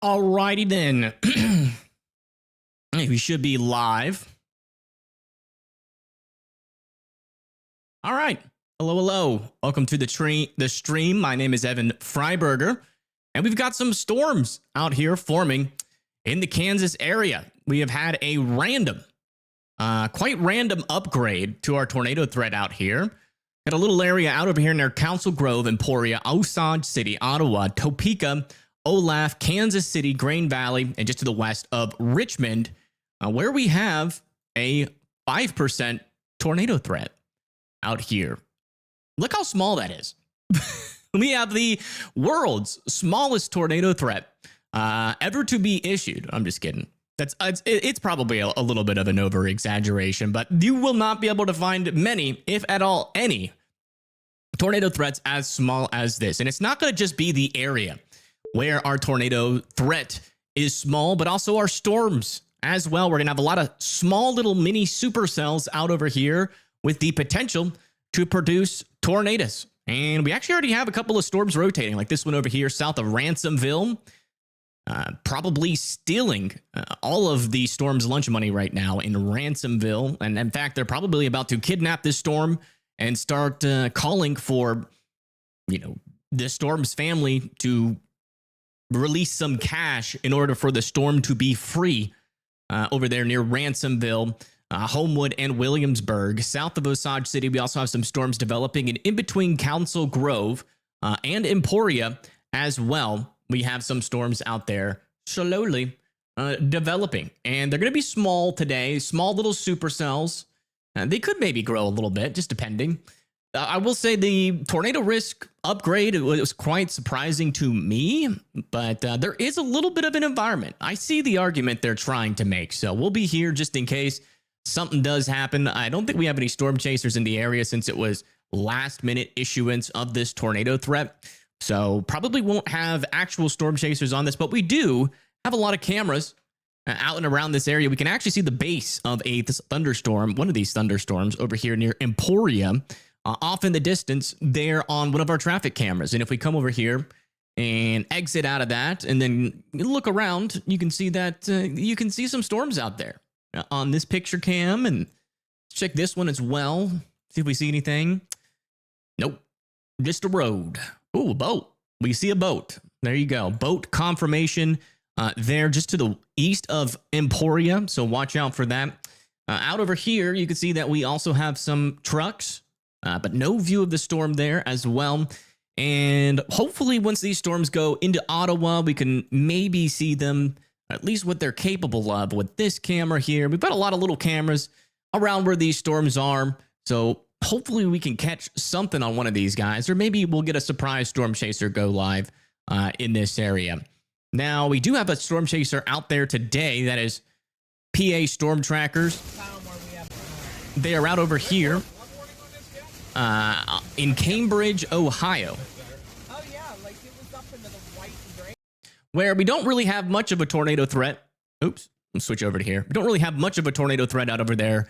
Alrighty then. We should be live. All right. Hello, hello. Welcome to the stream. My name is Evan Freiberger, and we've got some storms out here forming in the Kansas area. We have had a quite random upgrade to our tornado threat out here. Got a little area out over here near Council Grove, Emporia, Osage City, Ottawa, Topeka, Olaf, Kansas City, Grain Valley, and just to the west of Richmond, where we have a 5% tornado threat out here. Look how small that is. We have the world's smallest tornado threat ever to be issued. I'm just kidding. It's probably a little bit of an over exaggeration, but you will not be able to find many, if at all any, tornado threats as small as this. And it's not going to just be the area where our tornado threat is small, but also our storms as well. We're going to have a lot of small little mini supercells out over here with the potential to produce tornadoes. And we actually already have a couple of storms rotating, like this one over here south of Ransomville, probably stealing all of the storm's lunch money right now in Ransomville. And in fact, they're probably about to kidnap this storm and start calling for, the storm's family to release some cash in order for the storm to be free over there near Ransomville, Homewood, and Williamsburg. South of Osage City, we also have some storms developing, and in between Council Grove and Emporia as well, we have some storms out there slowly developing. And they're going to be small today, small little supercells. They could maybe grow a little bit, just depending. I will say the tornado risk upgrade, it was quite surprising to me, but there is a little bit of an environment. I see the argument they're trying to make, so we'll be here just in case something does happen. I don't think we have any storm chasers in the area since it was last minute issuance of this tornado threat, so probably won't have actual storm chasers on this, but we do have a lot of cameras out and around this area. We can actually see the base of this thunderstorm, one of these thunderstorms over here near Emporia, off in the distance there on one of our traffic cameras. And if we come over here and exit out of that and then look around, you can see that you can see some storms out there on this picture cam. And check this one as well. See if we see anything. Nope. Just a road. Ooh, a boat. We see a boat. There you go. Boat confirmation there just to the east of Emporia. So watch out for that. Out over here, you can see that we also have some trucks. But no view of the storm there as well. And hopefully once these storms go into Ottawa, we can maybe see them, at least what they're capable of with this camera here. We've got a lot of little cameras around where these storms are. So hopefully we can catch something on one of these guys, or maybe we'll get a surprise storm chaser go live in this area. Now, we do have a storm chaser out there today. That is PA Storm Trackers. They are out over here. In Cambridge, Ohio, where we don't really have much of a tornado threat. Oops, let's switch over to here. We don't really have much of a tornado threat out over there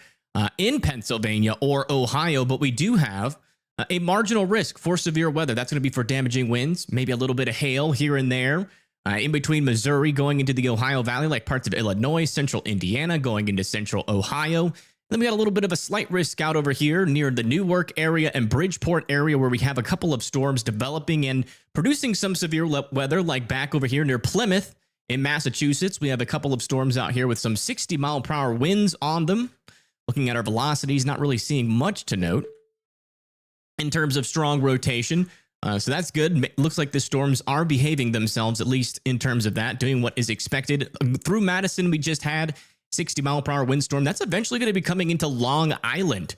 in Pennsylvania or Ohio, but we do have a marginal risk for severe weather. That's going to be for damaging winds, maybe a little bit of hail here and there. In between Missouri going into the Ohio Valley, like parts of Illinois, central Indiana going into central Ohio. Then we got a little bit of a slight risk out over here near the Newark area and Bridgeport area, where we have a couple of storms developing and producing some severe weather, like back over here near Plymouth in Massachusetts. We have a couple of storms out here with some 60-mile-per-hour winds on them. Looking at our velocities, not really seeing much to note in terms of strong rotation. So that's good. Looks like the storms are behaving themselves, at least in terms of that, doing what is expected. Through Madison, we just had 60-mile-per-hour windstorm. That's eventually going to be coming into Long Island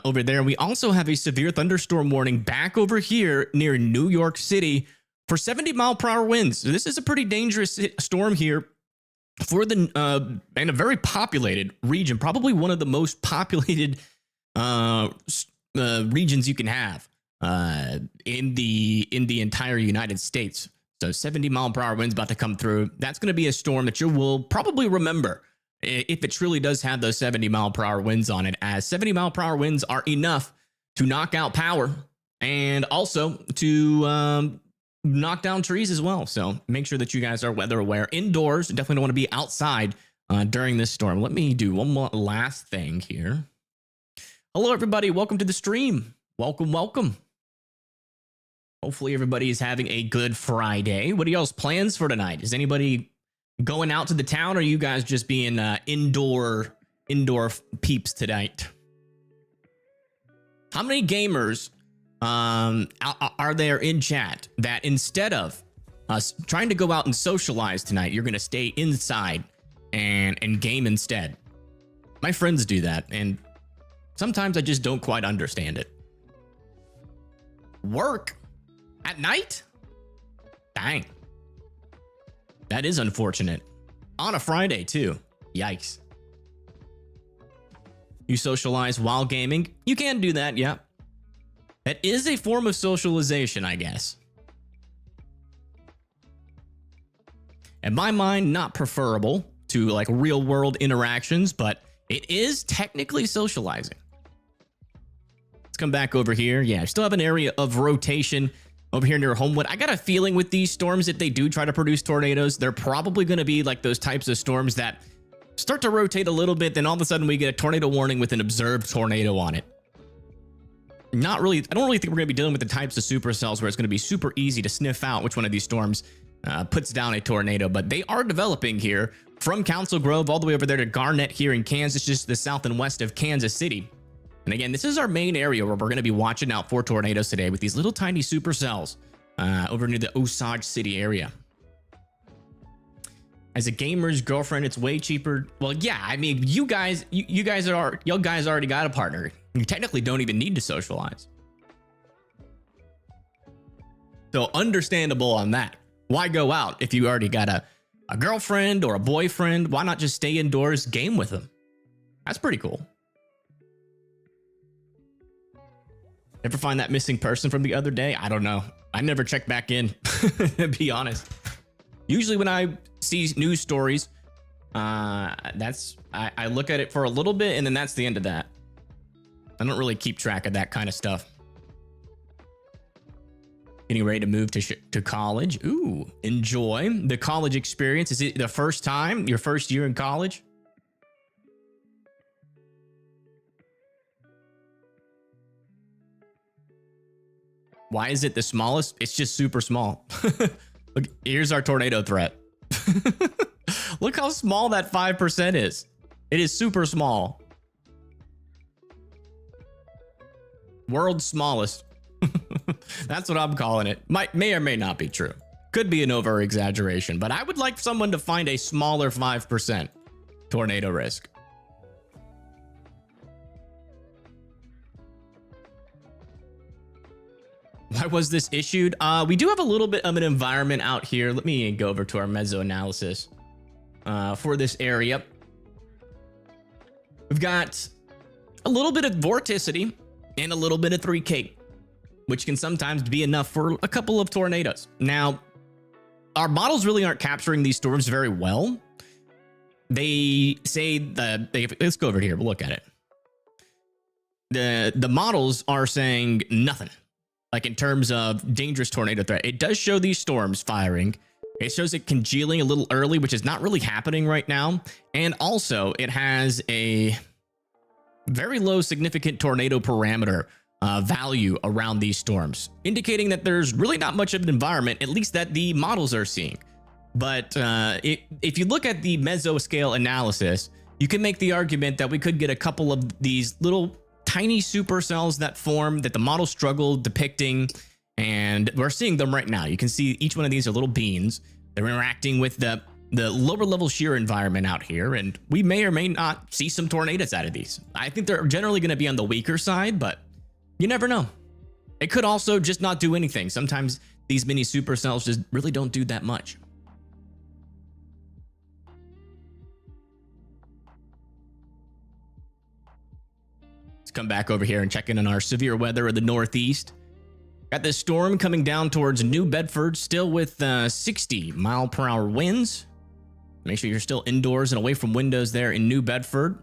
over there. We also have a severe thunderstorm warning back over here near New York City for 70-mile-per-hour winds. So this is a pretty dangerous storm here for the and a very populated region, probably one of the most populated regions you can have in the entire United States. So 70-mile-per-hour winds about to come through. That's going to be a storm that you will probably remember if it truly does have those 70-mile-per-hour winds on it, as 70-mile-per-hour winds are enough to knock out power and also to knock down trees as well. So make sure that you guys are weather aware indoors. Definitely don't want to be outside during this storm. Let me do one more last thing here. Hello, everybody. Welcome to the stream. Welcome, welcome. Hopefully everybody is having a good Friday. What are y'all's plans for tonight? Is anybody going out to the town, or are you guys just being indoor peeps tonight? How many gamers are there in chat that instead of us trying to go out and socialize tonight, you're going to stay inside and game instead? My friends do that, and sometimes I just don't quite understand it. Work at night? Dang. That is unfortunate. On a Friday, too. Yikes. You socialize while gaming? You can do that, yeah. It is a form of socialization, I guess. In my mind, not preferable to like real world interactions, but it is technically socializing. Let's come back over here. Yeah, I still have an area of rotation over here near Homewood. I got a feeling with these storms, if they do try to produce tornadoes, they're probably going to be like those types of storms that start to rotate a little bit, then all of a sudden we get a tornado warning with an observed tornado on it. Not really. I don't really think we're going to be dealing with the types of supercells where it's going to be super easy to sniff out which one of these storms puts down a tornado, but they are developing here from Council Grove all the way over there to Garnett here in Kansas, just the south and west of Kansas City. And again, this is our main area where we're going to be watching out for tornadoes today with these little tiny supercells over near the Osage City area. As a gamer's girlfriend, it's way cheaper. Well, yeah, I mean, you guys already got a partner. You technically don't even need to socialize. So understandable on that. Why go out if you already got a girlfriend or a boyfriend? Why not just stay indoors, game with them? That's pretty cool. Ever find that missing person from the other day? I don't know. I never checked back in, to be honest. Usually when I see news stories, I look at it for a little bit and then that's the end of that. I don't really keep track of that kind of stuff. Getting ready to move to college. Ooh, enjoy the college experience. Is it the first time, your first year in college? Why is it the smallest? It's just super small. Look, here's our tornado threat. Look how small that 5% is. It is super small. World's smallest. That's what I'm calling it. May or may not be true. Could be an over exaggeration, but I would like someone to find a smaller 5% tornado risk. Why was this issued? We do have a little bit of an environment out here. Let me go over to our meso analysis for this area. We've got a little bit of vorticity and a little bit of 3K, which can sometimes be enough for a couple of tornadoes. Now, our models really aren't capturing these storms very well. They say let's go over here. We'll look at it. The models are saying nothing. Like in terms of dangerous tornado threat, it does show these storms firing. It shows it congealing a little early, which is not really happening right now. And also it has a very low significant tornado parameter value around these storms, indicating that there's really not much of an environment, at least that the models are seeing. But if you look at the mesoscale analysis, you can make the argument that we could get a couple of these little tiny supercells that form that the model struggled depicting, and we're seeing them right now. You can see each one of these are little beans. They're interacting with the lower level shear environment out here, and we may or may not see some tornadoes out of these. I think they're generally going to be on the weaker side, but you never know. It could also just not do anything. Sometimes these mini supercells just really don't do that much. Let's come back over here and check in on our severe weather in the Northeast. Got this storm coming down towards New Bedford, still with 60-mile-per-hour winds. Make sure you're still indoors and away from windows there in New Bedford.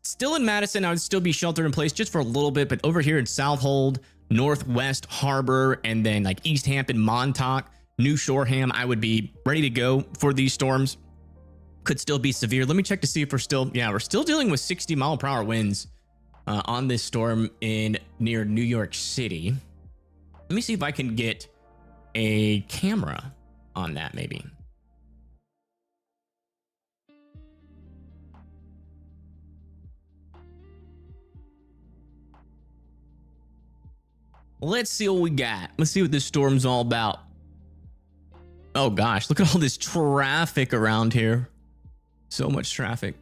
Still in Madison, I would still be sheltered in place just for a little bit, but over here in Southold, Northwest Harbor, and then like East Hampton, Montauk, New Shoreham. I would be ready to go for these storms. Could still be severe. Let me check to see if we're still dealing with 60-mile-per-hour winds on this storm in near New York City. Let me see if I can get a camera on that maybe. Let's see what we got. Let's see what this storm's all about. Oh gosh, look at all this traffic around here. So much traffic.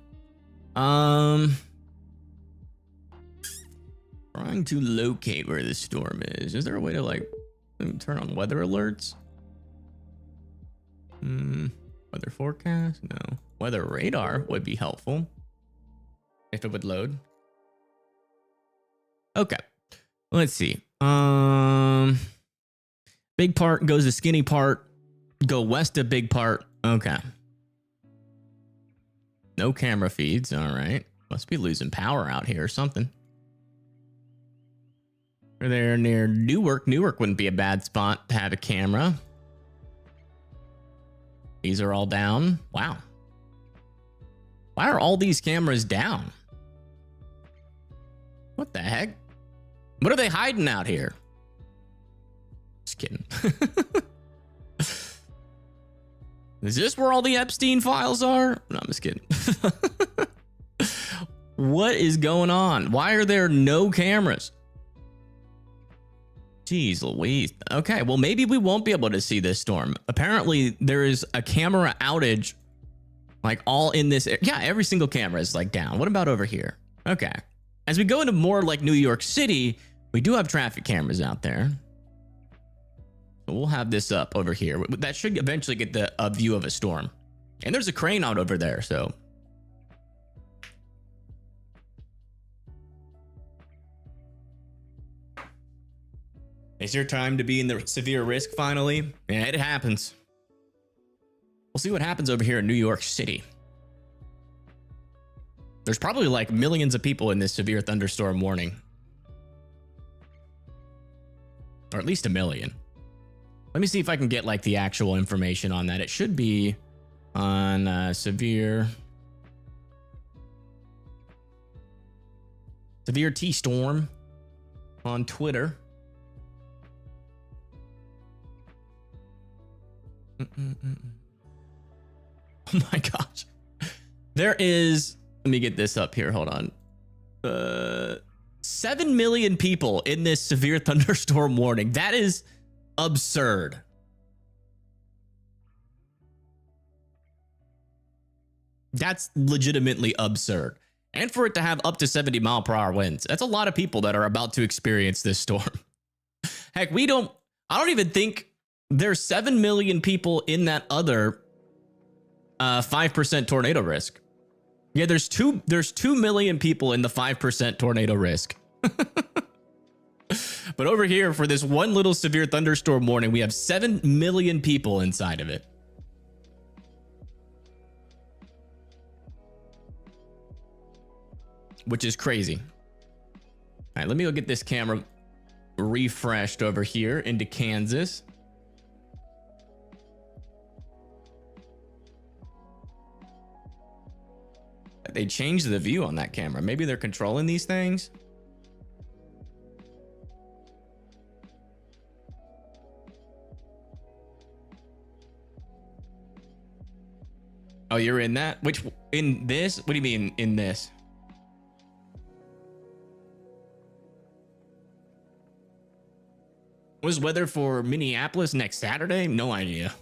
Trying to locate where this storm is. Is there a way to like turn on weather alerts? Weather forecast? No. Weather radar would be helpful if it would load. Okay. Let's see. Big part goes to skinny part. Go west of big part. Okay. No camera feeds. All right. Must be losing power out here or something. Or they're near Newark. Newark wouldn't be a bad spot to have a camera. These are all down. Wow. Why are all these cameras down? What the heck? What are they hiding out here? Just kidding. Is this where all the Epstein files are? No, I'm just kidding. What is going on? Why are there no cameras? Jeez Louise. Okay, well, maybe we won't be able to see this storm. Apparently, there is a camera outage, like all in this. Yeah, every single camera is like down. What about over here? Okay. As we go into more like New York City, we do have traffic cameras out there. So we'll have this up over here. That should eventually get a view of a storm. And there's a crane out over there, so. Is your time to be in the severe risk finally? Yeah, it happens. We'll see what happens over here in New York City. There's probably like millions of people in this severe thunderstorm warning. Or at least 1 million. Let me see if I can get like the actual information on that. It should be on severe T storm on Twitter. Oh my gosh. There is, let me get this up here. Hold on. 7 million people in this severe thunderstorm warning. That is absurd. That's legitimately absurd. And for it to have up to 70-mile-per-hour winds, that's a lot of people that are about to experience this storm. Heck, I don't even think there's 7 million people in that other 5% tornado risk. Yeah, there's 2 million people in the 5% tornado risk. But over here, for this one little severe thunderstorm warning, we have 7 million people inside of it. Which is crazy. All right, let me go get this camera refreshed over here into Kansas. They changed the view on that camera. Maybe they're controlling these things. Oh, you're in that? In this? What do you mean in this? What is weather for Minneapolis next Saturday? No idea.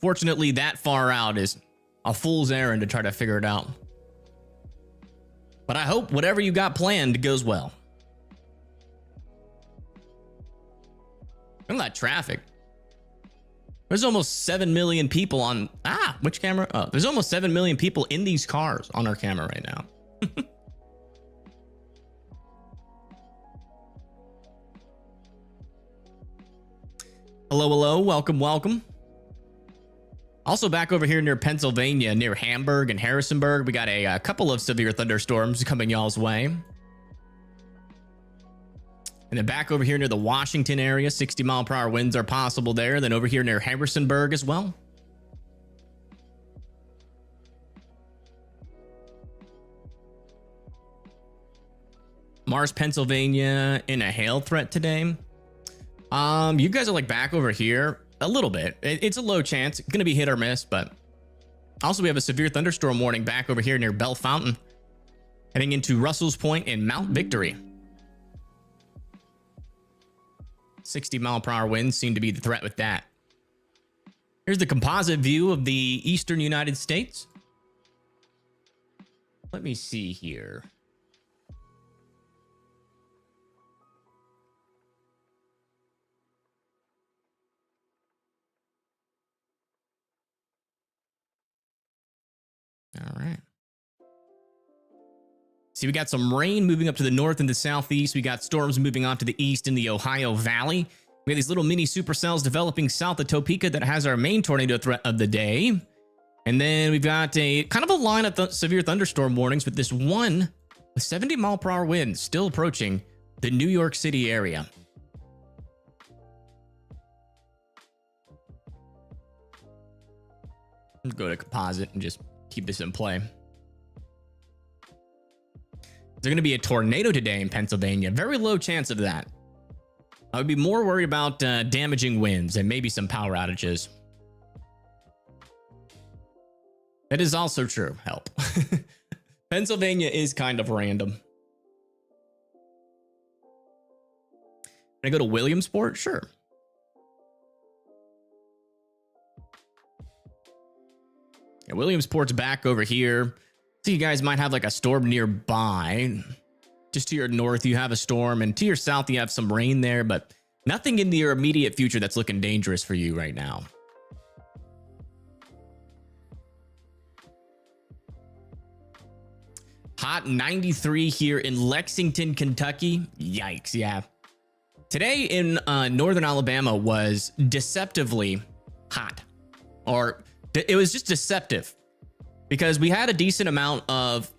Fortunately, that far out is a fool's errand to try to figure it out. But I hope whatever you got planned goes well. Look at that traffic. There's almost 7 million people on... which camera? Oh, there's almost 7 million people in these cars on our camera right now. Hello, hello. Welcome, welcome. Also back over here near Pennsylvania, near Hamburg and Harrisonburg, we got a couple of severe thunderstorms coming y'all's way. And then back over here near the Washington area, 60-mile-per-hour winds are possible there. Then over here near Harrisonburg as well. Mars, Pennsylvania in a hail threat today. You guys are like back over here a little bit. It's a low chance. It's going to be hit or miss, but also we have a severe thunderstorm warning back over here near Bell Fountain, heading into Russell's Point and Mount Victory. 60-mile-per-hour winds seem to be the threat with that. Here's the composite view of the eastern United States. Let me see here. All right. See, we got some rain moving up to the north and the southeast. We got storms moving off to the east in the Ohio Valley. We have these little mini supercells developing south of Topeka that has our main tornado threat of the day. And then we've got a kind of a line of severe thunderstorm warnings with this one with 70-mile-per-hour winds still approaching the New York City area. Let's go to composite and just keep this in play. There's going to be a tornado today in Pennsylvania. Very low chance of that. I would be more worried about damaging winds and maybe some power outages. That is also true. Help. Pennsylvania is kind of random. Can I go to Williamsport? Sure. Yeah, Williamsport's back over here. So you guys might have like a storm nearby. Just to your north, you have a storm, and to your south, you have some rain there, but nothing in your immediate future that's looking dangerous for you right now. Hot 93 here in Lexington, Kentucky. Yikes, yeah. Today in northern Alabama was deceptively hot. Or it was just deceptive. Because we had a decent amount of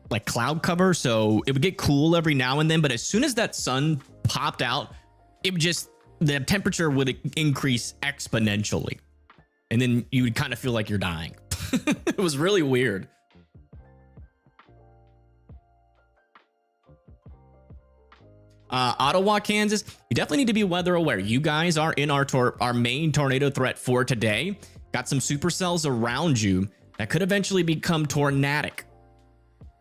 like cloud cover, so it would get cool every now and then, but as soon as that sun popped out, it would just, the temperature would increase exponentially. And then you would kind of feel like you're dying. It was really weird. Ottawa, Kansas, you definitely need to be weather aware. You guys are in our main tornado threat for today. Got some supercells around you that could eventually become tornadic.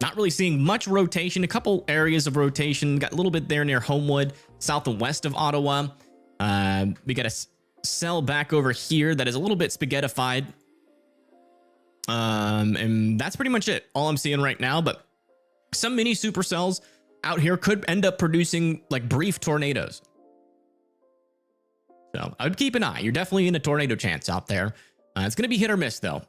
Not really seeing much rotation, a couple areas of rotation. Got a little bit there near Homewood, south and west of Ottawa. We got a cell back over here that is a little bit spaghettified. And that's pretty much it. All I'm seeing right now, but some mini supercells out here could end up producing like brief tornadoes. So I would keep an eye. You're definitely in a tornado chance out there. It's going to be hit or miss though.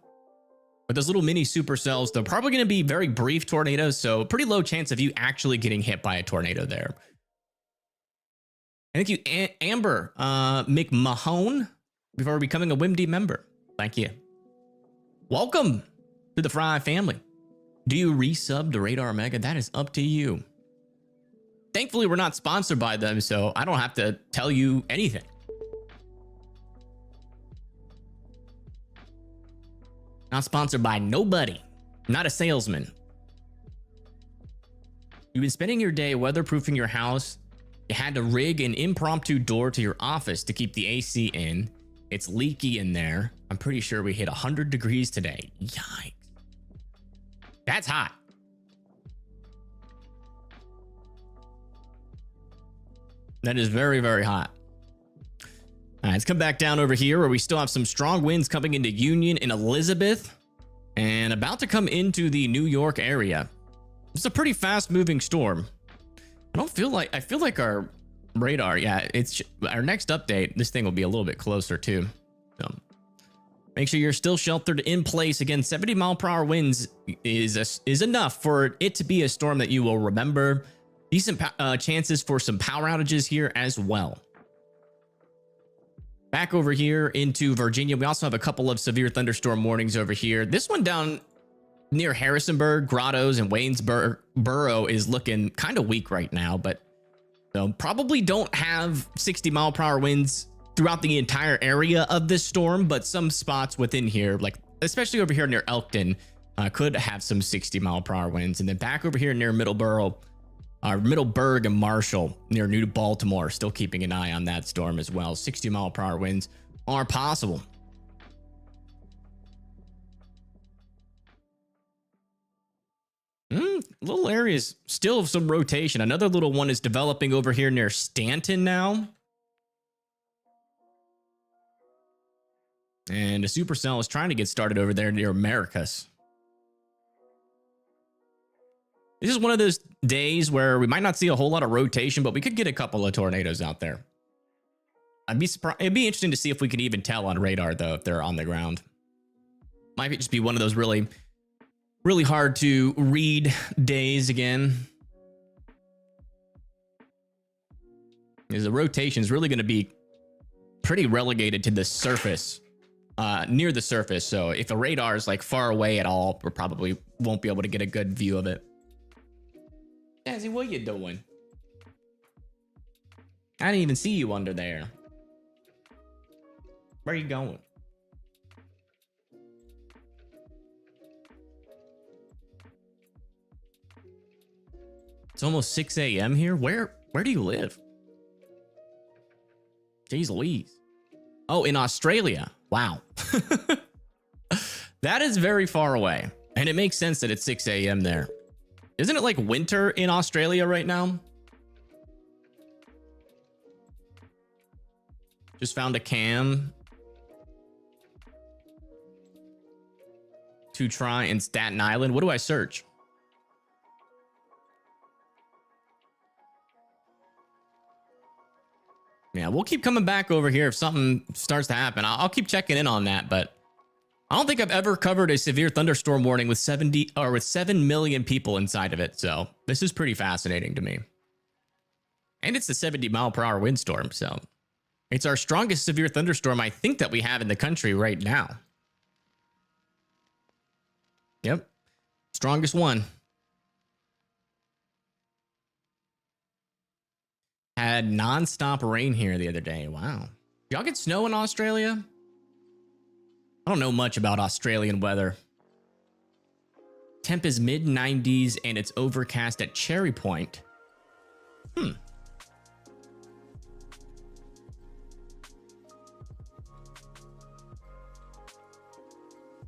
But those little mini supercells, they're probably going to be very brief tornadoes. So pretty low chance of you actually getting hit by a tornado there. Thank you, Amber McMahon, for becoming a WIMD member. Thank you. Welcome to the Fry family. Do you resub to Radar Omega? That is up to you. Thankfully, we're not sponsored by them, so I don't have to tell you anything. Not sponsored by nobody. Not a salesman. You've been spending your day weatherproofing your house. You had to rig an impromptu door to your office to keep the AC in. It's leaky in there. I'm pretty sure we hit 100 degrees today. Yikes. That's hot. That is very, very hot. All right, let's come back down over here where we still have some strong winds coming into Union and Elizabeth and about to come into the New York area. It's a pretty fast moving storm. I feel like our radar, yeah, it's our next update. This thing will be a little bit closer too. So make sure you're still sheltered in place. Again, 70-mile-per-hour winds is enough for it to be a storm that you will remember. Decent chances for some power outages here as well. Back over here into Virginia, we also have a couple of severe thunderstorm warnings over here. This one down near Harrisonburg, Grottoes, and Waynesboro is looking kind of weak right now, but So probably don't have 60-mile-per-hour winds throughout the entire area of this storm, but some spots within here, like especially over here near Elkton, could have some 60-mile-per-hour winds. And then back over here near Middleburg and Marshall near New Baltimore, still keeping an eye on that storm as well. 60-mile-per-hour winds are possible. Little areas still have some rotation. Another little one is developing over here near Stanton now. And a supercell is trying to get started over there near Americus. This is one of those days where we might not see a whole lot of rotation, but we could get a couple of tornadoes out there. I'd be surprised. It'd be interesting to see if we could even tell on radar, though, if they're on the ground. Might just be one of those really hard to read days again. Because the rotation is really going to be pretty relegated to the surface, near the surface. So if the radar is like far away at all, we probably won't be able to get a good view of it. Jazzy, what you doing? I didn't even see you under there. Where are you going? It's almost 6 a.m. here. Where do you live? Jeez Louise. Oh, in Australia. Wow. That is very far away. And it makes sense that it's 6 a.m. there. Isn't it like winter in Australia right now? Just found a cam to try in Staten Island. What do I search? Yeah, we'll keep coming back over here if something starts to happen. I'll keep checking in on that, but I don't think I've ever covered a severe thunderstorm warning with 7 million people inside of it. So this is pretty fascinating to me. And it's a 70-mile-per-hour windstorm, so it's our strongest severe thunderstorm I think that we have in the country right now. Yep, strongest one. Had nonstop rain here the other day. Wow. Y'all get snow in Australia? I don't know much about Australian weather. Temp is mid-90s and it's overcast at Cherry Point.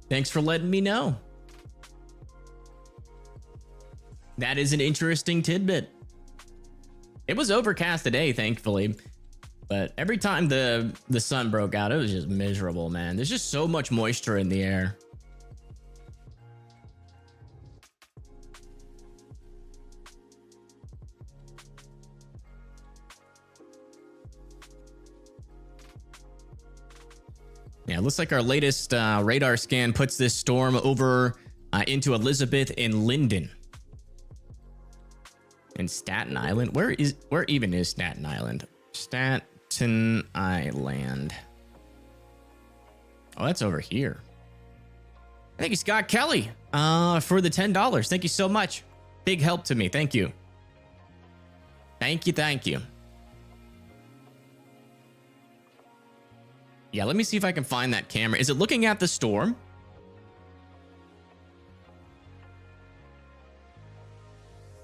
Thanks for letting me know. That is an interesting tidbit. It was overcast today, thankfully, but every time the sun broke out, it was just miserable, man. There's just so much moisture in the air. Yeah, it looks like our latest radar scan puts this storm over into Elizabeth and Linden. In Staten Island? Where even is Staten Island? Staten Island. Oh, that's over here. Thank you, Scott Kelly, for the $10. Thank you so much. Big help to me. Thank you. Thank you. Thank you. Yeah, let me see if I can find that camera. Is it looking at the storm?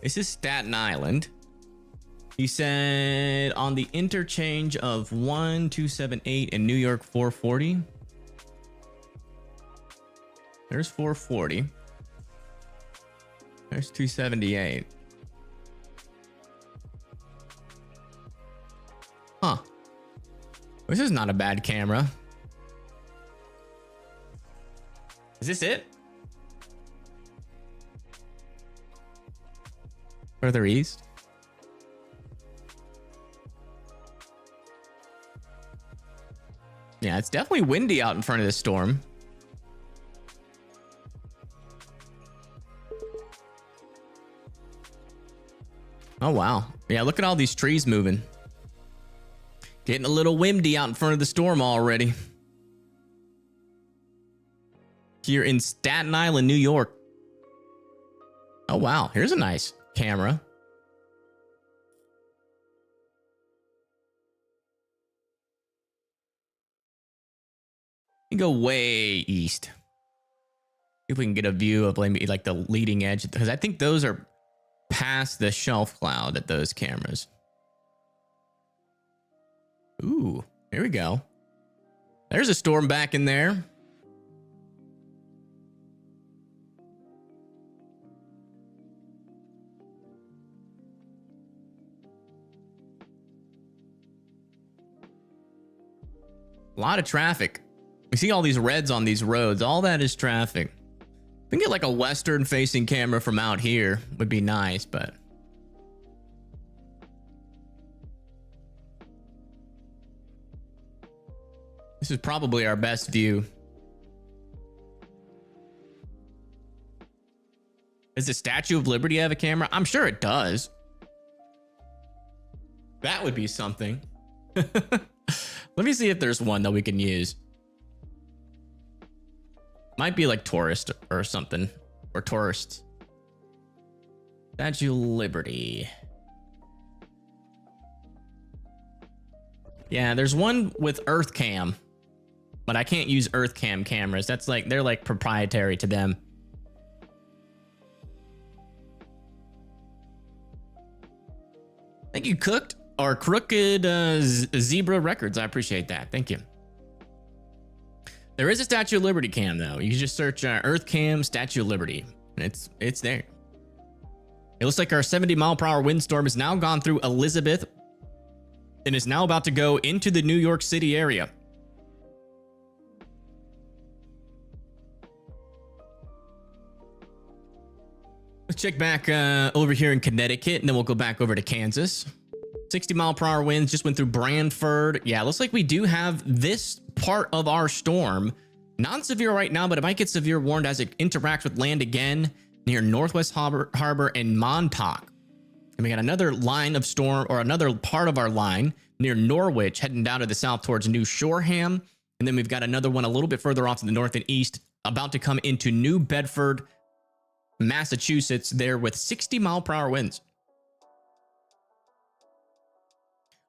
This is Staten Island. He said on the interchange of 1278 and New York 440. There's 440. There's 278. Huh. This is not a bad camera. Is this it? Further east? Yeah, it's definitely windy out in front of this storm. Oh, wow. Yeah, look at all these trees moving. Getting a little windy out in front of the storm already. Here in Staten Island, New York. Oh, wow. Here's a nice camera. You go way east. See if we can get a view of like the leading edge, because I think those are past the shelf cloud at those cameras. Ooh, here we go. There's a storm back in there. A lot of traffic. We see all these reds on these roads. All that is traffic. We can get like a western facing camera from out here. Would be nice, but this is probably our best view. Does the Statue of Liberty have a camera? I'm sure it does. That would be something. Let me see if there's one that we can use. Might be like tourist or something, or tourists. Statue of Liberty. Yeah, there's one with Earth Cam, but I can't use Earth Cam cameras. That's like, they're like proprietary to them. Thank you, Cooked or Crooked Zebra Records. I appreciate that. Thank you. There is a Statue of Liberty cam though. You can just search Earth Cam Statue of Liberty, and it's there. It looks like our 70-mile-per-hour windstorm has now gone through Elizabeth and is now about to go into the New York City area. Let's check back over here in Connecticut, and then we'll go back over to Kansas. 60-mile-per-hour winds just went through Branford. Yeah, looks like we do have this part of our storm. Non-severe right now, but it might get severe warned as it interacts with land again near Northwest Harbor and Montauk. And we got another line of storm, or another part of our line near Norwich, heading down to the south towards New Shoreham. And then we've got another one a little bit further off to the north and east, about to come into New Bedford, Massachusetts, there with 60-mile-per-hour winds.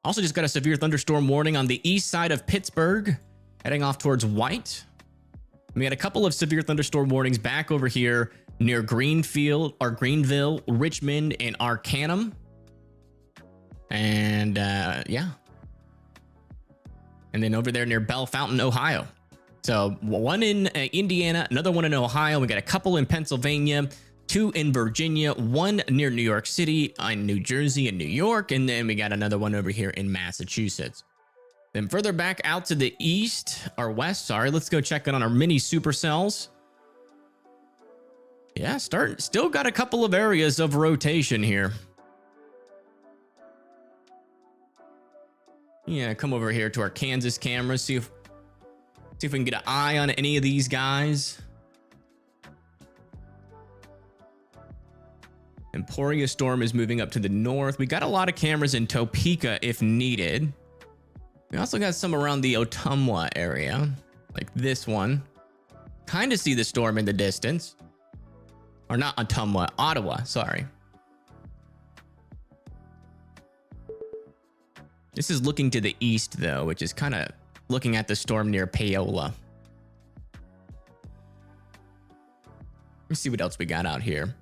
Also just got a severe thunderstorm warning on the east side of Pittsburgh, heading off towards White. We had a couple of severe thunderstorm warnings back over here near Greenville, Richmond, and Arcanum. And yeah. And then over there near Bellefontaine, Ohio. So one in Indiana, another one in Ohio. We got a couple in Pennsylvania, 2 in Virginia, 1 near New York City, in New Jersey and New York, and then we got another one over here in Massachusetts. Then further back out to the east, or west, sorry, let's go check in on our mini supercells. Yeah, still got a couple of areas of rotation here. Yeah, come over here to our Kansas cameras, see if we can get an eye on any of these guys. Emporia storm is moving up to the north. We got a lot of cameras in Topeka if needed. We also got some around the Ottumwa area, like this one. Kind of see the storm in the distance. Or not Ottumwa, Ottawa, sorry. This is looking to the east though, which is kind of looking at the storm near Paola. Let's see what else we got out here.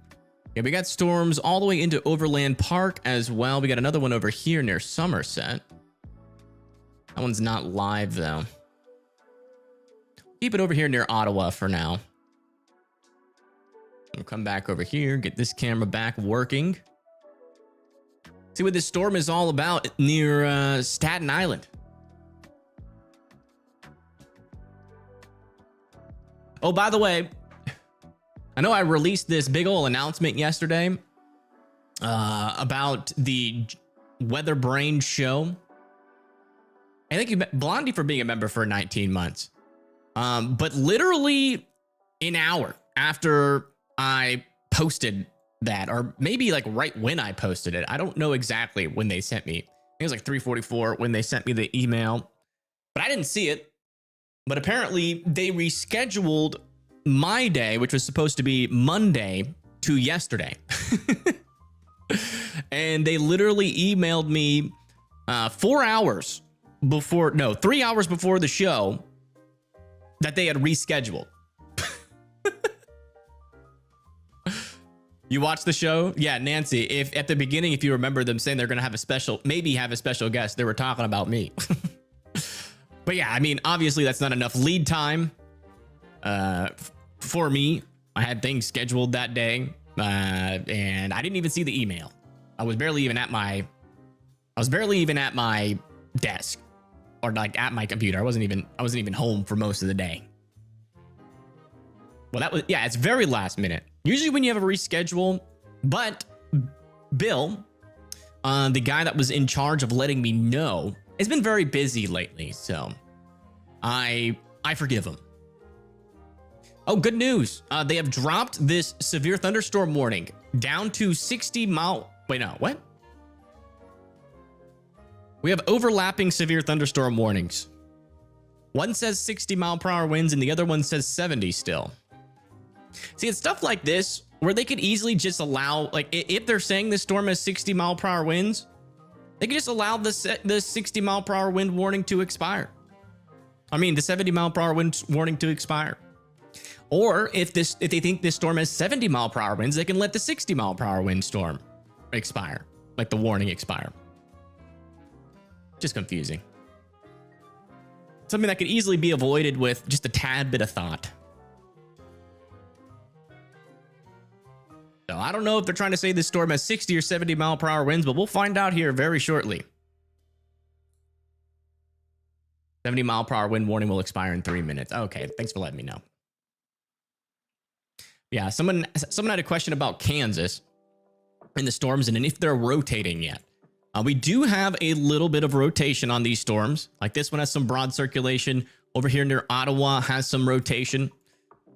Yeah, we got storms all the way into Overland Park as well. We got another one over here near Somerset. That one's not live though. Keep it over here near Ottawa for now. We'll come back over here, get this camera back working. See what this storm is all about near Staten Island. Oh, by the way, I know I released this big ol' announcement yesterday about the Weather Brain show. I thank you, Blondie, for being a member for 19 months. But literally an hour after I posted that, or maybe like right when I posted it, I don't know exactly when they sent me. I think it was like 3:44 when they sent me the email, but I didn't see it. But apparently they rescheduled my day, which was supposed to be Monday, to yesterday. And they literally emailed me 3 hours before the show, that they had rescheduled. You watched the show? Yeah, Nancy, if at the beginning, if you remember them saying they're going to have a special, maybe have a special guest, they were talking about me. But yeah, I mean, obviously that's not enough lead time for me. I had things scheduled that day and I didn't even see the email. I was barely even at my desk or like at my computer. I wasn't even home for most of the day. Well, that was, yeah, it's very last minute. Usually when you have a reschedule, but Bill, the guy that was in charge of letting me know, has been very busy lately, so I forgive him. Oh, good news. They have dropped this severe thunderstorm warning down to 60 mile. Wait, no, what? We have overlapping severe thunderstorm warnings. One says 60-mile-per-hour winds and the other one says 70 still. See, it's stuff like this where they could easily just allow, like, if they're saying this storm has 60-mile-per-hour winds, they could just allow the 60-mile-per-hour wind warning to expire. I mean, the 70-mile-per-hour wind warning to expire. Or if they think this storm has 70-mile-per-hour winds, they can let the 60-mile-per-hour wind storm expire, like the warning expire. Just confusing. Something that could easily be avoided with just a tad bit of thought. So I don't know if they're trying to say this storm has 60 or 70 mile per hour winds, but we'll find out here very shortly. 70 mile per hour wind warning will expire in 3 minutes. Okay, thanks for letting me know. Yeah, someone had a question about Kansas and the storms and if they're rotating yet. We do have a little bit of rotation on these storms. Like this one has some broad circulation. Over here near Ottawa has some rotation.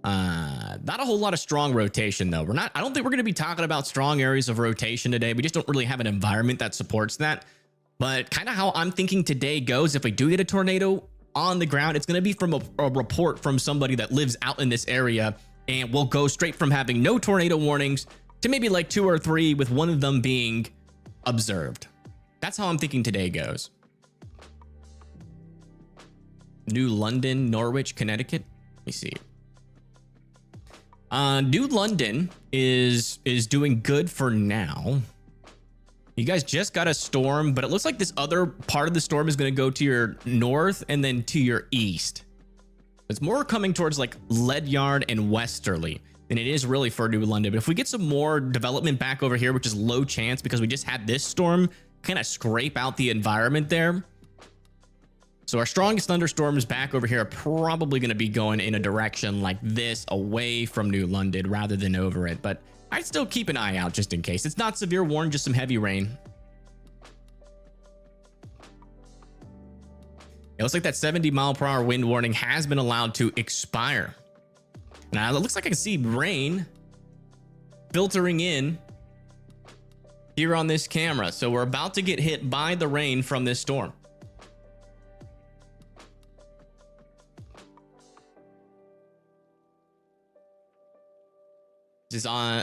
Not a whole lot of strong rotation though. I don't think we're going to be talking about strong areas of rotation today. We just don't really have an environment that supports that. But kind of how I'm thinking today goes, if we do get a tornado on the ground, it's going to be from a report from somebody that lives out in this area. And we'll go straight from having no tornado warnings to maybe like 2 or 3 with one of them being observed. That's how I'm thinking today goes. New London, Norwich, Connecticut. Let me see. New London is doing good for now. You guys just got a storm, but it looks like this other part of the storm is going to go to your north and then to your east. It's more coming towards like Ledyard and Westerly than it is really for New London. But if we get some more development back over here, which is low chance because we just had this storm kind of scrape out the environment there. So our strongest thunderstorms back over here are probably going to be going in a direction like this, away from New London rather than over it. But I'd still keep an eye out just in case. It's not severe warning, just some heavy rain. It looks like that 70 mile per hour wind warning has been allowed to expire. Now it looks like I can see rain filtering in here on this camera. So we're about to get hit by the rain from this storm.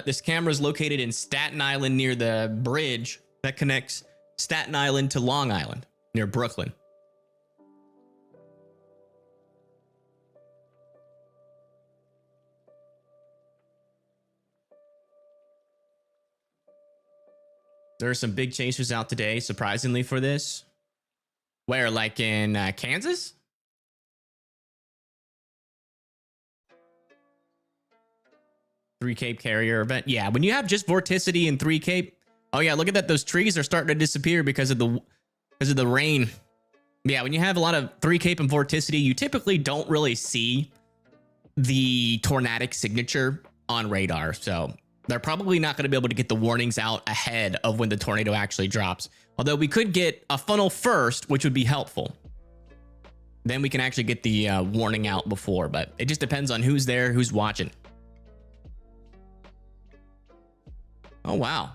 This camera is located in Staten Island near the bridge that connects Staten Island to Long Island near Brooklyn. There are some big chasers out today, surprisingly, for this. Where, like in Kansas? Three Cape carrier event. Yeah, when you have just vorticity and 3 Cape. Oh yeah, look at that. Those trees are starting to disappear because of the rain. Yeah, when you have a lot of 3 Cape and vorticity, you typically don't really see the tornadic signature on radar. So they're probably not going to be able to get the warnings out ahead of when the tornado actually drops. Although we could get a funnel first, which would be helpful. Then we can actually get the warning out before, but it just depends on who's there, who's watching. Oh, wow.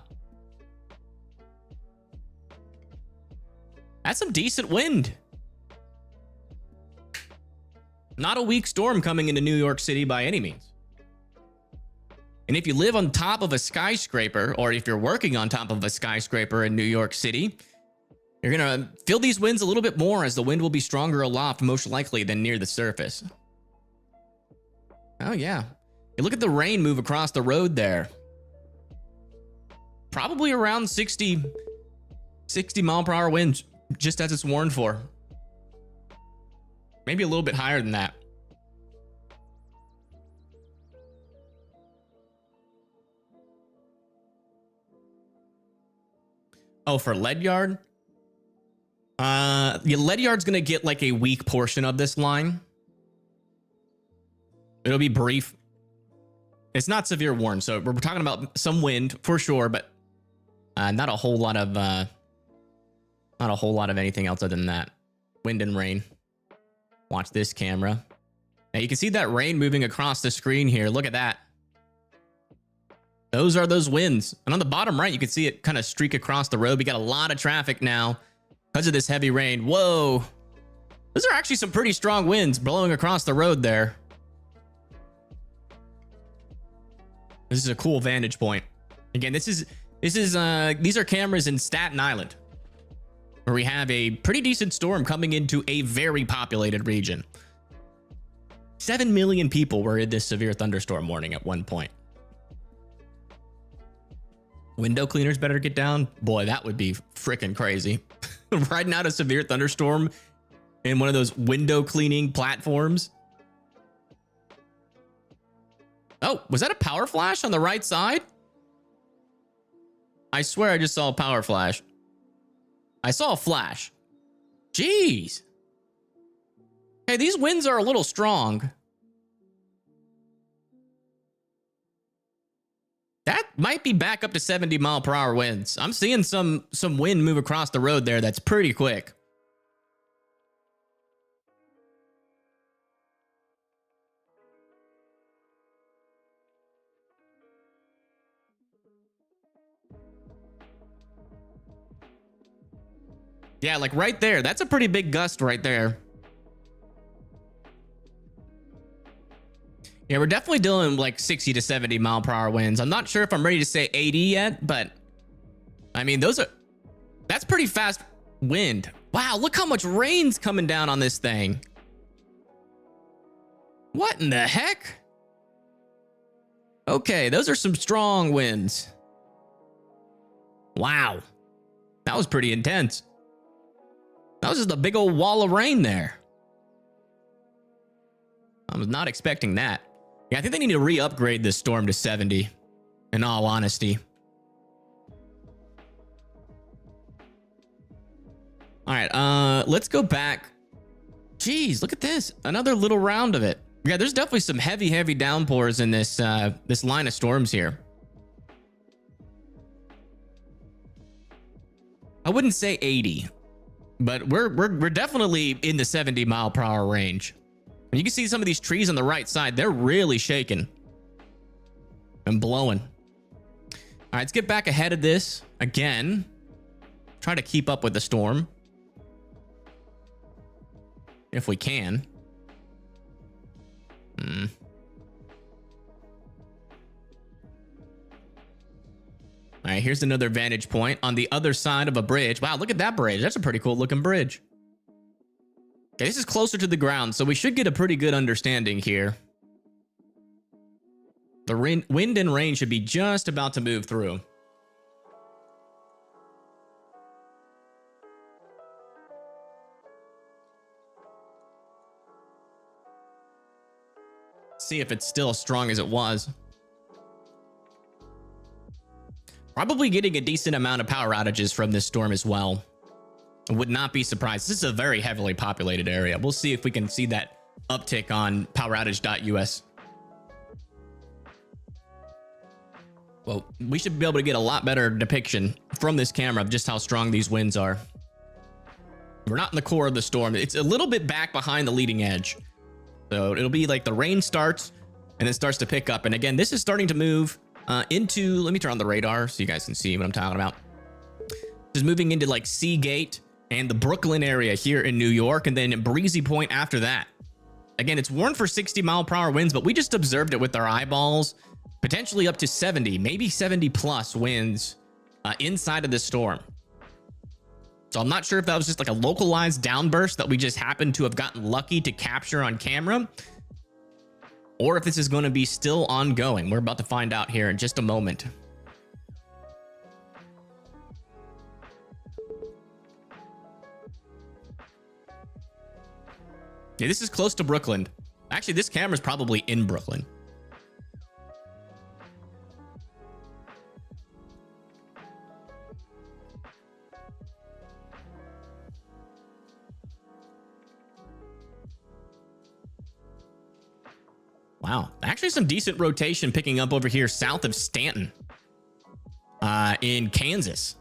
That's some decent wind. Not a weak storm coming into New York City by any means. And if you live on top of a skyscraper, or if you're working on top of a skyscraper in New York City, you're going to feel these winds a little bit more as the wind will be stronger aloft, most likely, than near the surface. Oh, yeah. Hey, look at the rain move across the road there. Probably around 60 mile per hour winds, just as it's warned for. Maybe a little bit higher than that. Oh, for Ledyard? Yeah, Ledyard's gonna get like a weak portion of this line. It'll be brief. It's not severe warn, so we're talking about some wind for sure, but not a whole lot of anything else other than that. Wind and rain. Watch this camera. Now you can see that rain moving across the screen here. Look at that. Those are those winds. And on the bottom right, you can see it kind of streak across the road. We got a lot of traffic now because of this heavy rain. Whoa. Those are actually some pretty strong winds blowing across the road there. This is a cool vantage point. Again, these are cameras in Staten Island, where we have a pretty decent storm coming into a very populated region. 7 million people were in this severe thunderstorm warning at one point. Window cleaners better get down. Boy, that would be freaking crazy. Riding out a severe thunderstorm in one of those window cleaning platforms. Oh, was that a power flash on the right side? I swear I just saw a power flash. I saw a flash. Jeez. Hey, these winds are a little strong. That might be back up to 70 mile per hour winds. I'm seeing some wind move across the road there. That's pretty quick. Yeah, like right there. That's a pretty big gust right there. Yeah, we're definitely dealing like 60 to 70 mile per hour winds. I'm not sure if I'm ready to say 80 yet, but I mean, that's pretty fast wind. Wow, look how much rain's coming down on this thing. What in the heck? Okay, those are some strong winds. Wow, that was pretty intense. That was just a big old wall of rain there. I was not expecting that. Yeah, I think they need to re-upgrade this storm to 70, in all honesty. All right, let's go back. Jeez, look at this. Another little round of it. Yeah, there's definitely some heavy downpours in this this line of storms here. I wouldn't say 80, but we're definitely in the 70 mile per hour range. And you can see some of these trees on the right side. They're really shaking and blowing. All right, let's get back ahead of this again. Try to keep up with the storm if we can. All right, here's another vantage point on the other side of a bridge. Wow, look at that bridge. That's a pretty cool looking bridge. Okay, this is closer to the ground, so we should get a pretty good understanding here. The wind and rain should be just about to move through. See if it's still as strong as it was. Probably getting a decent amount of power outages from this storm as well. I would not be surprised. This is a very heavily populated area. We'll see if we can see that uptick on poweroutage.us. Well, we should be able to get a lot better depiction from this camera of just how strong these winds are. We're not in the core of the storm. It's a little bit back behind the leading edge. So it'll be like the rain starts and it starts to pick up. And again, this is starting to move into, let me turn on the radar so you guys can see what I'm talking about. This is moving into like Seagate and the Brooklyn area here in New York, and then Breezy Point after that. Again, it's warned for 60 mile per hour winds, but we just observed it with our eyeballs, potentially up to 70, maybe 70 plus winds inside of this storm. So I'm not sure if that was just like a localized downburst that we just happened to have gotten lucky to capture on camera, or if this is going to be still ongoing. We're about to find out here in just a moment. Yeah, this is close to Brooklyn. Actually, this camera's probably in Brooklyn. Wow, actually some decent rotation picking up over here south of Stanton, in Kansas.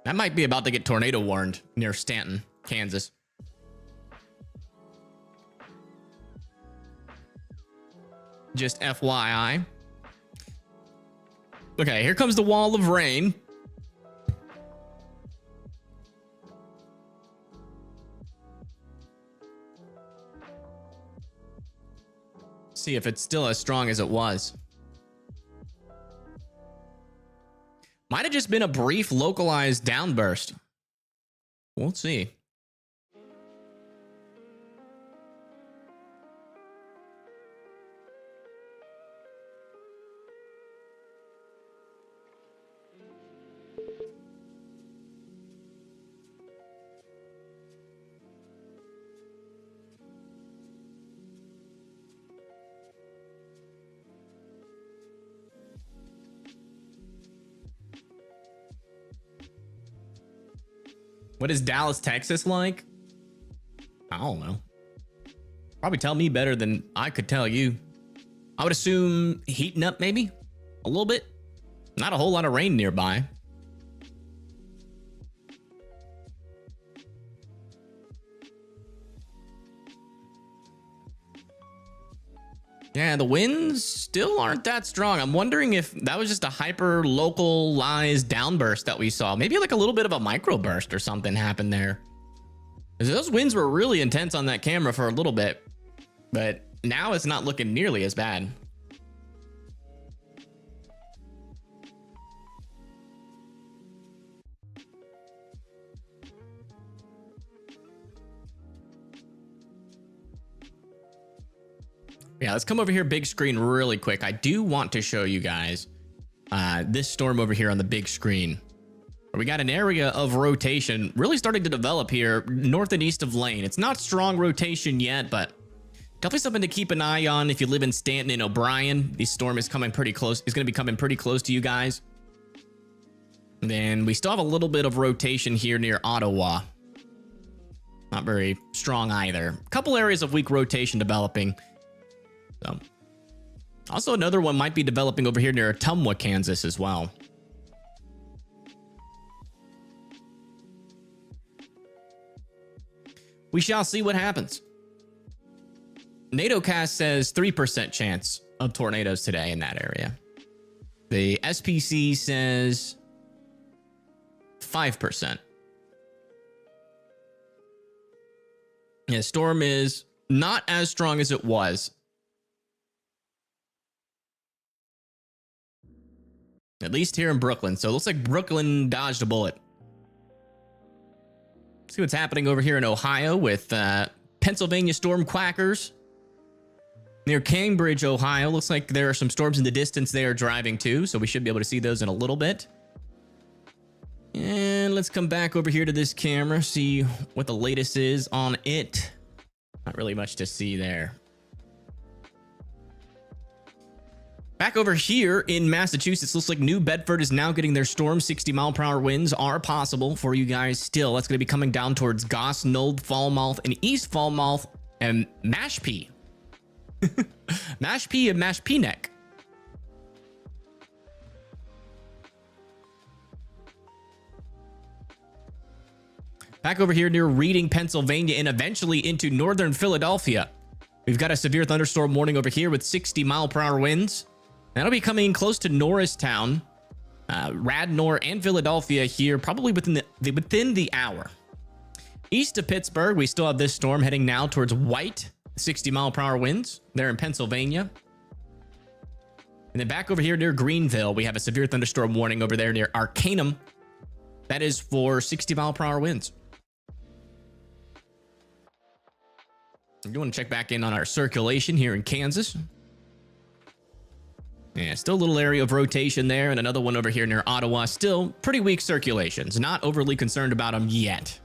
That might be about to get tornado warned near Stanton, Kansas. Just FYI. Okay, here comes the wall of rain. See if it's still as strong as it was. Might have just been a brief localized downburst. We'll see. What is Dallas, Texas like? I don't know. Probably tell me better than I could tell you. I would assume heating up maybe a little bit. Not a whole lot of rain nearby. Yeah, the winds still aren't that strong. I'm wondering if that was just a hyper localized downburst that we saw. Maybe like a little bit of a microburst or something happened there. 'Cause those winds were really intense on that camera for a little bit, but now it's not looking nearly as bad. Yeah, let's come over here big screen really quick. I do want to show you guys this storm over here on the big screen. We got an area of rotation really starting to develop here north and east of Lane. It's not strong rotation yet, but definitely something to keep an eye on if you live in Stanton and O'Brien. This storm is coming pretty close. It's going to be coming pretty close to you guys. And then we still have a little bit of rotation here near Ottawa. Not very strong either. A couple areas of weak rotation developing. So, also another one might be developing over here near Ottumwa, Kansas as well. We shall see what happens. NATOcast says 3% chance of tornadoes today in that area. The SPC says 5%. Yeah, storm is not as strong as it was. At least here in Brooklyn. So it looks like Brooklyn dodged a bullet. See what's happening over here in Ohio with Pennsylvania storm quackers. Near Cambridge, Ohio. Looks like there are some storms in the distance they are driving to. So we should be able to see those in a little bit. And let's come back over here to this camera. See what the latest is on it. Not really much to see there. Back over here in Massachusetts, looks like New Bedford is now getting their storm. 60-mile-per-hour winds are possible for you guys still. That's going to be coming down towards Goss, Nold, Falmouth, and East Falmouth, and Mashpee. Mashpee and Mashpeenek. Back over here near Reading, Pennsylvania, and eventually into northern Philadelphia. We've got a severe thunderstorm warning over here with 60-mile-per-hour winds. That'll be coming close to Norristown, Radnor, and Philadelphia here, probably within the hour. East of Pittsburgh, we still have this storm heading now towards White, 60-mile-per-hour winds there in Pennsylvania. And then back over here near Greenville, we have a severe thunderstorm warning over there near Arcanum. That is for 60-mile-per-hour winds. You want to check back in on our circulation here in Kansas. Yeah, still a little area of rotation there, and another one over here near Ottawa. Still pretty weak circulations. Not overly concerned about them yet.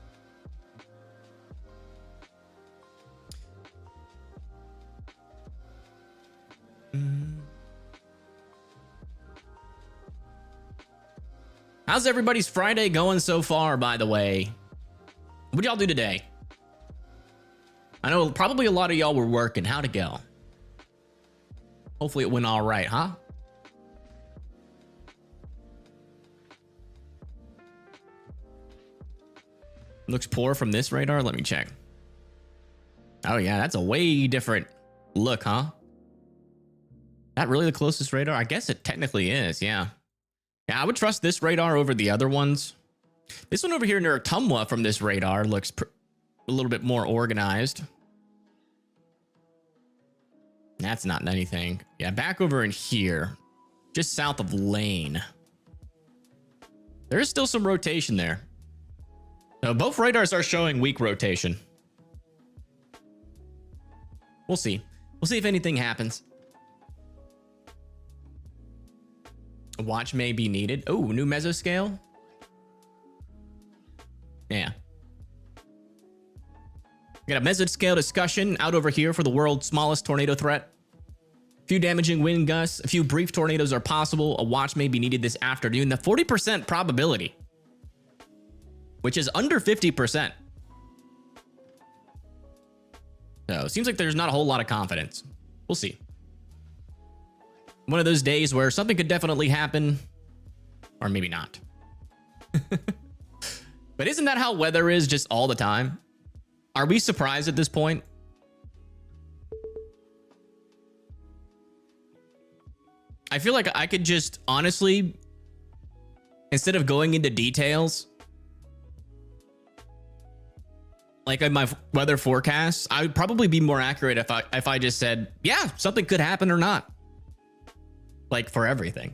How's everybody's Friday going so far, by the way? What'd y'all do today? I know probably a lot of y'all were working. How'd it go? Hopefully it went all right, huh? Looks poor from this radar. Let me check. Oh yeah, that's a way different look, huh? Not really the closest radar? I guess it technically is, yeah. Yeah, I would trust this radar over the other ones. This one over here near Tumwa from this radar looks a little bit more organized. That's not anything. Yeah, back over in here, just south of Lane. There is still some rotation there. So both radars are showing weak rotation. We'll see. We'll see if anything happens. A watch may be needed. Oh, new mesoscale. Yeah. We got a mesoscale discussion out over here for the world's smallest tornado threat. A few damaging wind gusts. A few brief tornadoes are possible. A watch may be needed this afternoon. The 40% probability, which is under 50%. So it seems like there's not a whole lot of confidence. We'll see. One of those days where something could definitely happen, or maybe not. But isn't that how weather is just all the time? Are we surprised at this point? I feel like I could just honestly, instead of going into details, like in my weather forecasts, I would probably be more accurate if I just said, yeah, something could happen or not. Like for everything.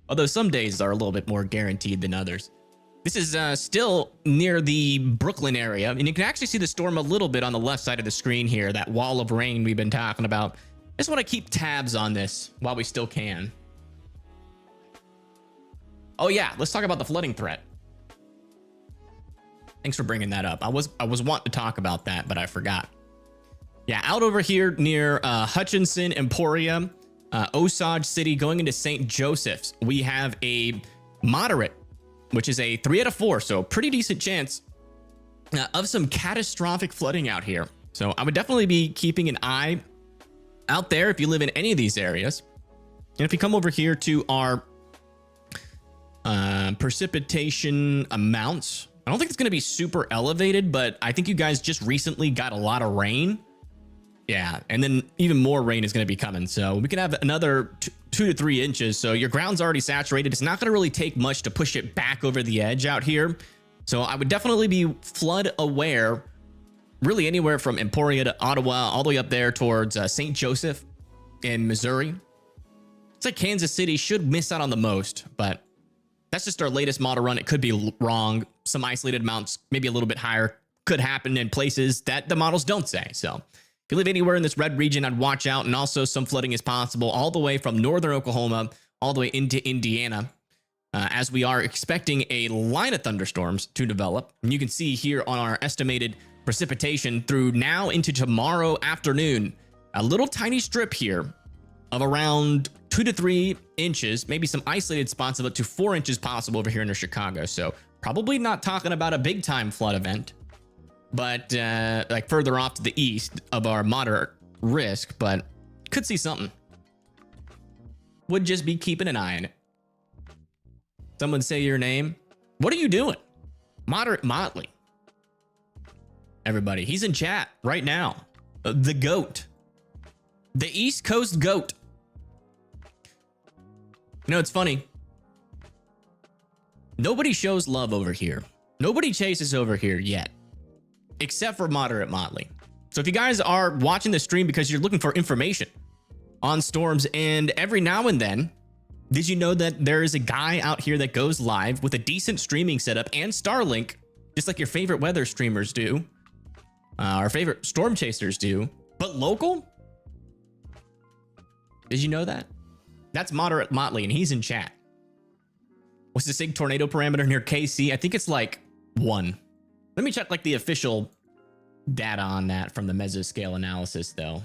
Although some days are a little bit more guaranteed than others. This is still near the Brooklyn area, and you can actually see the storm a little bit on the left side of the screen here, that wall of rain we've been talking about. I just want to keep tabs on this while we still can. Oh yeah, let's talk about the flooding threat. Thanks for bringing that up. I was wanting to talk about that, but I forgot. Yeah, out over here near Hutchinson, Emporia, Osage City, going into St. Joseph's, we have a moderate, which is a 3 out of 4, so pretty decent chance of some catastrophic flooding out here. So I would definitely be keeping an eye out there if you live in any of these areas. And if you come over here to our precipitation amounts, I don't think it's going to be super elevated, but I think you guys just recently got a lot of rain. Yeah, and then even more rain is going to be coming. So we could have another 2 to 3 inches. So your ground's already saturated. It's not going to really take much to push it back over the edge out here. So I would definitely be flood aware, really anywhere from Emporia to Ottawa, all the way up there towards St. Joseph in Missouri. It's like Kansas City should miss out on the most, but that's just our latest model run. It could be wrong. Some isolated amounts, maybe a little bit higher, could happen in places that the models don't say. So if you live anywhere in this red region, I'd watch out. And also some flooding is possible all the way from northern Oklahoma all the way into Indiana, as we are expecting a line of thunderstorms to develop. And you can see here on our estimated precipitation through now into tomorrow afternoon, a little tiny strip here of around 2 to 3 inches, maybe some isolated spots of up to 4 inches possible over here in Chicago. So probably not talking about a big time flood event, but like further off to the east of our moderate risk, but could see something. Would just be keeping an eye on it. Someone say your name. What are you doing? Moderate Motley. Everybody, he's in chat right now. The GOAT. The East Coast GOAT. You know, it's funny. Nobody shows love over here. Nobody chases over here yet, except for Moderate Motley. So if you guys are watching the stream because you're looking for information on storms, and every now and then Did you know that there is a guy out here that goes live with a decent streaming setup and Starlink, just like your favorite weather streamers do, our favorite storm chasers do, but local? Did you know that? That's Moderate Motley, and he's in chat. What's the SIG tornado parameter near KC? I think it's like 1. Let me check like the official data on that from the mesoscale analysis, though.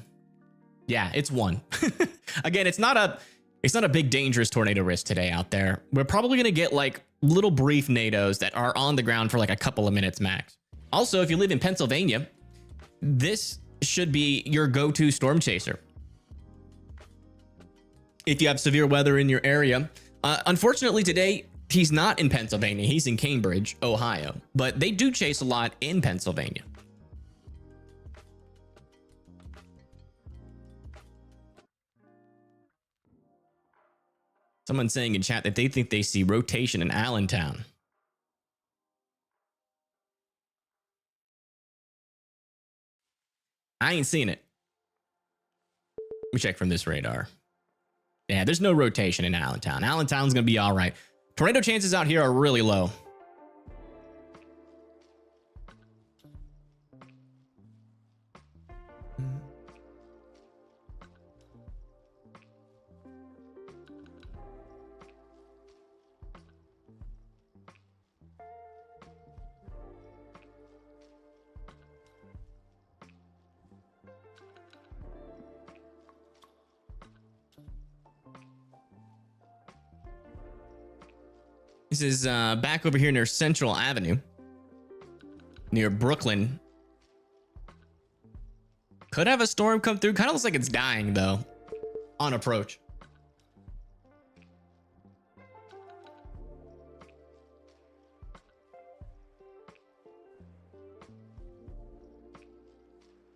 Yeah, it's 1. Again, it's not a big dangerous tornado risk today out there. We're probably gonna get like little brief nados that are on the ground for like a couple of minutes max. Also, if you live in Pennsylvania, this should be your go-to storm chaser. If you have severe weather in your area. Unfortunately today, he's not in Pennsylvania. He's in Cambridge, Ohio, but they do chase a lot in Pennsylvania. Someone's saying in chat that they think they see rotation in Allentown. I ain't seen it. Let me check from this radar. Yeah, there's no rotation in Allentown. Allentown's going to be all right. Tornado chances out here are really low. This is back over here near Central Avenue, near Brooklyn. Could have a storm come through. Kind of looks like it's dying, though, on approach.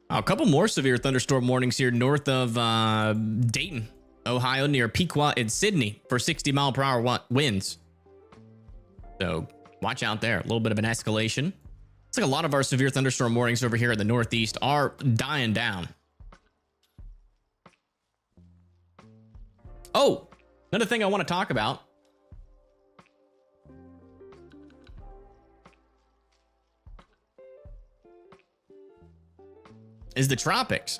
Oh, a couple more severe thunderstorm warnings here north of Dayton, Ohio, near Pequot and Sydney for 60-mile-per-hour winds. So watch out there. A little bit of an escalation. It's like a lot of our severe thunderstorm warnings over here in the Northeast are dying down. Oh, another thing I want to talk about. Is the tropics.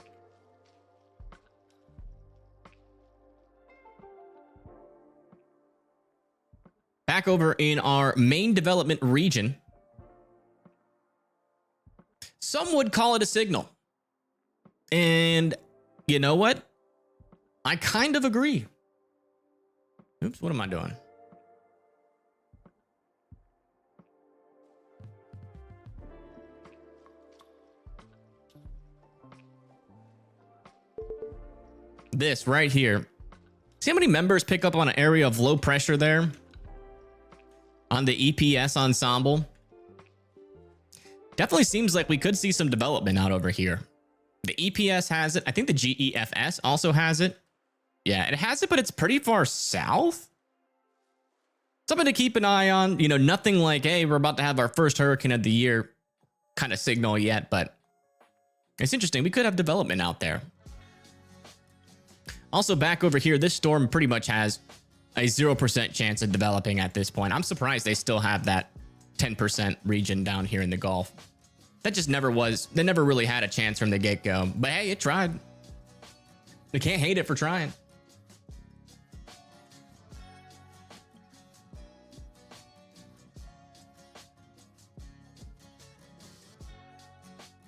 Back over in our main development region, some would call it a signal. And you know what? I kind of agree. Oops, what am I doing? This right here. See how many members pick up on an area of low pressure there? On the EPS ensemble. Definitely seems like we could see some development out over here. The EPS has it. I think the GEFS also has it. Yeah, it has it, but it's pretty far south. Something to keep an eye on. You know, nothing like, hey, we're about to have our first hurricane of the year kind of signal yet, but it's interesting. We could have development out there. Also, back over here, this storm pretty much has a 0% chance of developing at this point. I'm surprised they still have that 10% region down here in the Gulf. That just never was. They never really had a chance from the get-go. But hey, it tried. They can't hate it for trying.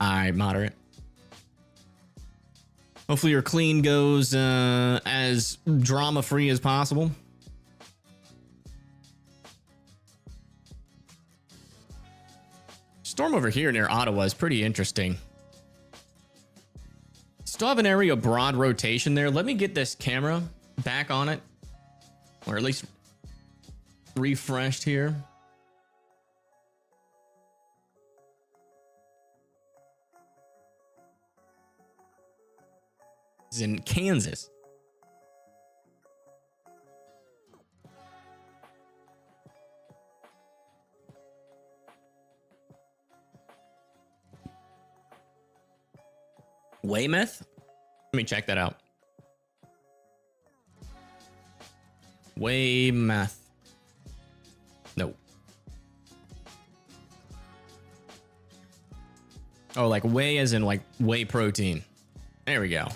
All right, moderate. Hopefully your clean goes as drama-free as possible. Storm over here near Ottawa is pretty interesting. Still have an area of broad rotation there. Let me get this camera back on it, or at least refreshed here. This is in Kansas. Weymouth? Let me check that out. Weymouth. No. Oh, like whey as in like whey protein. There we go.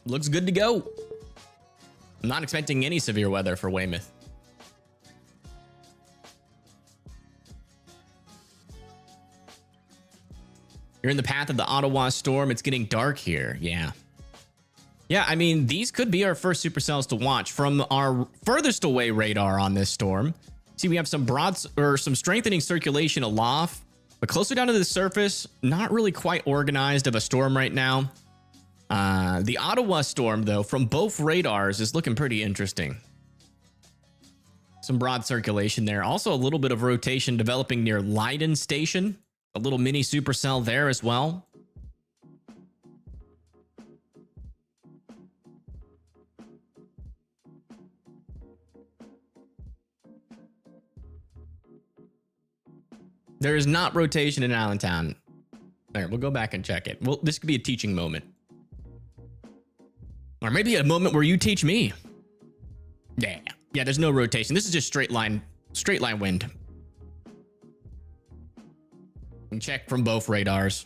Looks good to go. I'm not expecting any severe weather for Weymouth. You're in the path of the Ottawa storm. It's getting dark here. Yeah. Yeah, I mean, these could be our first supercells to watch from our furthest away radar on this storm. See, we have some some strengthening circulation aloft, but closer down to the surface, not really quite organized of a storm right now. The Ottawa storm, though, from both radars is looking pretty interesting. Some broad circulation there. Also, a little bit of rotation developing near Leiden Station. A little mini supercell there as well. There is not rotation in Allentown. All right, we'll go back and check it. Well, this could be a teaching moment. Or maybe a moment where you teach me. Yeah, there's no rotation. This is just straight line wind. And check from both radars.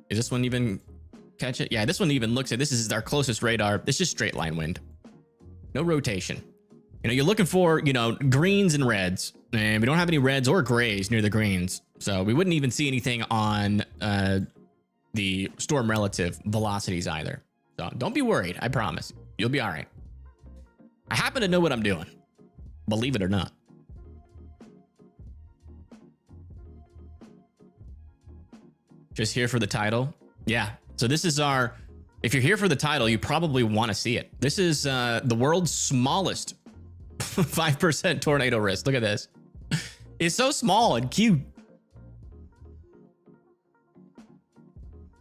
Is this one even catch it? Yeah, this one even looks at this is our closest radar. This is straight line wind. No rotation. You know, you're looking for, greens and reds. And we don't have any reds or grays near the greens. So we wouldn't even see anything on the storm relative velocities either. So don't be worried. I promise. You'll be all right. I happen to know what I'm doing. Believe it or not. Just here for the title. Yeah. So this is if you're here for the title, you probably want to see it. This is the world's smallest 5% tornado risk. Look at this. It's so small and cute.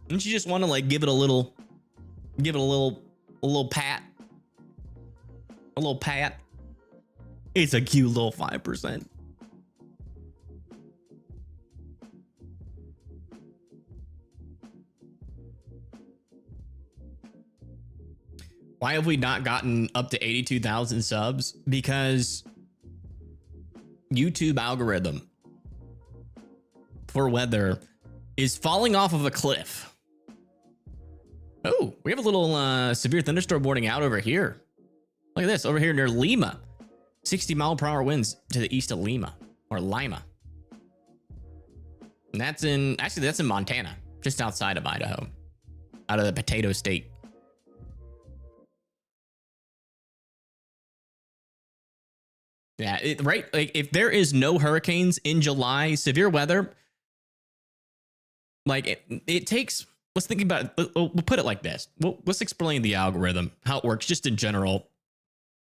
Don't you just want to give it a little pat? A little pat. It's a cute little 5%. Why have we not gotten up to 82,000 subs? Because YouTube algorithm for weather is falling off of a cliff. Oh, we have a little severe thunderstorm warning out over here. Look at this over here near Lima. 60-mile-per-hour winds to the east of Lima or Lima. And that's in Montana, just outside of Idaho, out of the potato state. Yeah, right. Like if there is no hurricanes in July, severe weather, it takes. Let's think about it. We'll put it like this. Let's explain the algorithm, how it works, just in general.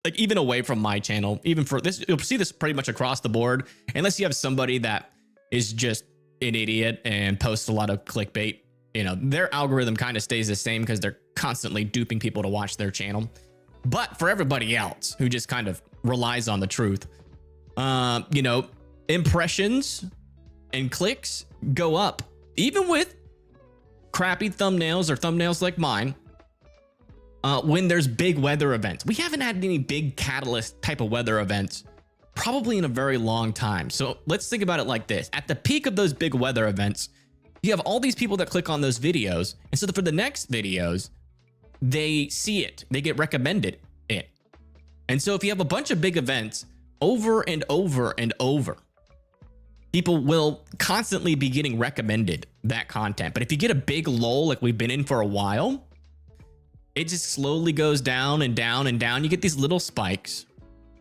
Like even away from my channel, even for this, you'll see this pretty much across the board. Unless you have somebody that is just an idiot and posts a lot of clickbait, their algorithm kind of stays the same because they're constantly duping people to watch their channel. But for everybody else who just kind of relies on the truth, impressions and clicks go up, even with crappy thumbnails or thumbnails like mine, when there's big weather events. We haven't had any big catalyst type of weather events probably in a very long time. So let's think about it like this. At the peak of those big weather events, you have all these people that click on those videos. And so for the next videos, they see it. They get recommended it. And so if you have a bunch of big events over and over and over, people will constantly be getting recommended that content. But if you get a big lull like we've been in for a while, it just slowly goes down and down and down. You get these little spikes,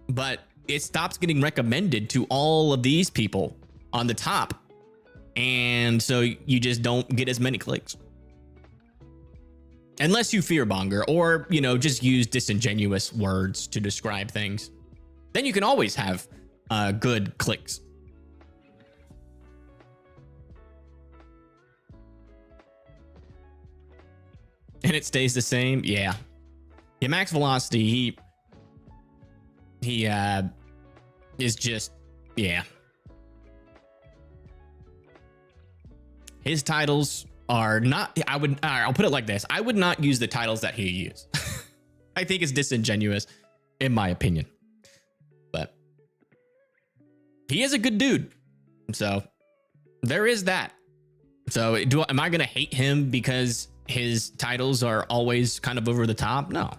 but it stops getting recommended to all of these people on the top. And so you just don't get as many clicks. Unless you fearmonger or, just use disingenuous words to describe things. Then you can always have good clicks. And it stays the same. Yeah. Yeah, max velocity, he is just, yeah. His titles are not, I'll put it like this. I would not use the titles that he used. I think it's disingenuous in my opinion, but he is a good dude. So there is that. So am I going to hate him because his titles are always kind of over the top? No.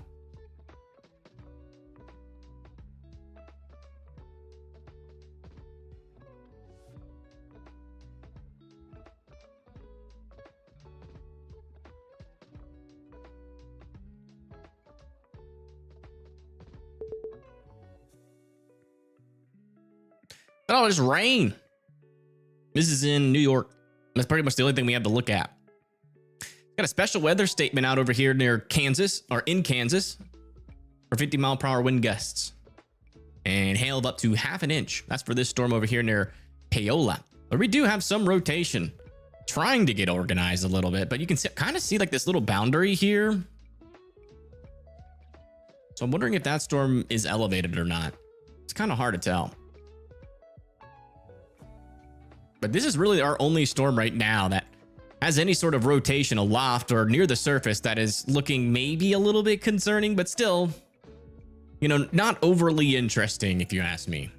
Oh, it's rain. This is in New York. That's pretty much the only thing we have to look at. Got a special weather statement out over here near Kansas, or in Kansas, for 50-mile-per-hour wind gusts and hail of up to ½ an inch. That's for this storm over here near Paola. But we do have some rotation trying to get organized a little bit, but you can kind of see like this little boundary here. So I'm wondering if that storm is elevated or not. It's kind of hard to tell. But this is really our only storm right now that has any sort of rotation aloft or near the surface that is looking maybe a little bit concerning, but still, you know, not overly interesting if you ask me.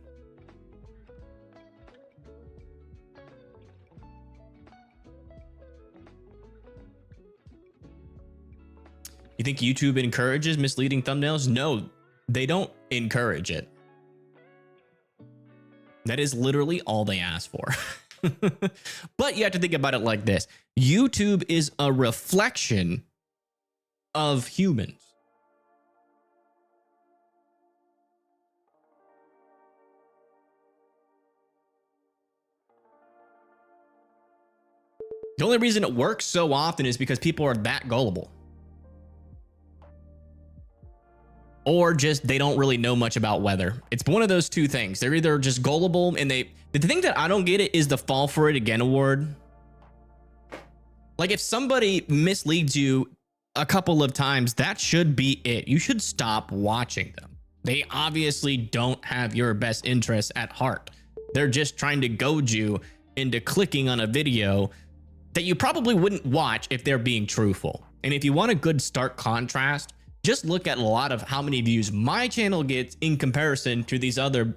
You think YouTube encourages misleading thumbnails? No, they don't encourage it. That is literally all they ask for. But you have to think about it like this. YouTube is a reflection of humans. The only reason it works so often is because people are that gullible. Or just they don't really know much about weather. It's one of those two things. They're either just gullible and the thing that I don't get it is the fall for it again award. Like if somebody misleads you a couple of times, that should be it. You should stop watching them. They obviously don't have your best interests at heart. They're just trying to goad you into clicking on a video that you probably wouldn't watch if they're being truthful. And if you want a good stark contrast, just look at a lot of how many views my channel gets in comparison to these other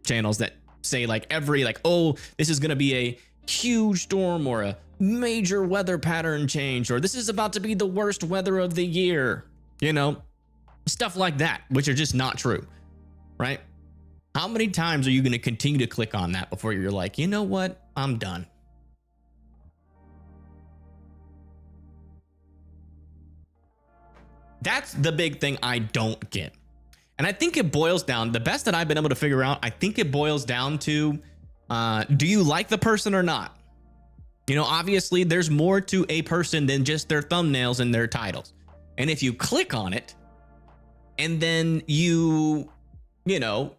channels that say like oh, this is going to be a huge storm or a major weather pattern change, or this is about to be the worst weather of the year, you know, stuff like that, which are just not true, right? How many times are you going to continue to click on that before you're like, you know what, I'm done? That's the big thing I don't get. And I think it boils down, the best that I've been able to figure out, I think it boils down to, do you like the person or not? You know, obviously there's more to a person than just their thumbnails and their titles. And if you click on it and then you know,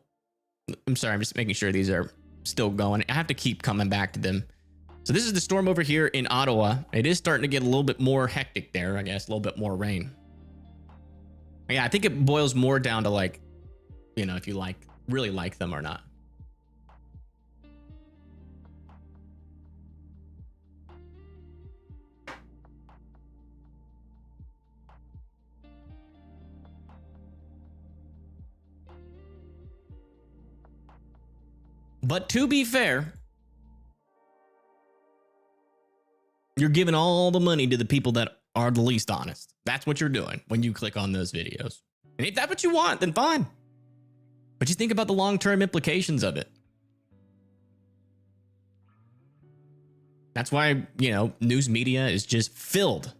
I'm sorry, I'm just making sure these are still going. I have to keep coming back to them. So this is the storm over here in Ottawa. It is starting to get a little bit more hectic there, I guess, a little bit more rain. Yeah, I think it boils more down to like, you know, if you really like them or not. But to be fair, you're giving all the money to the people that are the least honest. That's what you're doing when you click on those videos. And if that's what you want, then fine. But you think about the long-term implications of it. That's why, you know, news media is just filled,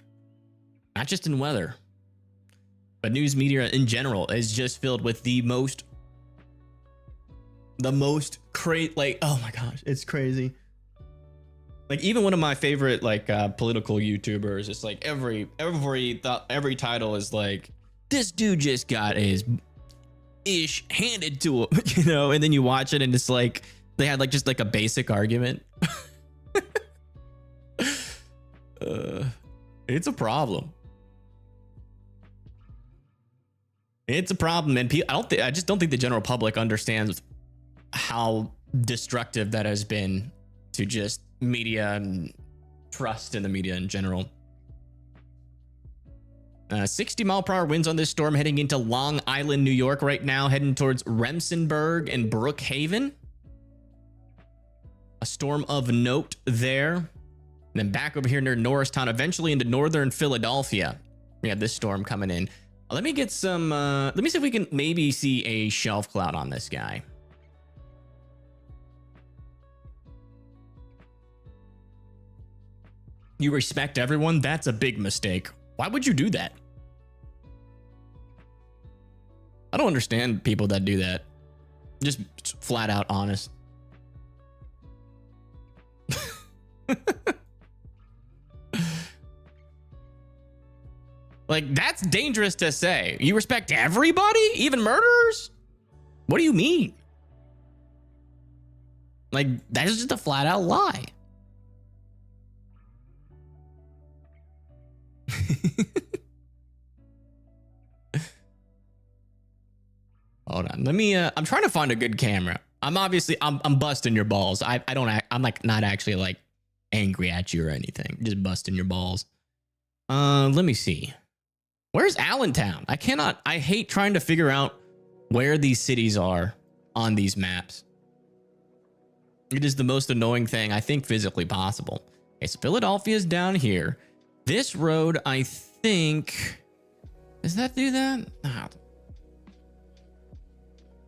not just in weather, but news media in general is just filled with the most crazy, like, oh my gosh, it's crazy. Like even one of my favorite like political YouTubers, it's like every title is like, this dude just got his ish handed to him, you know, and then you watch it and it's like they had like just like a basic argument. It's a problem. It's a problem, and I just don't think the general public understands how destructive that has been to just media and trust in the media in general. 60-mile-per-hour winds on this storm heading into Long Island, New York right now, heading towards Remsenburg and Brookhaven. A storm of note there. And then back over here near Norristown, eventually into northern Philadelphia. We have this storm coming in. Let me get some, let me see if we can maybe see a shelf cloud on this guy. You respect everyone? That's a big mistake. Why would you do that? I don't understand people that do that. Just flat out honest. Like, that's dangerous to say. You respect everybody? Even murderers? What do you mean? Like, that is just a flat out lie. Hold on. Let me I'm trying to find a good camera. I'm busting your balls. I'm like not actually like angry at you or anything. Just busting your balls. Let me see. Where's Allentown? I hate trying to figure out where these cities are on these maps. It is the most annoying thing I think physically possible. Okay, so Philadelphia's down here. This road, I think, does that do that?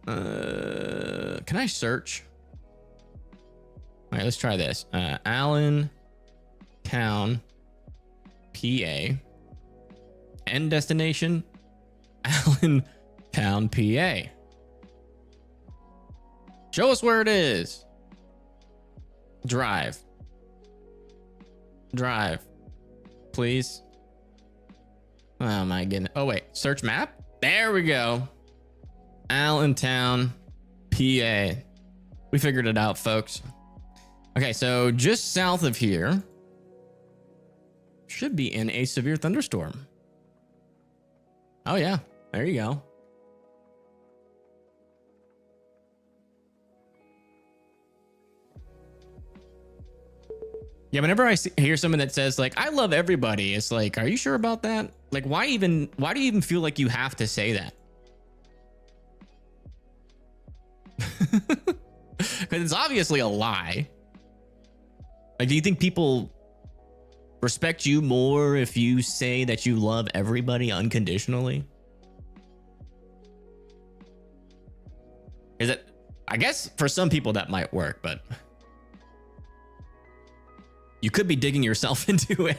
Can I search? All right, let's try this. Allentown, PA. End destination, Allentown, PA. Show us where it is. Drive. Please. Oh my goodness. Oh wait, search map. There we go. Allentown, PA. We figured it out, folks. Okay, so just south of here should be in a severe thunderstorm. Oh yeah, there you go. Yeah, whenever I hear someone that says like, I love everybody, it's like, are you sure about that? Like, why do you even feel like you have to say that? Because it's obviously a lie. Like, do you think people respect you more if you say that you love everybody unconditionally? Is it? I guess for some people that might work, but you could be digging yourself into a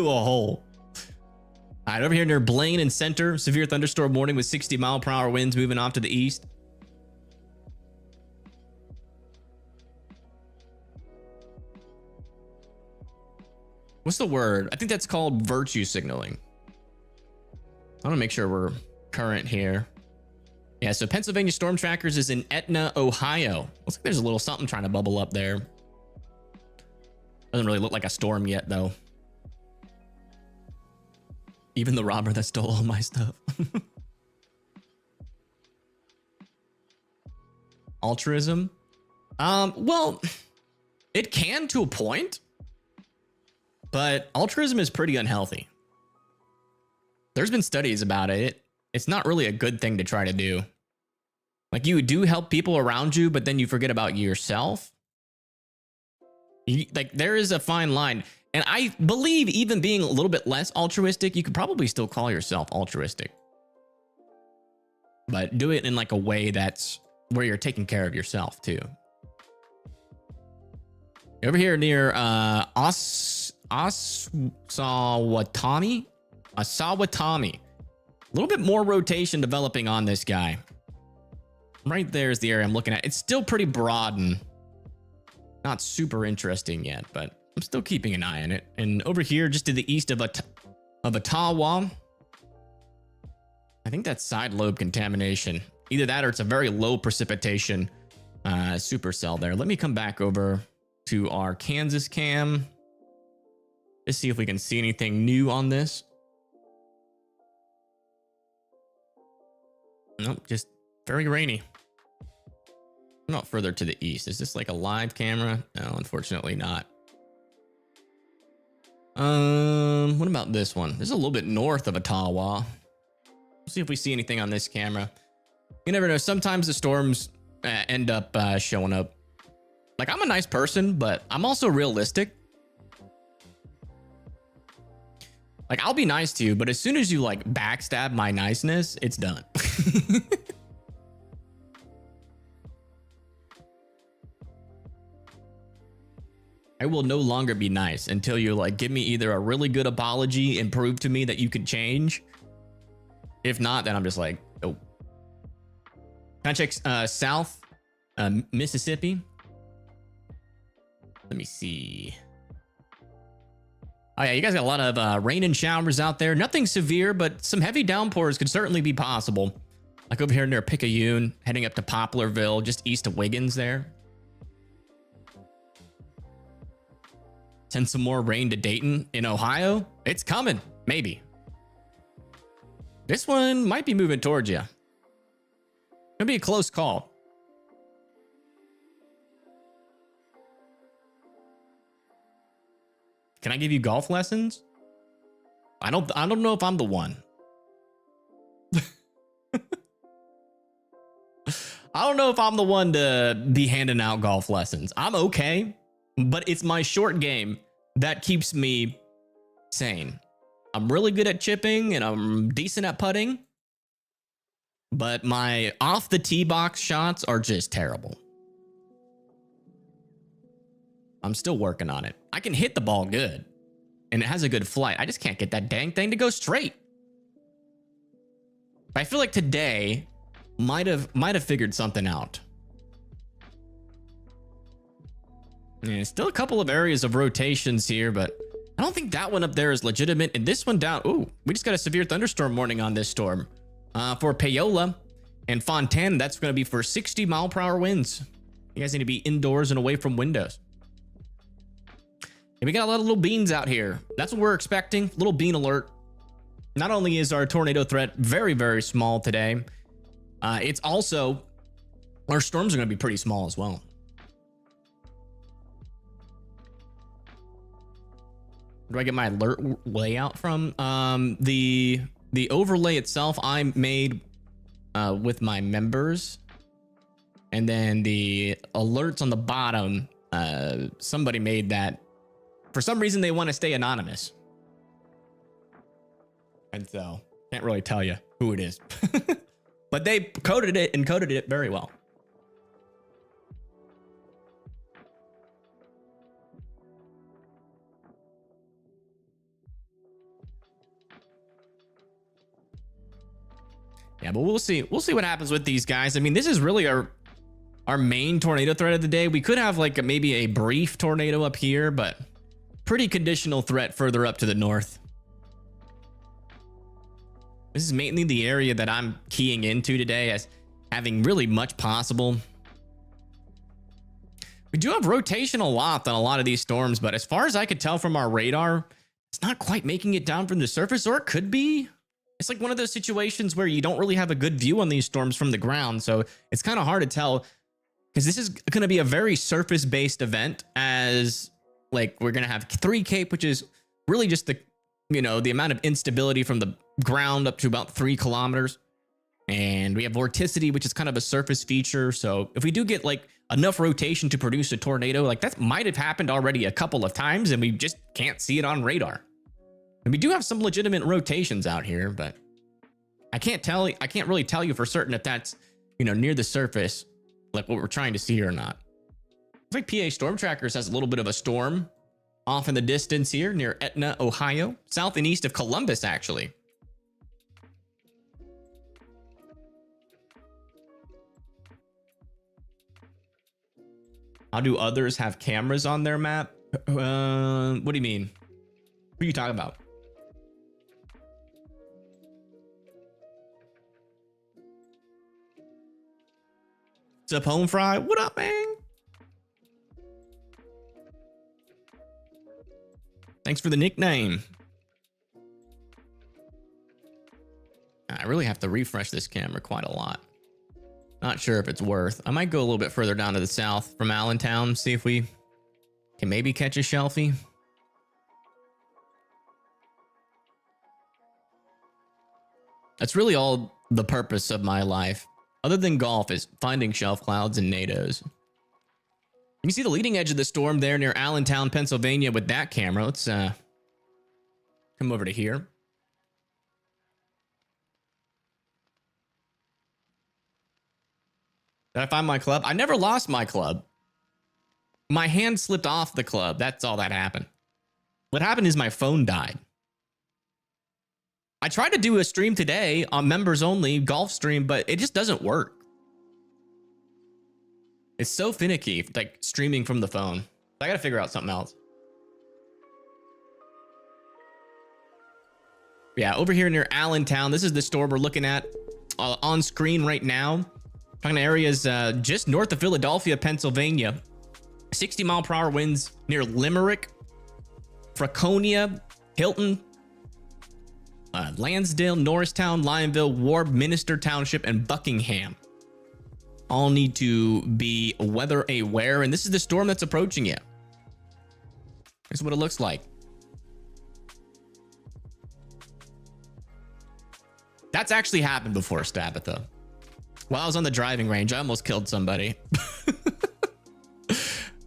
hole. All right, over here near Blaine and Center, severe thunderstorm warning with 60-mile-per-hour winds moving off to the east. What's the word? I think that's called virtue signaling. I want to make sure we're current here. Yeah, so Pennsylvania Storm Trackers is in Etna, Ohio. Looks like there's a little something trying to bubble up there. Doesn't really look like a storm yet, though. Even the robber that stole all my stuff. Altruism? Well, it can to a point. But altruism is pretty unhealthy. There's been studies about it. It's not really a good thing to try to do. Like, you do help people around you, but then you forget about yourself. Like, there is a fine line. And I believe even being a little bit less altruistic, you could probably still call yourself altruistic. But do it in like a way that's where you're taking care of yourself too. Over here near Asawatami. A little bit more rotation developing on this guy. Right there is the area I'm looking at. It's still pretty broad and not super interesting yet, but I'm still keeping an eye on it. And over here, just to the east of Ottawa, I think that's side lobe contamination. Either that or it's a very low precipitation supercell there. Let me come back over to our Kansas cam. Let's see if we can see anything new on this. Nope, just very rainy. Not further to the east. Is this like a live camera? No, unfortunately not. What about this one? This is a little bit north of Ottawa. Let's see if we see anything on this camera. You never know. Sometimes the storms end up showing up. Like, I'm a nice person, but I'm also realistic. Like, I'll be nice to you, but as soon as you like backstab my niceness, it's done. I will no longer be nice until you like give me either a really good apology and prove to me that you can change. If not, then I'm just like, oh. Can I check south Mississippi? Let me see. Oh yeah, you guys got a lot of rain and showers out there. Nothing severe, but some heavy downpours could certainly be possible. Like over here near Picayune, heading up to Poplarville, just east of Wiggins there. Send some more rain to Dayton in Ohio. It's coming, maybe. This one might be moving towards you. It'll be a close call. Can I give you golf lessons? I don't know if I'm the one. I don't know if I'm the one to be handing out golf lessons. I'm okay, but it's my short game that keeps me sane. I'm really good at chipping and I'm decent at putting, but my off the tee box shots are just terrible. I'm still working on it. I can hit the ball good and it has a good flight. I just can't get that dang thing to go straight. I feel like today might have figured something out. Yeah, still a couple of areas of rotations here, but I don't think that one up there is legitimate. And this one down, ooh, we just got a severe thunderstorm warning on this storm. For Paola and Fontaine, that's going to be for 60-mile-per-hour winds. You guys need to be indoors and away from windows. And we got a lot of little beans out here. That's what we're expecting. Little bean alert. Not only is our tornado threat very, very small today, it's also, our storms are going to be pretty small as well. Where do I get my alert layout from? The overlay itself I made with my members, and then the alerts on the bottom, somebody made that. For some reason, they want to stay anonymous, and so can't really tell you who it is, but they coded it and coded it very well. Yeah, but we'll see. We'll see what happens with these guys. I mean, this is really our main tornado threat of the day. We could have like maybe a brief tornado up here, but pretty conditional threat further up to the north. This is mainly the area that I'm keying into today as having really much possible. We do have rotation a lot on a lot of these storms, but as far as I could tell from our radar, it's not quite making it down from the surface, or it could be. It's like one of those situations where you don't really have a good view on these storms from the ground. So it's kind of hard to tell, because this is going to be a very surface-based event, as like we're going to have 3 Cape, which is really just the, you know, the amount of instability from the ground up to about 3 kilometers. And we have vorticity, which is kind of a surface feature. So if we do get like enough rotation to produce a tornado, like that might have happened already a couple of times and we just can't see it on radar. And we do have some legitimate rotations out here, but I can't really tell you for certain if that's, you know, near the surface, like what we're trying to see or not. Looks like PA Storm Trackers has a little bit of a storm off in the distance here near Etna, Ohio, south and east of Columbus, actually. How do others have cameras on their map? What do you mean? What are you talking about? What's up, Home Fry? What up, man? Thanks for the nickname. I really have to refresh this camera quite a lot. Not sure if it's worth. I might go a little bit further down to the south from Allentown, see if we can maybe catch a shelfie. That's really all the purpose of my life, other than golf, is finding shelf clouds and NATOs. You can see the leading edge of the storm there near Allentown, Pennsylvania with that camera. Let's come over to here. Did I find my club? I never lost my club. My hand slipped off the club. That's all that happened. What happened is my phone died. I tried to do a stream today on members only golf stream, but it just doesn't work. It's so finicky, like streaming from the phone. I gotta figure out something else. Yeah, over here near Allentown, this is the store we're looking at on screen right now. Talking to areas just north of Philadelphia, Pennsylvania. 60-mile-per-hour winds near Limerick, Franconia, Hilton, Lansdale, Norristown, Lionville, Warb, Minister Township, and Buckingham. All need to be weather aware, and this is the storm that's approaching you. This is what it looks like. That's actually happened before, Stabitha. While I was on the driving range, I almost killed somebody.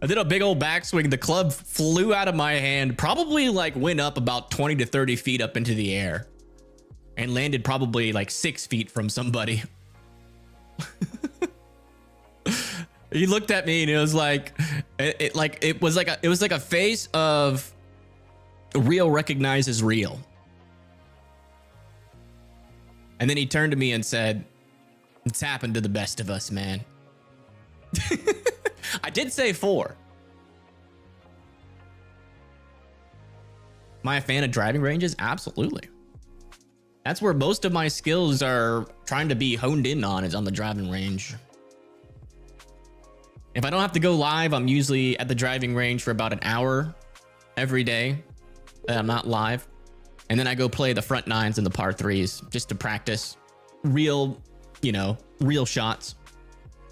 I did a big old backswing. The club flew out of my hand, probably like went up about 20 to 30 feet up into the air and landed probably like 6 feet from somebody. He looked at me and it was like, it was like a face of real recognizes real. And then he turned to me and said, "It's happened to the best of us, man." I did say 4. Am I a fan of driving ranges? Absolutely. That's where most of my skills are trying to be honed in on, is on the driving range. If I don't have to go live, I'm usually at the driving range for about an hour every day that I'm not live. And then I go play the front nines and the par threes just to practice real, real shots,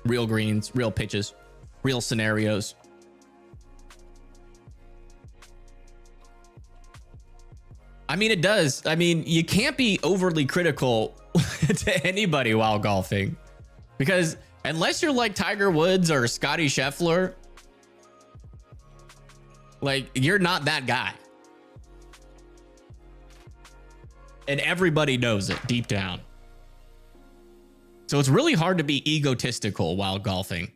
real greens, real pitches, real scenarios. I mean, it does. I mean, you can't be overly critical to anybody while golfing, because unless you're like Tiger Woods or Scotty Scheffler, like, you're not that guy. And everybody knows it deep down. So it's really hard to be egotistical while golfing,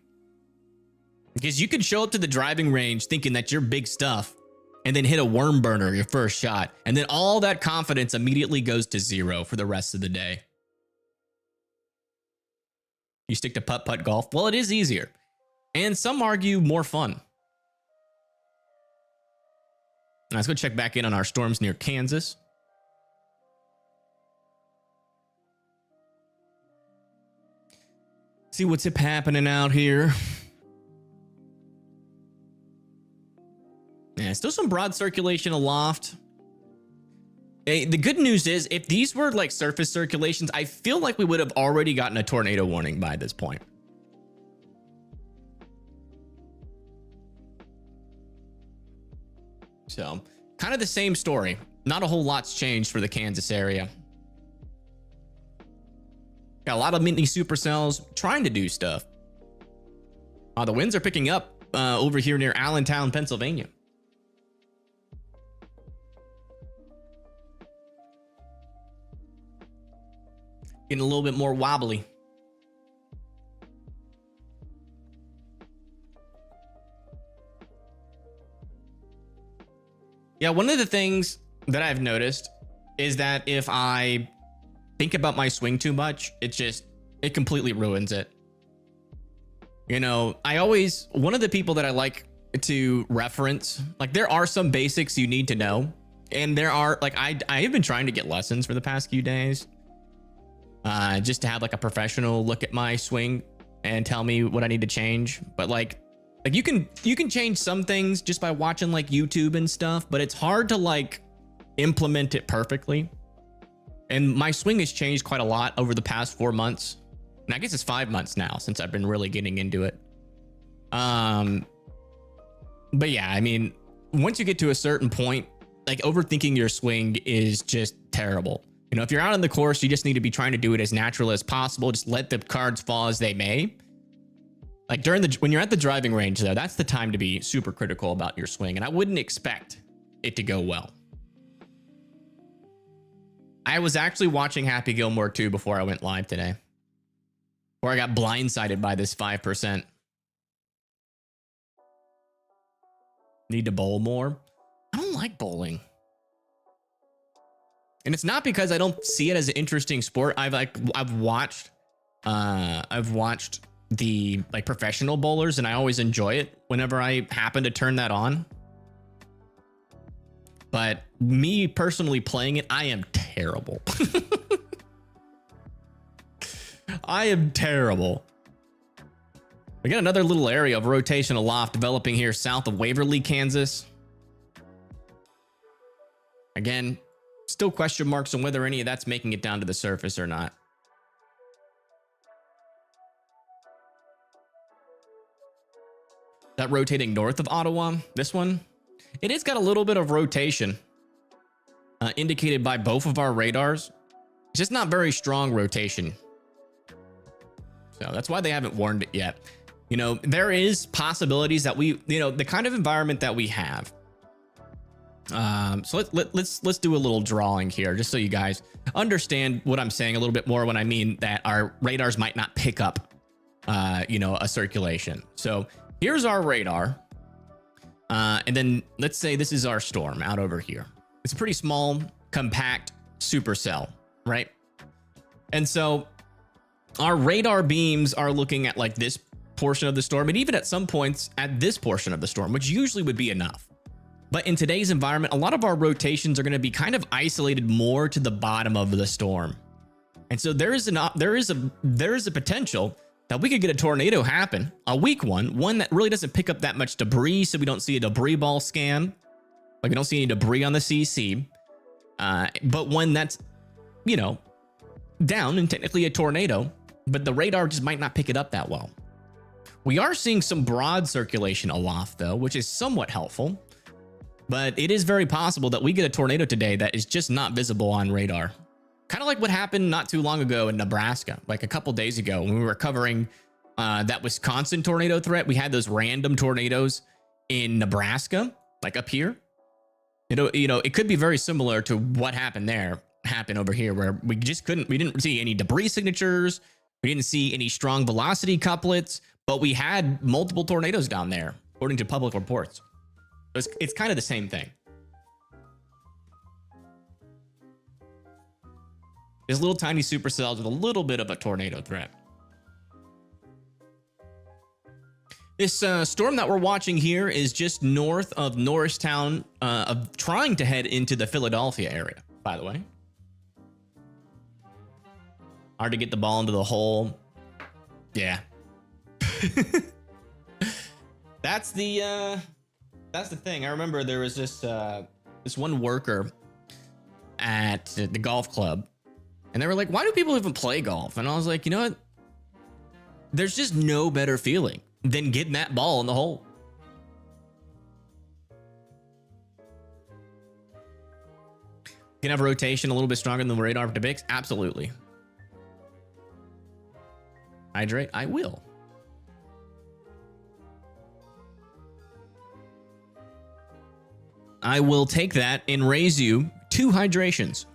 because you can show up to the driving range thinking that you're big stuff and then hit a worm burner your first shot, and then all that confidence immediately goes to zero for the rest of the day. You stick to putt-putt golf? Well, it is easier, and some argue more fun. Let's go check back in on our storms near Kansas. See what's happening out here. Yeah, still some broad circulation aloft. Hey, the good news is, if these were like surface circulations, I feel like we would have already gotten a tornado warning by this point. So, kind of the same story. Not a whole lot's changed for the Kansas area. Got a lot of mini supercells trying to do stuff. The winds are picking up over here near Allentown, Pennsylvania. Getting a little bit more wobbly. Yeah, one of the things that I've noticed is that if I think about my swing too much, it completely ruins it. One of the people that I like to reference, like, there are some basics you need to know, and there are, like, I have been trying to get lessons for the past few days, just to have like a professional look at my swing and tell me what I need to change. But like you can change some things just by watching like YouTube and stuff, but it's hard to like implement it perfectly. And my swing has changed quite a lot over the past 4 months. And I guess it's 5 months now since I've been really getting into it. But yeah, I mean, once you get to a certain point, like, overthinking your swing is just terrible. You know, if you're out on the course, you just need to be trying to do it as natural as possible. Just let the cards fall as they may. Like when you're at the driving range, though, that's the time to be super critical about your swing. And I wouldn't expect it to go well. I was actually watching Happy Gilmore 2 before I went live today, where I got blindsided by this 5%. Need to bowl more. I don't like bowling. And it's not because I don't see it as an interesting sport. I've watched the like professional bowlers, and I always enjoy it whenever I happen to turn that on. But me personally playing it, I am terrible. I am terrible. We got another little area of rotation aloft developing here south of Waverly, Kansas. Again, still question marks on whether any of that's making it down to the surface or not. That rotating north of Ottawa, this one, it has got a little bit of rotation indicated by both of our radars. It's just not very strong rotation. So that's why they haven't warned it yet. You know, there is possibilities that the kind of environment that we have. So let's do a little drawing here, just so you guys understand what I'm saying a little bit more when I mean that our radars might not pick up, a circulation. So here's our radar. And then let's say this is our storm out over here. It's a pretty small, compact supercell, right? And so our radar beams are looking at like this portion of the storm, and even at some points at this portion of the storm, which usually would be enough. But in today's environment, a lot of our rotations are going to be kind of isolated more to the bottom of the storm. And so there is a potential that we could get a tornado happen, a weak one that really doesn't pick up that much debris, so we don't see a debris ball scan. Like we don't see any debris on the CC. But one that's, down and technically a tornado, but the radar just might not pick it up that well. We are seeing some broad circulation aloft though, which is somewhat helpful, but it is very possible that we get a tornado today that is just not visible on radar. Kind of like what happened not too long ago in Nebraska, like a couple days ago when we were covering that Wisconsin tornado threat. We had those random tornadoes in Nebraska, like up here. It could be very similar to what happened over here, where we didn't see any debris signatures. We didn't see any strong velocity couplets, but we had multiple tornadoes down there, according to public reports. So it's kind of the same thing. There's little tiny supercells with a little bit of a tornado threat. This storm that we're watching here is just north of Norristown, of trying to head into the Philadelphia area, by the way. Hard to get the ball into the hole. Yeah. That's the thing. I remember there was this one worker at the golf club, and they were like, why do people even play golf? And I was like, you know what? There's just no better feeling than getting that ball in the hole. Can have rotation a little bit stronger than the radar depicts? Absolutely. Hydrate? I will. I will take that and raise you 2 hydrations.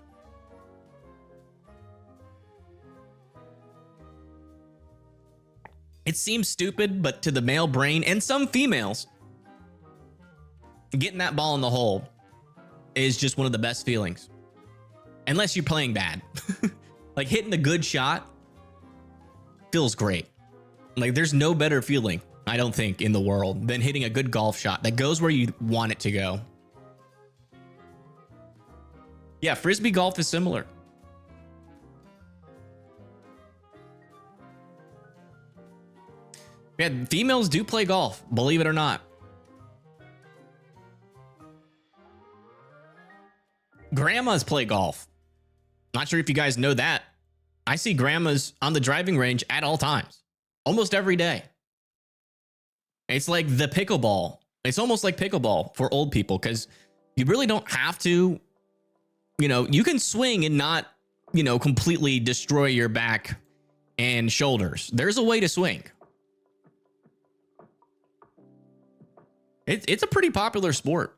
It seems stupid, but to the male brain and some females, getting that ball in the hole is just one of the best feelings. Unless you're playing bad. Like hitting a good shot feels great. Like there's no better feeling, I don't think, in the world than hitting a good golf shot that goes where you want it to go. Yeah, frisbee golf is similar. Yeah, females do play golf, believe it or not. Grandmas play golf. Not sure if you guys know that. I see grandmas on the driving range at all times, almost every day. It's like the pickleball. It's almost like pickleball for old people, because you really don't have to, you can swing and not completely destroy your back and shoulders. There's a way to swing. It's a pretty popular sport,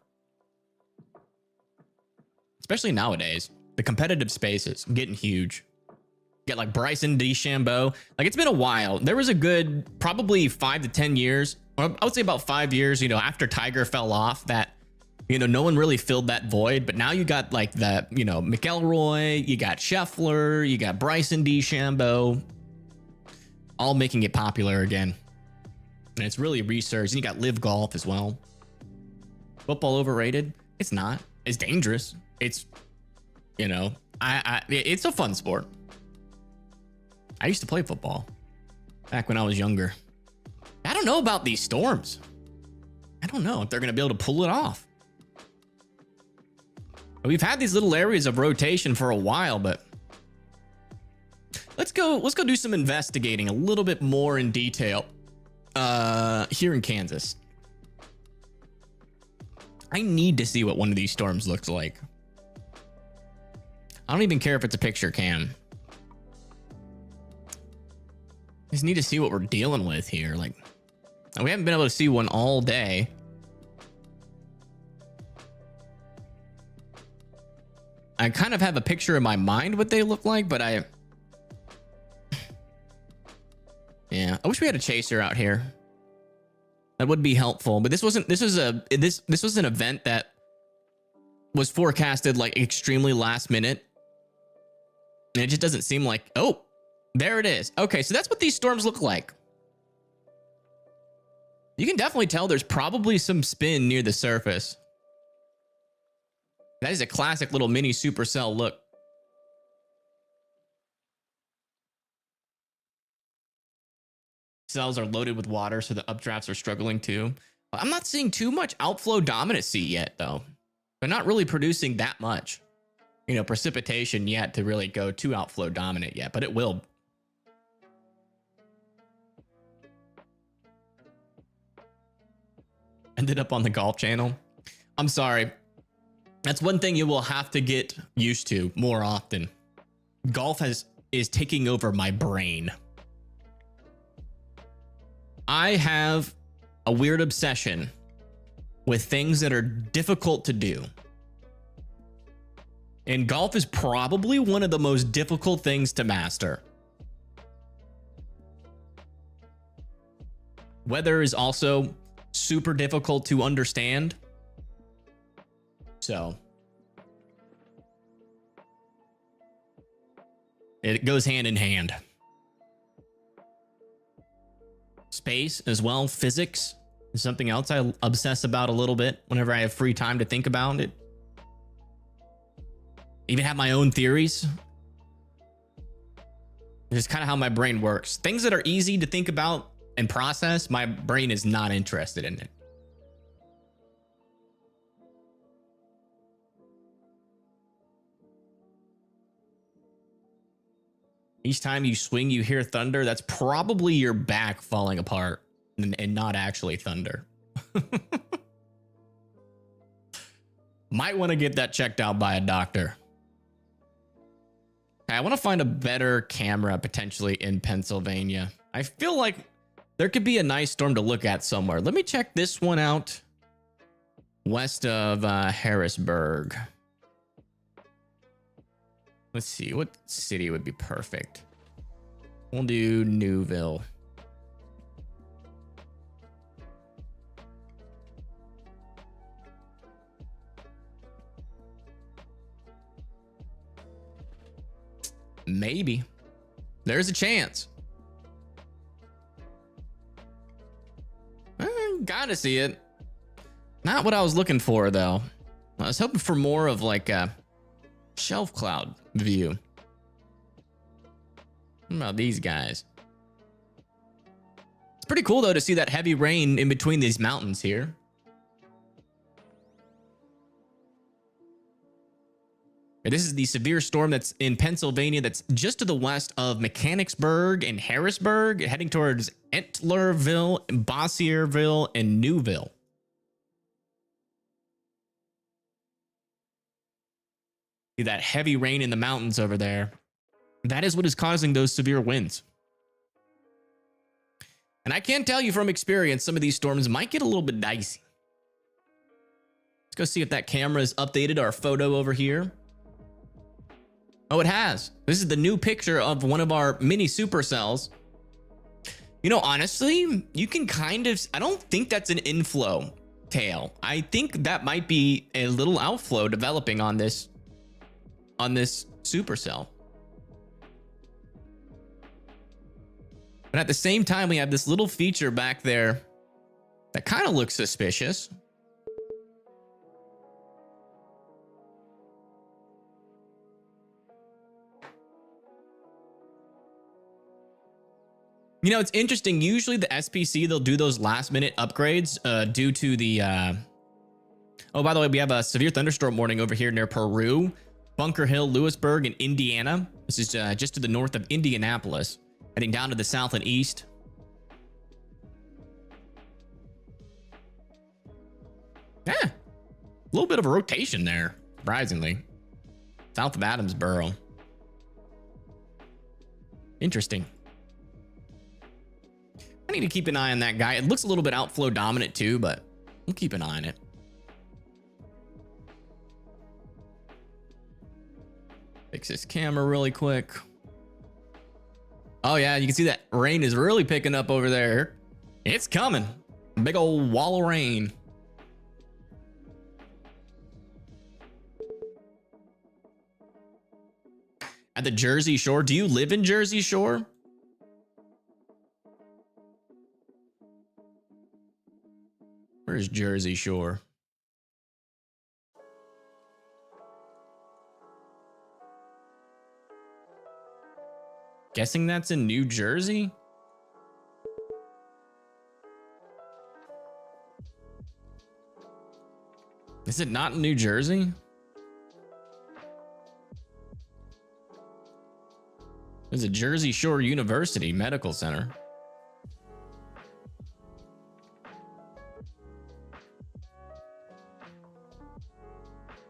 especially nowadays. The competitive space is getting huge. Get like Bryson DeChambeau. Like, it's been a while. There was a good probably 5 to 10 years, or I would say about 5 years, after Tiger fell off, that no one really filled that void. But now you got like the McElroy, you got Scheffler, you got Bryson DeChambeau, all making it popular again. And it's really resurged. And you got Live Golf as well. Football overrated? It's not. It's dangerous. It's it's a fun sport. I used to play football back when I was younger. I don't know about these storms. I don't know if they're going to be able to pull it off. We've had these little areas of rotation for a while, but let's go do some investigating a little bit more in detail here in Kansas. I need to see what one of these storms looks like. I don't even care if it's a picture cam. I just need to see what we're dealing with here. Like, we haven't been able to see one all day. I kind of have a picture in my mind what they look like, but yeah, I wish we had a chaser out here. That would be helpful, but this was an event that was forecasted like extremely last minute. And it just doesn't seem like, oh, there it is. Okay, so that's what these storms look like. You can definitely tell there's probably some spin near the surface. That is a classic little mini supercell look. Cells are loaded with water, so the updrafts are struggling too. I'm not seeing too much outflow dominancy yet, though. They're not really producing that much, precipitation yet to really go too outflow dominant yet, but it will. Ended up on the Golf Channel. I'm sorry. That's one thing you will have to get used to more often. Golf is taking over my brain. I have a weird obsession with things that are difficult to do. And golf is probably one of the most difficult things to master. Weather is also super difficult to understand. So it goes hand in hand. Space as well, physics is something else I obsess about a little bit whenever I have free time to think about it. Even have my own theories. It's just kind of how my brain works. Things that are easy to think about and process, my brain is not interested in it. Each time you swing, you hear thunder. That's probably your back falling apart and not actually thunder. Might want to get that checked out by a doctor. I want to find a better camera potentially in Pennsylvania. I feel like there could be a nice storm to look at somewhere. Let me check this one out west of Harrisburg. Let's see, what city would be perfect? We'll do Newville. Maybe. There's a chance. Gotta see it. Not what I was looking for, though. I was hoping for more of like a shelf cloud view. What about these guys? It's pretty cool, though, to see that heavy rain in between these mountains here. This is the severe storm that's in Pennsylvania that's just to the west of Mechanicsburg and Harrisburg, heading towards Entlerville, Bossierville, and Newville. See that heavy rain in the mountains over there. that is what is causing those severe winds. And I can tell you from experience, some of these storms might get a little bit dicey. Let's go see if that camera has updated our photo over here. Oh, it has. This is the new picture of one of our mini supercells. You know, honestly, you can kind of, I don't think that's an inflow tail. I think that might be a little outflow developing on this supercell. But at the same time, we have this little feature back there that kind of looks suspicious. You know, it's interesting. Usually the SPC, they'll do those last minute upgrades due to the... Oh, by the way, we have a severe thunderstorm warning over here near Peru, Bunker Hill, Lewisburg, and Indiana. This is just to the north of Indianapolis, heading down to the south and east. Yeah, a little bit of a rotation there, surprisingly. South of Adamsboro. Interesting. I need to keep an eye on that guy. It looks a little bit outflow dominant too, but we'll keep an eye on it. Fix this camera really quick. Oh yeah, you can see that rain is really picking up over there. It's coming. Big old wall of rain. At the Jersey Shore. Do you live in Jersey Shore? Where's Jersey Shore? Guessing that's in New Jersey? Is it not in New Jersey? There's a Jersey Shore University Medical Center.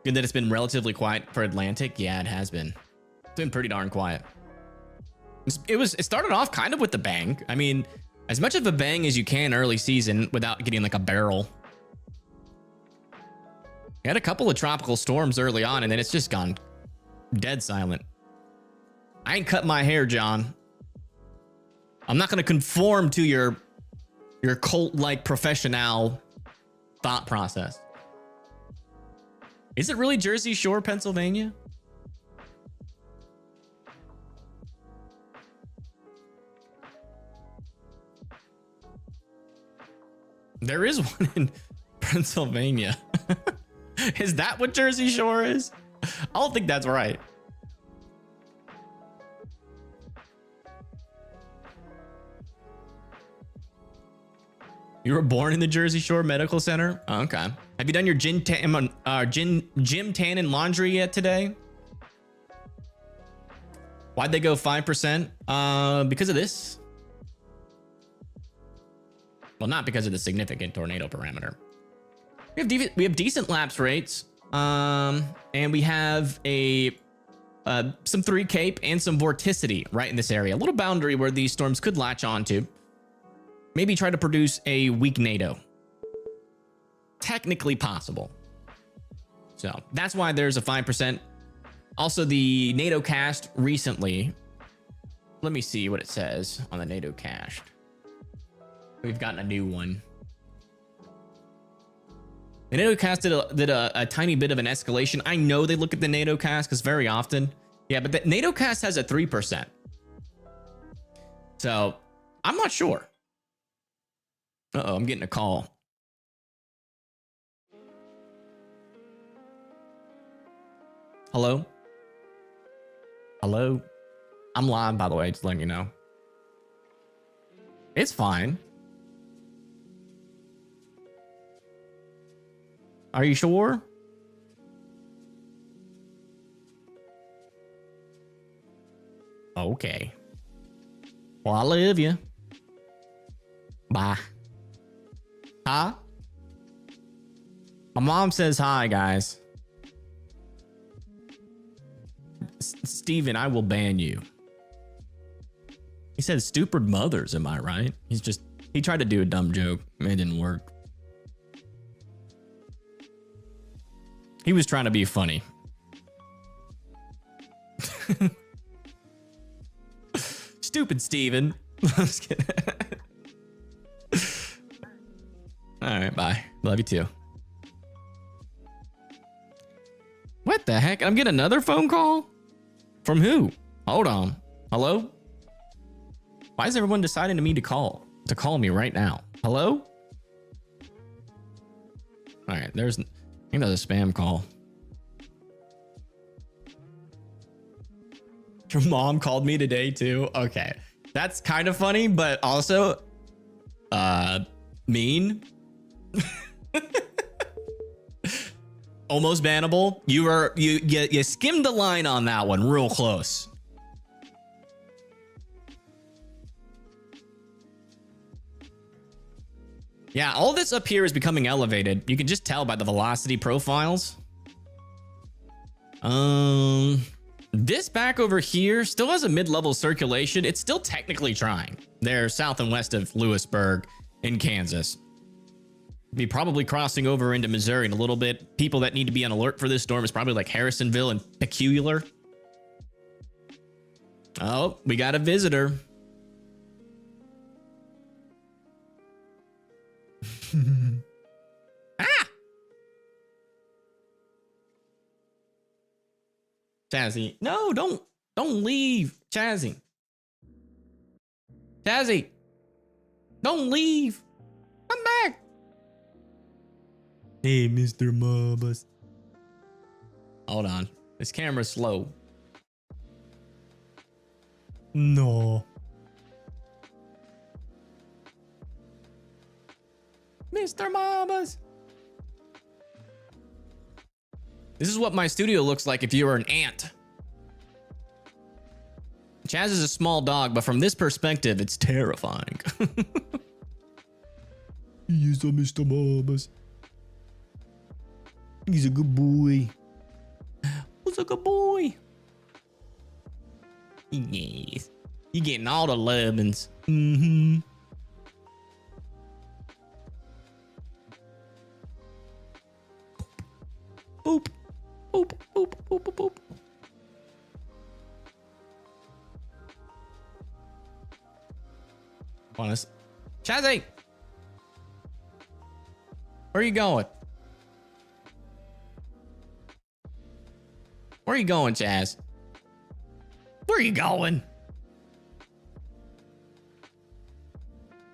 Good that it's been relatively quiet for Atlantic. Yeah, it has been. It's been pretty darn quiet. It started off kind of with the bang. I mean, as much of a bang as you can early season without getting like a barrel. We had a couple of tropical storms early on, and then it's just gone dead silent. I ain't cut my hair, John. I'm not going to conform to your cult-like professional thought process. Is it really Jersey Shore, Pennsylvania? There is one in Pennsylvania. Is that what Jersey Shore is? I don't think that's right. You were born in the Jersey Shore Medical Center? Oh, okay. Have you done your gym tan and laundry yet today? Why'd they go 5%? Because of this? Well, not because of the significant tornado parameter. We have decent lapse rates, and we have some 3 cape and some vorticity right in this area. A little boundary where these storms could latch onto. Maybe try to produce a weak NATO. Technically possible. So that's why there's a 5%. Also, the NATO cast recently. Let me see what it says on the NATO cast. We've gotten a new one. The NATO cast did a tiny bit of an escalation. I know they look at the NATO cast because very often. Yeah, but the NATO cast has a 3%. So I'm not sure. Uh-oh, I'm getting a call. Hello? Hello? I'm live, by the way, just letting you know. It's fine. Are you sure? Okay. Well, I love you. Bye. Huh? My mom says hi, guys. Steven, I will ban you. He said stupid mothers, am I right? He tried to do a dumb joke. It didn't work. He was trying to be funny. Stupid Steven. I'm just kidding. All right, bye. Love you too. What the heck? I'm getting another phone call? From who? Hold on. Hello? Why is everyone deciding to call me right now? Hello? All right, I think that's a spam call. Your mom called me today too? Okay. That's kind of funny, but also mean. Almost bannable. You skimmed the line on that one real close. Yeah, all this up here is becoming elevated. You can just tell by the velocity profiles. This back over here still has a mid-level circulation. It's still technically trying. They're south and west of Lewisburg in Kansas. Be probably crossing over into Missouri in a little bit. People that need to be on alert for this storm is probably like Harrisonville and Peculiar. Oh, we got a visitor. Ah! Chazzy, no, don't leave, Chazzy. Chazzy, don't leave. Come back. Hey, Mr. Mubus. Hold on, this camera's slow. No. Mr. Mubus. This is what my studio looks like if you were an ant. Chaz is a small dog, but from this perspective, it's terrifying. He's a Mr. Mubus. He's a good boy. Who's a good boy? Yes. You getting all the lovin's. Mm-hmm. Boop. Boop, boop, boop, boop, boop. Honest. Chazzy! Where are you going? Where are you going, Chaz? Where are you going?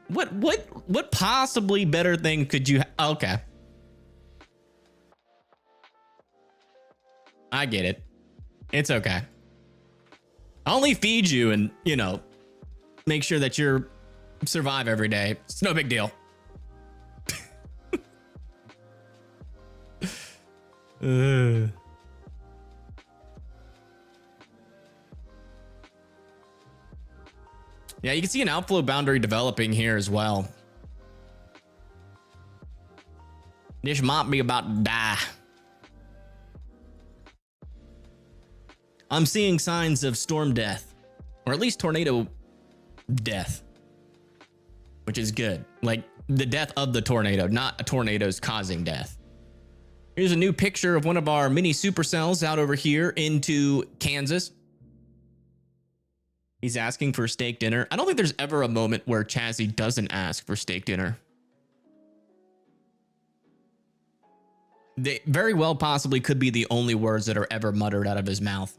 What possibly better thing could you okay. I get it. It's okay. I'll only feed you and, you know, make sure that you're survive every day. It's no big deal. Yeah, you can see an outflow boundary developing here as well. This might be about to die. I'm seeing signs of storm death, or at least tornado death, which is good. Like the death of the tornado, not a tornado's causing death. Here's a new picture of one of our mini supercells out over here into Kansas. He's asking for steak dinner. I don't think there's ever a moment where Chazzy doesn't ask for steak dinner. They very well possibly could be the only words that are ever muttered out of his mouth.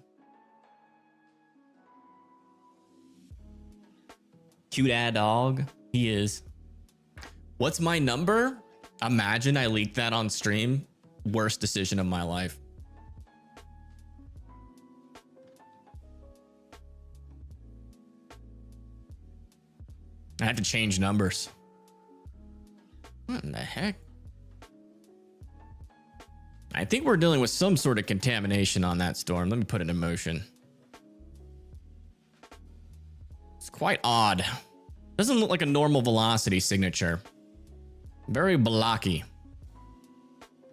Cute ad dog. He is. What's my number? Imagine I leaked that on stream. Worst decision of my life. I have to change numbers. What in the heck? I think we're dealing with some sort of contamination on that storm. Let me put it in motion. It's quite odd. Doesn't look like a normal velocity signature. Very blocky.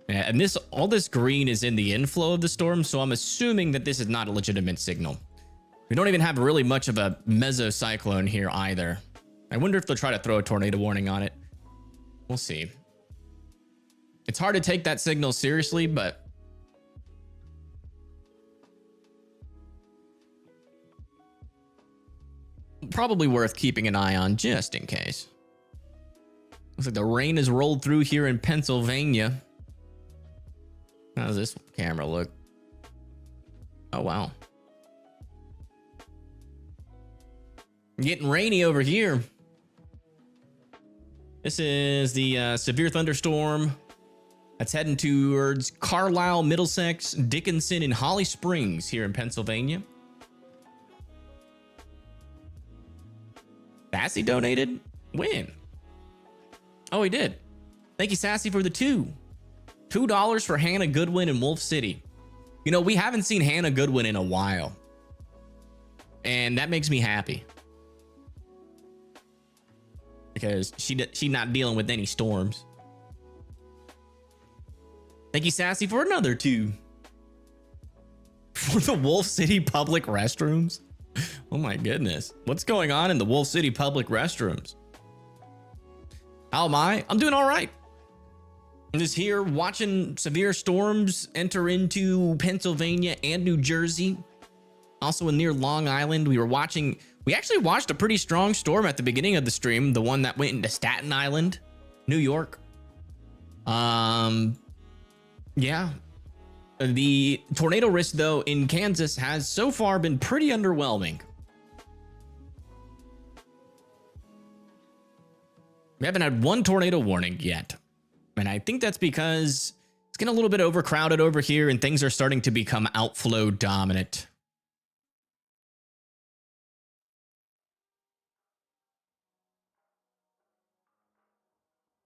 Yeah, and all this green is in the inflow of the storm, so I'm assuming that this is not a legitimate signal. We don't even have really much of a mesocyclone here either. I wonder if they'll try to throw a tornado warning on it. We'll see. It's hard to take that signal seriously, but probably worth keeping an eye on just in case. Looks like the rain has rolled through here in Pennsylvania. How does this camera look? Oh, wow. Getting rainy over here. This is the severe thunderstorm that's heading towards Carlisle, Middlesex, Dickinson, and Holly Springs here in Pennsylvania. Sassy donated? When? Oh, he did. Thank you, Sassy, for the $2 for Hannah Goodwin in Wolf City. You know, we haven't seen Hannah Goodwin in a while, and that makes me happy because she's not dealing with any storms. Thank you, Sassy, for another $2 for the Wolf City public restrooms. Oh my goodness, what's going on in the Wolf City public restrooms? How am I? I'm doing all right. I'm just here watching severe storms enter into Pennsylvania and New Jersey. Also in near Long Island, we actually watched a pretty strong storm at the beginning of the stream, the one that went into Staten Island, New York. Yeah. The tornado risk, though, in Kansas has so far been pretty underwhelming. We haven't had one tornado warning yet. And I think that's because it's getting a little bit overcrowded over here and things are starting to become outflow dominant.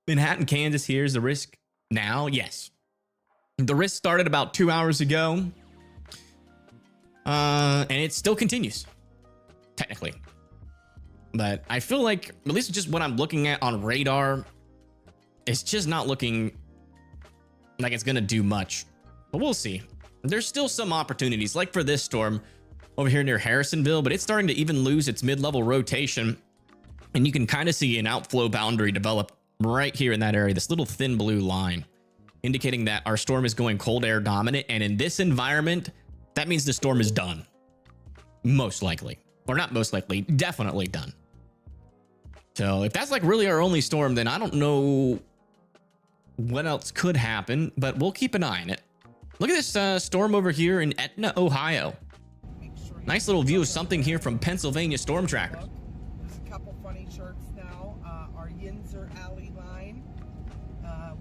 Manhattan, Kansas, here's the risk now. Yes. The risk started about 2 hours ago. And it still continues, technically. But I feel like, at least just what I'm looking at on radar, it's just not looking like it's going to do much. But we'll see. There's still some opportunities, like for this storm over here near Harrisonville, but it's starting to even lose its mid-level rotation. And you can kind of see an outflow boundary develop right here in that area, this little thin blue line, indicating that our storm is going cold air dominant. And in this environment, that means the storm is done. Most likely. Or not most likely, definitely done. So if that's like really our only storm, then I don't know what else could happen, but we'll keep an eye on it. Look at this storm over here in Etna, Ohio. Nice little view of something here from Pennsylvania Storm Trackers. There's a couple funny shirts now. Our Yinzer Alley line.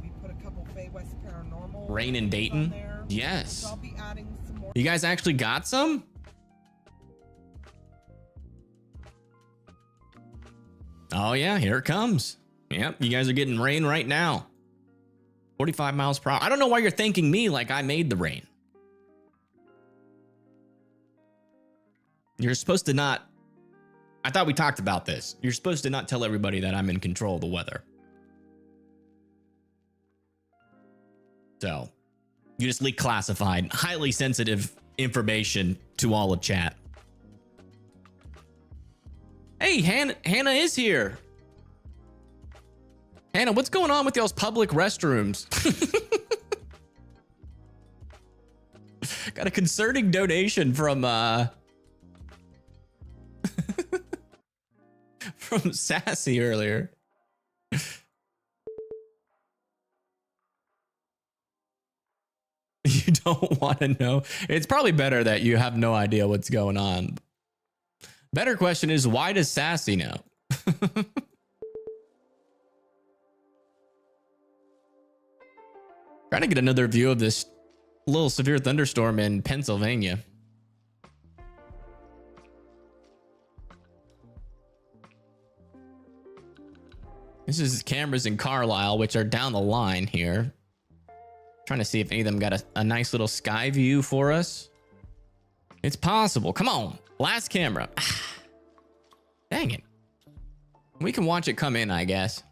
We put a couple Fay West Paranormal. Rain in Dayton. Yes. So I'll be adding some more. You guys actually got some? Oh yeah, here it comes. Yep, you guys are getting rain right now. 45 miles per hour. I don't know why you're thanking me like I made the rain. You're supposed to not... I thought we talked about this. You're supposed to not tell everybody that I'm in control of the weather. So, you just leak classified, highly sensitive information to all of chat. Hey, Hannah is here. Hannah, what's going on with y'all's public restrooms? Got a concerning donation from from Sassy earlier. You don't want to know. It's probably better that you have no idea what's going on. Better question is, why does Sassy know? Trying to get another view of this little severe thunderstorm in Pennsylvania. This is cameras in Carlisle, which are down the line here. Trying to see if any of them got a nice little sky view for us. It's possible. Come on. Last camera. Dang it. We can watch it come in, I guess.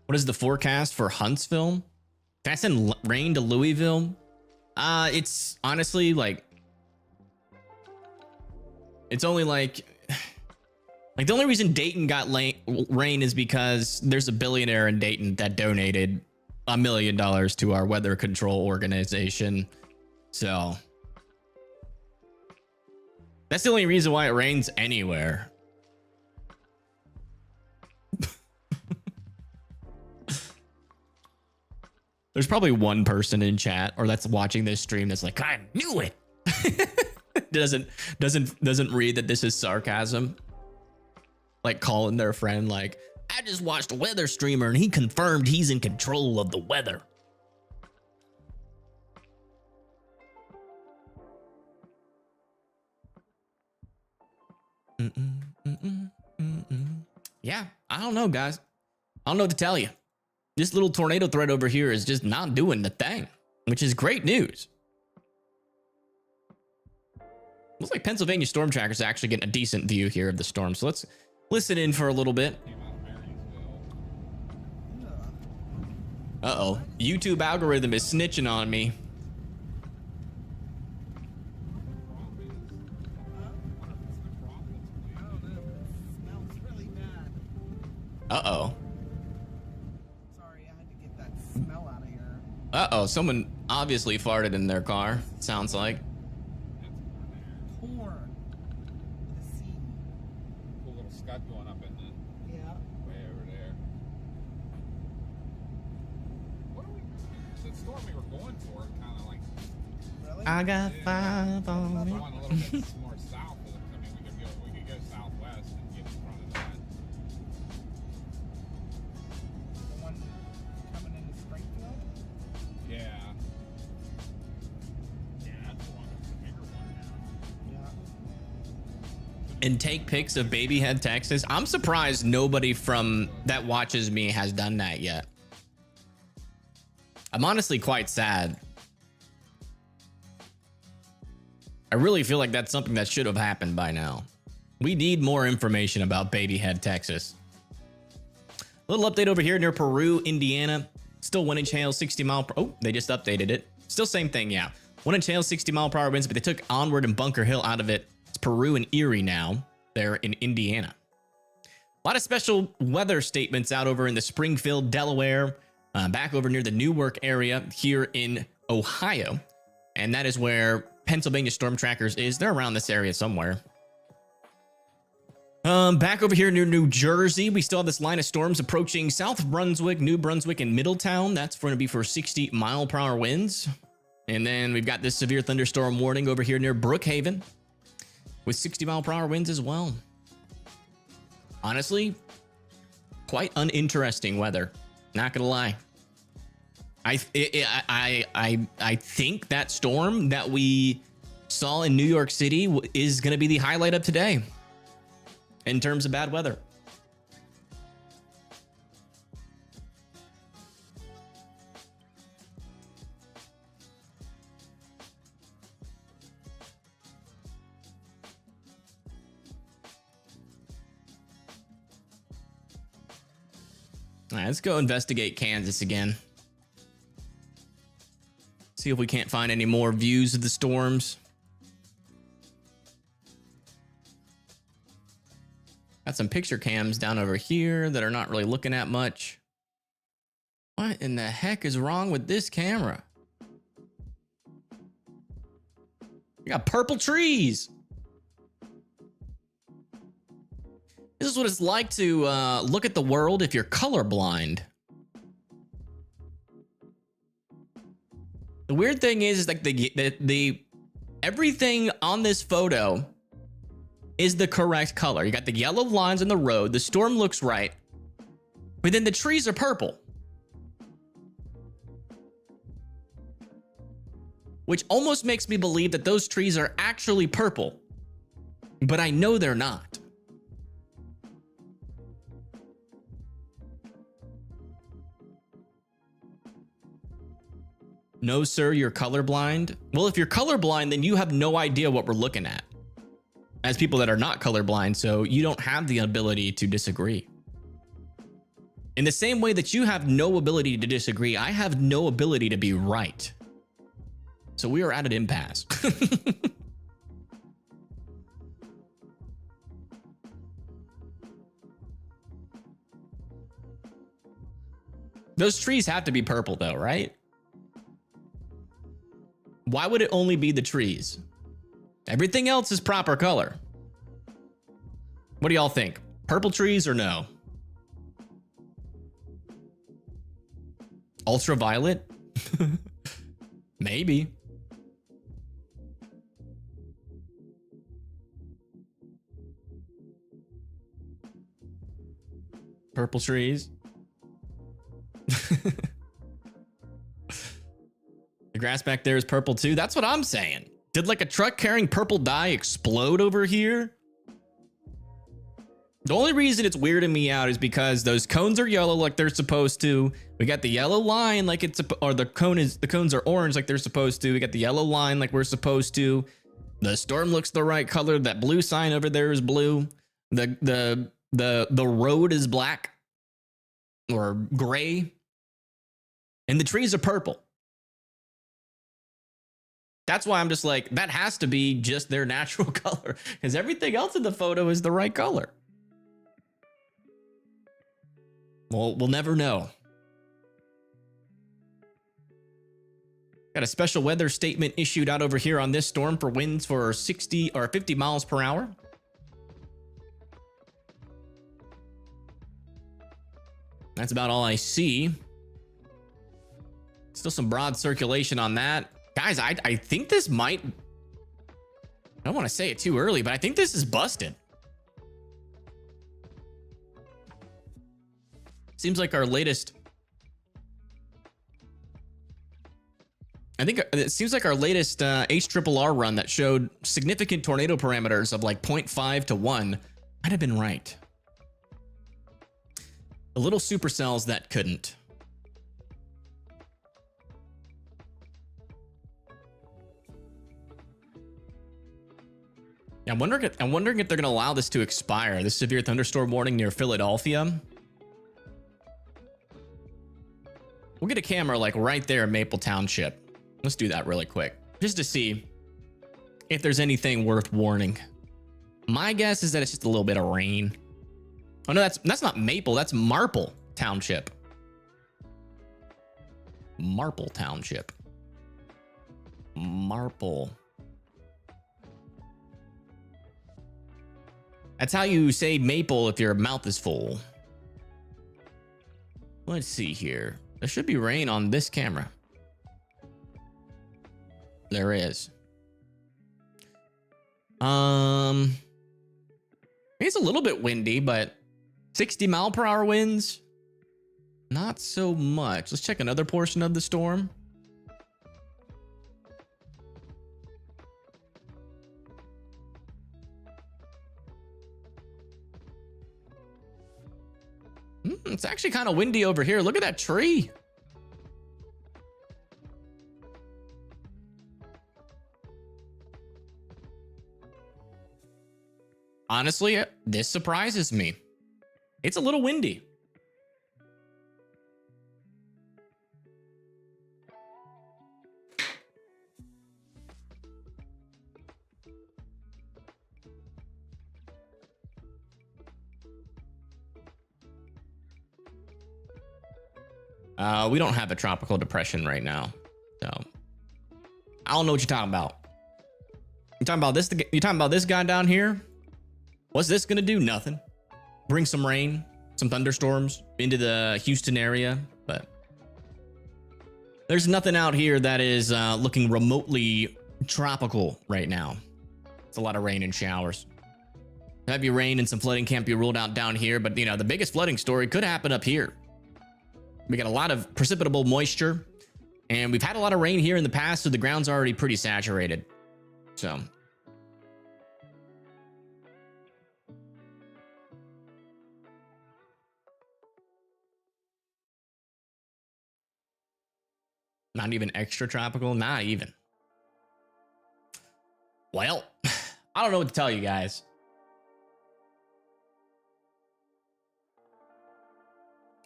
What is the forecast for Huntsville? Can I send rain to Louisville? It's honestly like, it's only like the only reason Dayton got rain is because there's a billionaire in Dayton that donated $1 million to our weather control organization. So that's the only reason why it rains anywhere. There's probably one person in chat or that's watching this stream that's like, I knew it. doesn't read that this is sarcasm. Like calling their friend like, I just watched a weather streamer and he confirmed he's in control of the weather. Yeah, I don't know, guys. I don't know what to tell you. This little tornado threat over here is just not doing the thing, which is great news. Looks like Pennsylvania storm trackers are actually getting a decent view here of the storm. So let's listen in for a little bit. Uh-oh. YouTube algorithm is snitching on me. Uh-oh. Sorry, I had to get that smell out of here. Uh-oh. Someone obviously farted in their car. Sounds like. Corn. With a C. Cool little scud going up in the Yeah. way over there. What are we? The storm we were going for, kind of like Really? I got 5 on it. going a little bit more south. I mean, we could go southwest and get in front of that. The one coming into Springfield? Yeah. Yeah, that's the one. That's the bigger one now. Yeah. And take pics of Babyhead, Texas. I'm surprised nobody from that watches me has done that yet. I'm honestly quite sad. I really feel like that's something that should have happened by now. We need more information about Babyhead, Texas. Little update over here near Peru, Indiana. Still 1 inch hail, 60 mile per. Oh, they just updated it. Still same thing, yeah. 1 inch hail, 60 mile per hour winds, but they took Onward and Bunker Hill out of it. It's Peru and Erie now. They're in Indiana. A lot of special weather statements out over in the Springfield, Delaware, back over near the Newark area here in Ohio. And that is where Pennsylvania Storm Trackers is. They're around this area somewhere. Back over here near New Jersey, we still have this line of storms approaching South Brunswick, New Brunswick, and Middletown. That's going to be for 60 mile per hour winds. And then we've got this severe thunderstorm warning over here near Brookhaven with 60 mile per hour winds as well. Honestly, quite uninteresting weather. Not gonna lie. I think that storm that we saw in New York City is gonna be the highlight of today in terms of bad weather. All right, let's go investigate Kansas again. See if we can't find any more views of the storms. Got some picture cams down over here that are not really looking at much. What in the heck is wrong with this camera? We got purple trees. This is what it's like to look at the world if you're colorblind. The weird thing is like the everything on this photo is the correct color. You got the yellow lines on the road. The storm looks right, but then the trees are purple, which almost makes me believe that those trees are actually purple, but I know they're not. No, sir, you're colorblind. Well, if you're colorblind, then you have no idea what we're looking at as people that are not colorblind, so you don't have the ability to disagree. In the same way that you have no ability to disagree, I have no ability to be right. So we are at an impasse. Those trees have to be purple though, right? Why would it only be the trees? Everything else is proper color. What do y'all think? Purple trees or no? Ultraviolet? Maybe. Purple trees. The grass back there is purple too. That's what I'm saying. Did like a truck carrying purple dye explode over here? The only reason it's weirding me out is because those cones are yellow like they're supposed to. We got the yellow line like it's, or the cones are orange like they're supposed to. We got the yellow line like we're supposed to. The storm looks the right color. That blue sign over there is blue. The road is black or gray. And the trees are purple. That's why I'm just like, that has to be just their natural color, because everything else in the photo is the right color. Well, we'll never know. Got a special weather statement issued out over here on this storm for winds for 60 or 50 miles per hour. That's about all I see. Still some broad circulation on that. Guys, I think this might, I don't want to say it too early, but I think this is busted. Seems like our latest, I think it seems like our latest HRRR run that showed significant tornado parameters of like 0.5 to 1 might have been right. The little supercells that couldn't. I'm wondering if they're going to allow this to expire. This severe thunderstorm warning near Philadelphia. We'll get a camera like right there in Maple Township. Let's do that really quick, just to see if there's anything worth warning. My guess is that it's just a little bit of rain. Oh no, that's not Maple, that's Marple Township. Marple Township. Marple. That's how you say maple if your mouth is full. Let's see here. There should be rain on this camera. There is. It's a little bit windy, but 60 mile per hour winds, not so much. Let's check another portion of the storm. It's actually kind of windy over here. Look at that tree. Honestly, this surprises me. It's a little windy. We don't have a tropical depression right now, so I don't know what you're talking about. You're talking about this. You're talking about this guy down here. What's this gonna do? Nothing. Bring some rain, some thunderstorms into the Houston area, but there's nothing out here that is looking remotely tropical right now. It's a lot of rain and showers. Heavy rain and some flooding can't be ruled out down here, but you know, the biggest flooding story could happen up here. We got a lot of precipitable moisture, and we've had a lot of rain here in the past, so the ground's already pretty saturated. So not even extra tropical, not even. Well, I don't know what to tell you guys.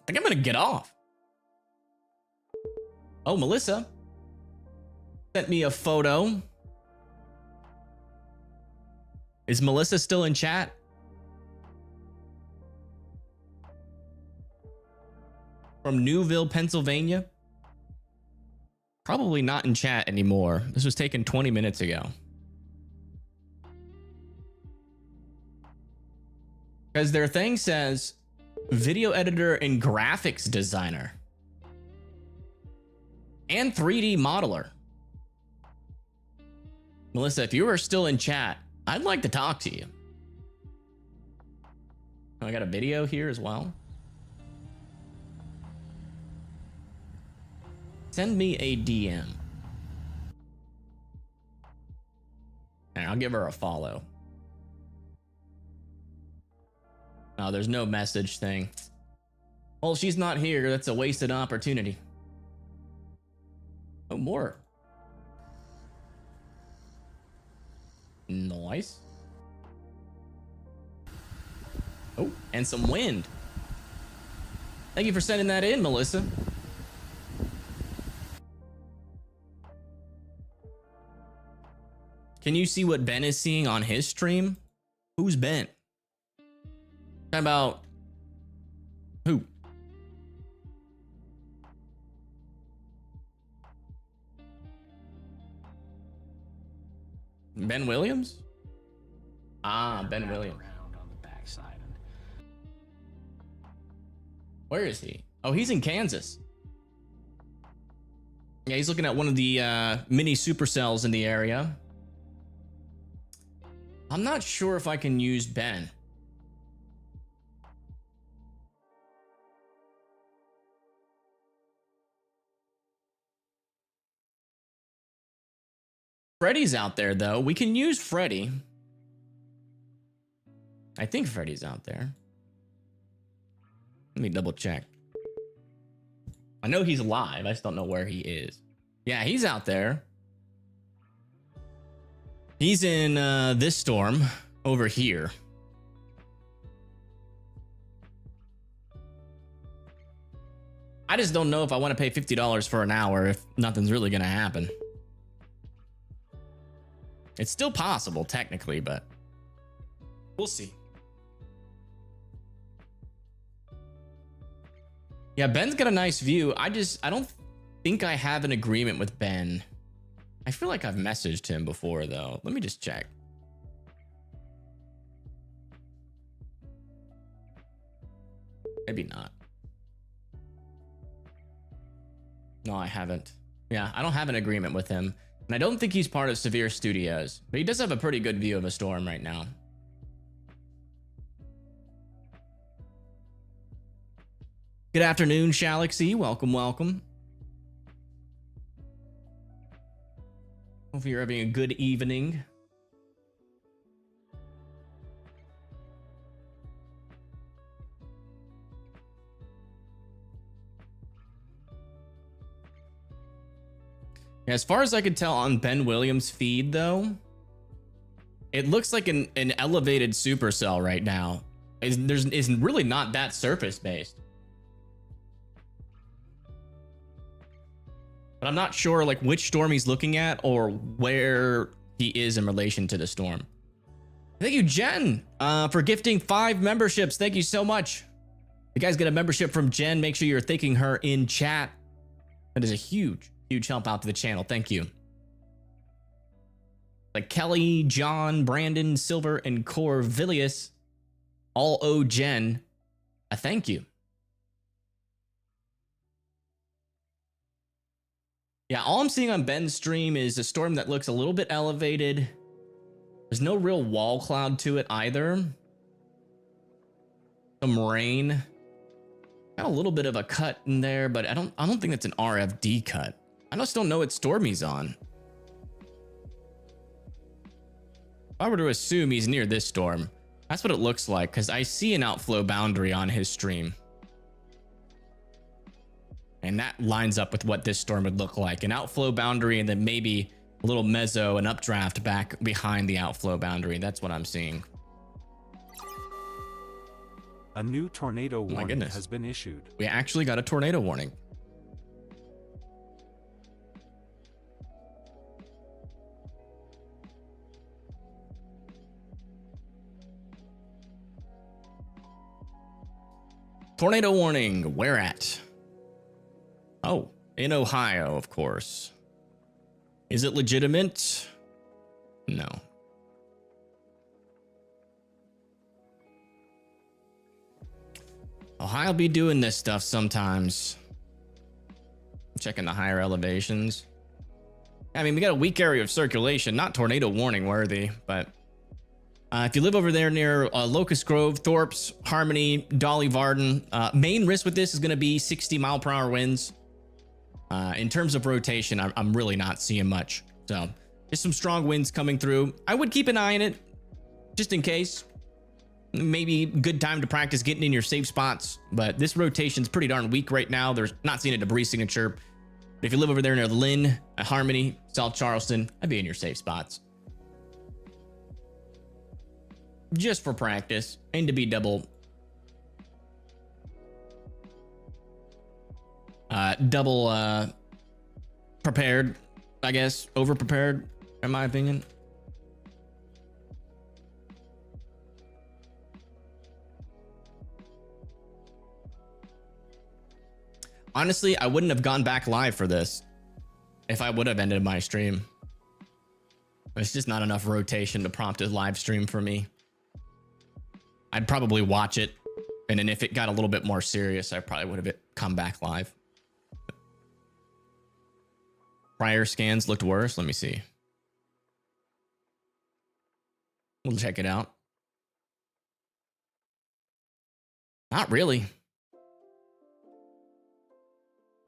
think I'm gonna get off. Oh, Melissa sent me a photo. Is Melissa still in chat? From Newville, Pennsylvania. Probably not in chat anymore. This was taken 20 minutes ago. Because their thing says video editor and graphics designer. And 3D modeler. Melissa, if you are still in chat, I'd like to talk to you. Oh, I got a video here as well. Send me a DM. And I'll give her a follow. Oh, there's no message thing. Well, she's not here. That's a wasted opportunity. Oh, more. Nice. Oh, and some wind. Thank you for sending that in, Melissa. Can you see what Ben is seeing on his stream? Who's Ben? Talking about who? Ben Williams? Ah, Ben Williams. Where is he? Oh, he's in Kansas. Yeah, he's looking at one of the mini supercells in the area. I'm not sure if I can use Ben. Freddy's out there, though. We can use Freddy. I think Freddy's out there. Let me double check. I know he's live. I just don't know where he is. Yeah, he's out there. He's in this storm over here. I just don't know if I want to pay $50 for an hour if nothing's really going to happen. It's still possible, technically, but we'll see. Yeah, Ben's got a nice view. I don't think I have an agreement with Ben. I feel like I've messaged him before, though. Let me just check. Maybe not. No, I haven't. Yeah, I don't have an agreement with him. And I don't think he's part of Severe Studios. But he does have a pretty good view of a storm right now. Good afternoon, Shalaxy. Welcome, welcome. Hopefully you're having a good evening. As far as I could tell on Ben Williams' feed, though, it looks like an elevated supercell right now. It's really not that surface-based. But I'm not sure like which storm he's looking at or where he is in relation to the storm. Thank you, Jen, for gifting 5 memberships. Thank you so much. If you guys get a membership from Jen, make sure you're thanking her in chat. That is a huge help out to the channel. Thank you. Like Kelly, John, Brandon, Silver, and Corvilius all owe Jen a thank you. Yeah, all I'm seeing on Ben's stream is a storm that looks a little bit elevated. There's no real wall cloud to it either. Some rain. Got a little bit of a cut in there, but I don't think that's an RFD cut. I just don't know what storm he's on. If I were to assume he's near this storm, that's what it looks like, because I see an outflow boundary on his stream. And that lines up with what this storm would look like. An outflow boundary and then maybe a little mezzo, an updraft back behind the outflow boundary. That's what I'm seeing. A new tornado my warning goodness. has been issued. We actually got a tornado warning. Tornado warning. Where at? Oh, in Ohio, of course. Is it legitimate? No. Ohio be doing this stuff sometimes. Checking the higher elevations. I mean, we got a weak area of circulation, not tornado warning worthy, but if you live over there near Locust Grove, Thorpe's, Harmony, Dolly Varden, main risk with this is going to be 60-mile-per-hour winds. In terms of rotation, I'm really not seeing much. So just some strong winds coming through. I would keep an eye on it just in case. Maybe good time to practice getting in your safe spots, but this rotation's pretty darn weak right now. There's not seeing a debris signature. But if you live over there near Lynn, Harmony, South Charleston, I'd be in your safe spots. Just for practice and to be double prepared, I guess, over prepared in my opinion. Honestly, I wouldn't have gone back live for this if I would have ended my stream. There's just not enough rotation to prompt a live stream for me. I'd probably watch it, and then if it got a little bit more serious, I probably would have come back live. Prior scans looked worse. Let me see. We'll check it out. Not really.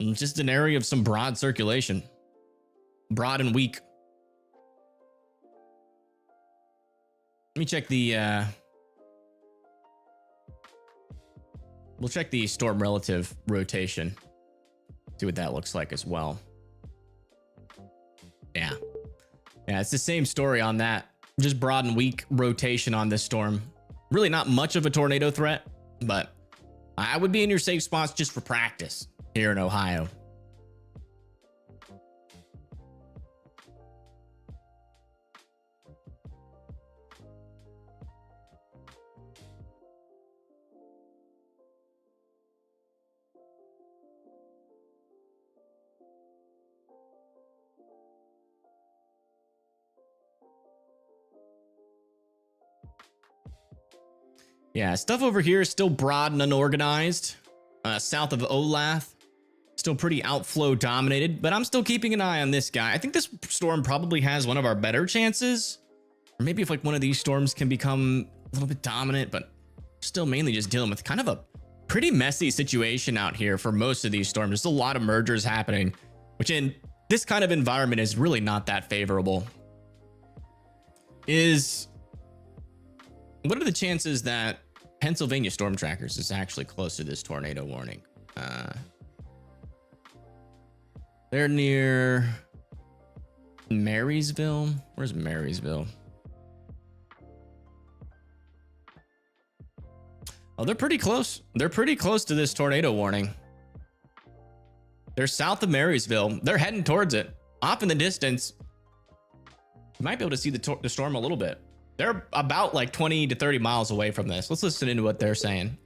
It's just an area of some broad circulation. Broad and weak. Let me check the we'll check the storm relative rotation. See what that looks like as well. Yeah. Yeah, it's the same story on that. Just broad and weak rotation on this storm. Really not much of a tornado threat, but I would be in your safe spots just for practice here in Ohio. Yeah, stuff over here is still broad and unorganized. South of Olathe, still pretty outflow dominated, but I'm still keeping an eye on this guy. I think this storm probably has one of our better chances. Or maybe if like one of these storms can become a little bit dominant, but still mainly just dealing with kind of a pretty messy situation out here for most of these storms. There's a lot of mergers happening, which in this kind of environment is really not that favorable. What are the chances that Pennsylvania Storm Trackers is actually close to this tornado warning? They're near Marysville. Where's Marysville? Oh, they're pretty close. They're pretty close to this tornado warning. They're south of Marysville. They're heading towards it. Off in the distance. You might be able to see the storm a little bit. They're about like 20 to 30 miles away from this. Let's listen into what they're saying.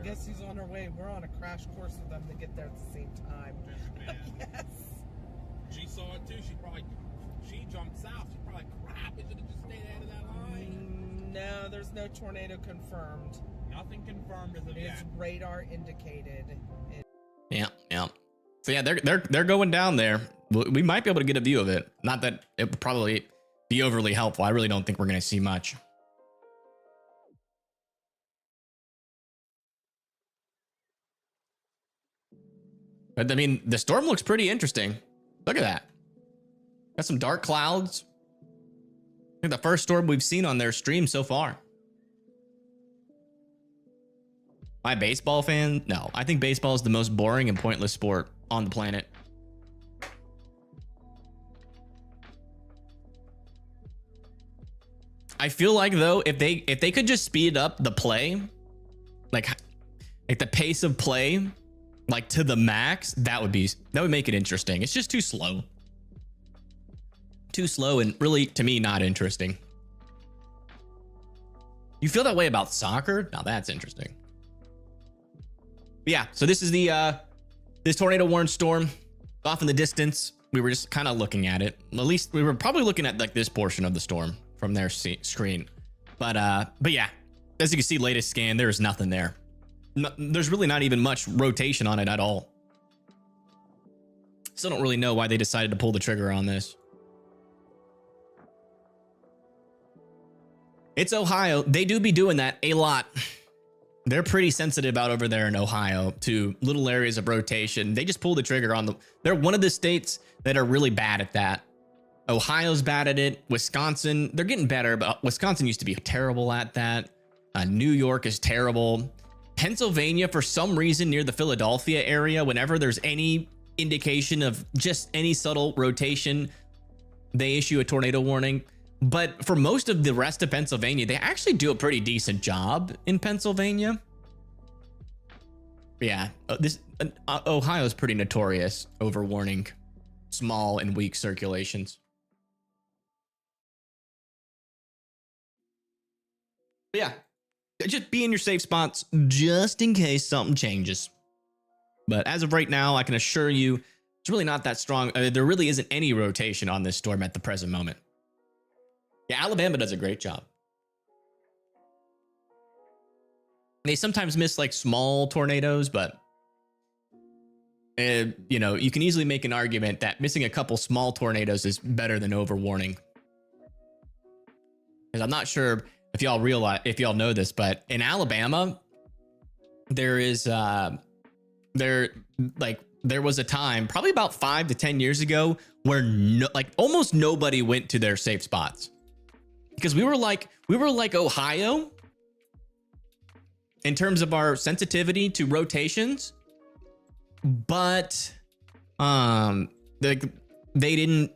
Guess who's on her way? We're on a crash course with them to get there at the same time. Yes. She saw it too. She jumped south. She probably crap. It should have just stayed out of that line. No, there's no tornado confirmed. Nothing confirmed as of yet. It's radar indicated. Yeah. So yeah, they're going down there. We might be able to get a view of it. Not that it would probably be overly helpful. I really don't think we're going to see much. But I mean, the storm looks pretty interesting. Look at that. Got some dark clouds. I think the first storm we've seen on their stream so far. Am I a baseball fan? No, I think baseball is the most boring and pointless sport on the planet. I feel like though, if they could just speed up the play, like the pace of play, like to the max, that would make it interesting. It's just too slow. Too slow and really, to me, not interesting. You feel that way about soccer? Now that's interesting. But yeah, so this is this tornado warned storm off in the distance. We were just kind of looking at it. At least we were probably looking at like this portion of the storm from their screen. But yeah, as you can see, latest scan, there is nothing there. There's really not even much rotation on it at all. Still don't really know why they decided to pull the trigger on this. It's Ohio. They do be doing that a lot. They're pretty sensitive out over there in Ohio to little areas of rotation. They just pull the trigger on they're one of the states that are really bad at that. Ohio's bad at it. Wisconsin, they're getting better, but Wisconsin used to be terrible at that. New York is terrible. Pennsylvania, for some reason, near the Philadelphia area, whenever there's any indication of just any subtle rotation, they issue a tornado warning. But for most of the rest of Pennsylvania, they actually do a pretty decent job in Pennsylvania. Yeah, Ohio is pretty notorious over warning small and weak circulations. But yeah, just be in your safe spots just in case something changes. But as of right now, I can assure you, it's really not that strong. There really isn't any rotation on this storm at the present moment. Yeah, Alabama does a great job. They sometimes miss like small tornadoes, but you know, you can easily make an argument that missing a couple small tornadoes is better than overwarning. Because I'm not sure if y'all know this, but in Alabama, there was a time, probably about 5 to 10 years ago, where almost nobody went to their safe spots. Because we were like Ohio in terms of our sensitivity to rotations, but they didn't,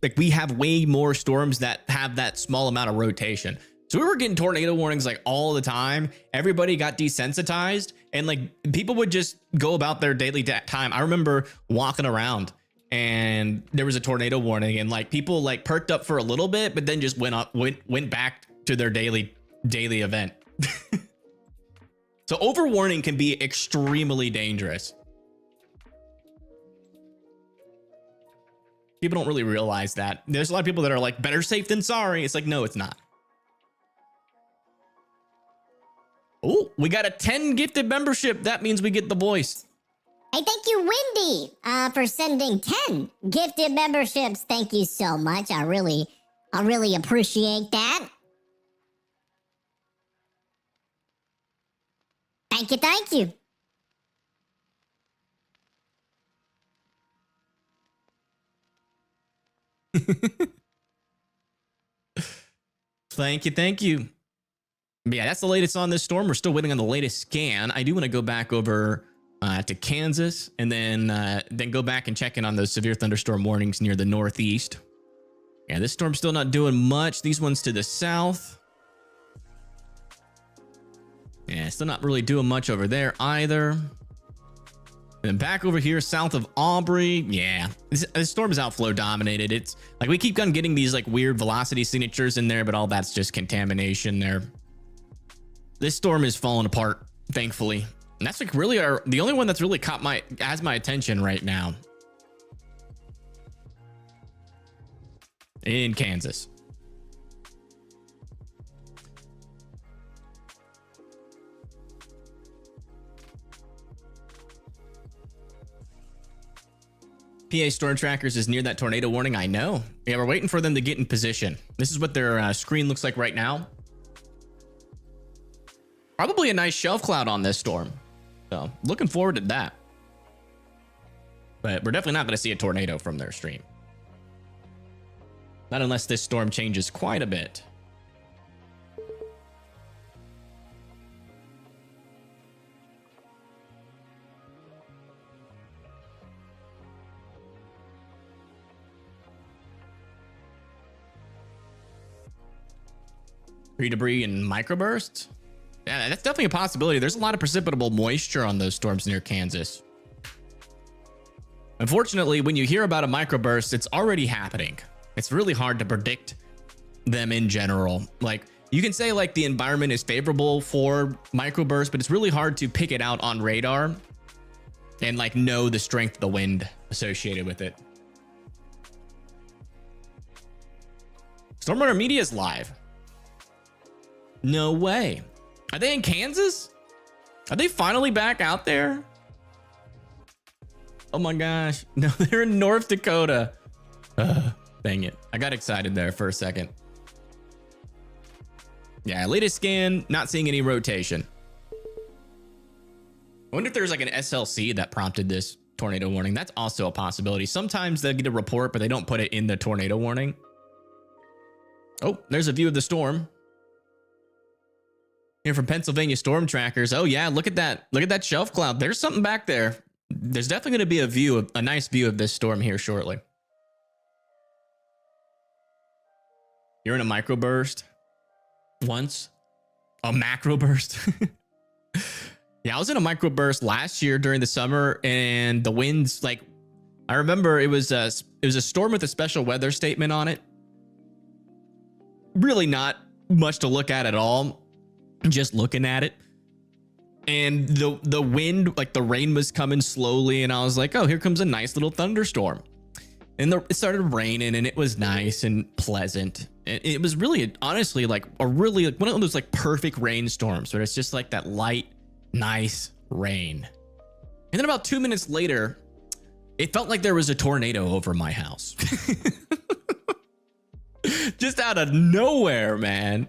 like, we have way more storms that have that small amount of rotation. So we were getting tornado warnings like all the time. Everybody got desensitized and like people would just go about their daily time. I remember walking around and there was a tornado warning and like people like perked up for a little bit, but then just went back to their daily event. So overwarning can be extremely dangerous. People don't really realize that. There's a lot of people that are like, better safe than sorry. It's like, no, it's not. Oh, we got a 10 gifted membership. That means we get the voice. Hey, thank you, Wendy, for sending 10 gifted memberships. Thank you so much. I really appreciate that. Thank you. Thank you. But yeah, that's the latest on this storm. We're still waiting on the latest scan. I do want to go back over to Kansas and then go back and check in on those severe thunderstorm warnings near the northeast. Yeah, this storm's still not doing much. These ones to the south. Yeah, still not really doing much over there either. And back over here, south of Aubrey. Yeah, this storm is outflow dominated. It's like we keep on getting these like weird velocity signatures in there, but all that's just contamination there. This storm is falling apart, thankfully. And that's like really the only one that's really has my attention right now. In Kansas. PA Storm Trackers is near that tornado warning. I know. Yeah, we're waiting for them to get in position. This is what their screen looks like right now. Probably a nice shelf cloud on this storm. So looking forward to that. But we're definitely not going to see a tornado from their stream. Not unless this storm changes quite a bit. Tree debris and microbursts? Yeah, that's definitely a possibility. There's a lot of precipitable moisture on those storms near Kansas. Unfortunately, when you hear about a microburst, it's already happening. It's really hard to predict them in general. Like, you can say like the environment is favorable for microbursts, but it's really hard to pick it out on radar and like know the strength of the wind associated with it. Stormwater Media is live. No way. Are they in Kansas? Are they finally back out there? Oh my gosh. No, they're in North Dakota. Dang it. I got excited there for a second. Yeah, latest scan, not seeing any rotation. I wonder if there's like an SLC that prompted this tornado warning. That's also a possibility. Sometimes they'll get a report, but they don't put it in the tornado warning. Oh, there's a view of the storm. Here from Pennsylvania Storm Trackers. Oh yeah, look at that. Look at that shelf cloud. There's something back there. There's definitely going to be a view, a nice view of this storm here shortly. You're in a microburst once, a macro burst. Yeah, I was in a microburst last year during the summer, and the winds, like, I remember it was a storm with a special weather statement on it. Really not much to look at all. Just looking at it, and the wind, like the rain was coming slowly, and I was like, oh, here comes a nice little thunderstorm. And it started raining, and it was nice and pleasant. It was really, honestly, like a really, like one of those like perfect rainstorms where it's just like that light, nice rain. And then about 2 minutes later, it felt like there was a tornado over my house. Just out of nowhere, man.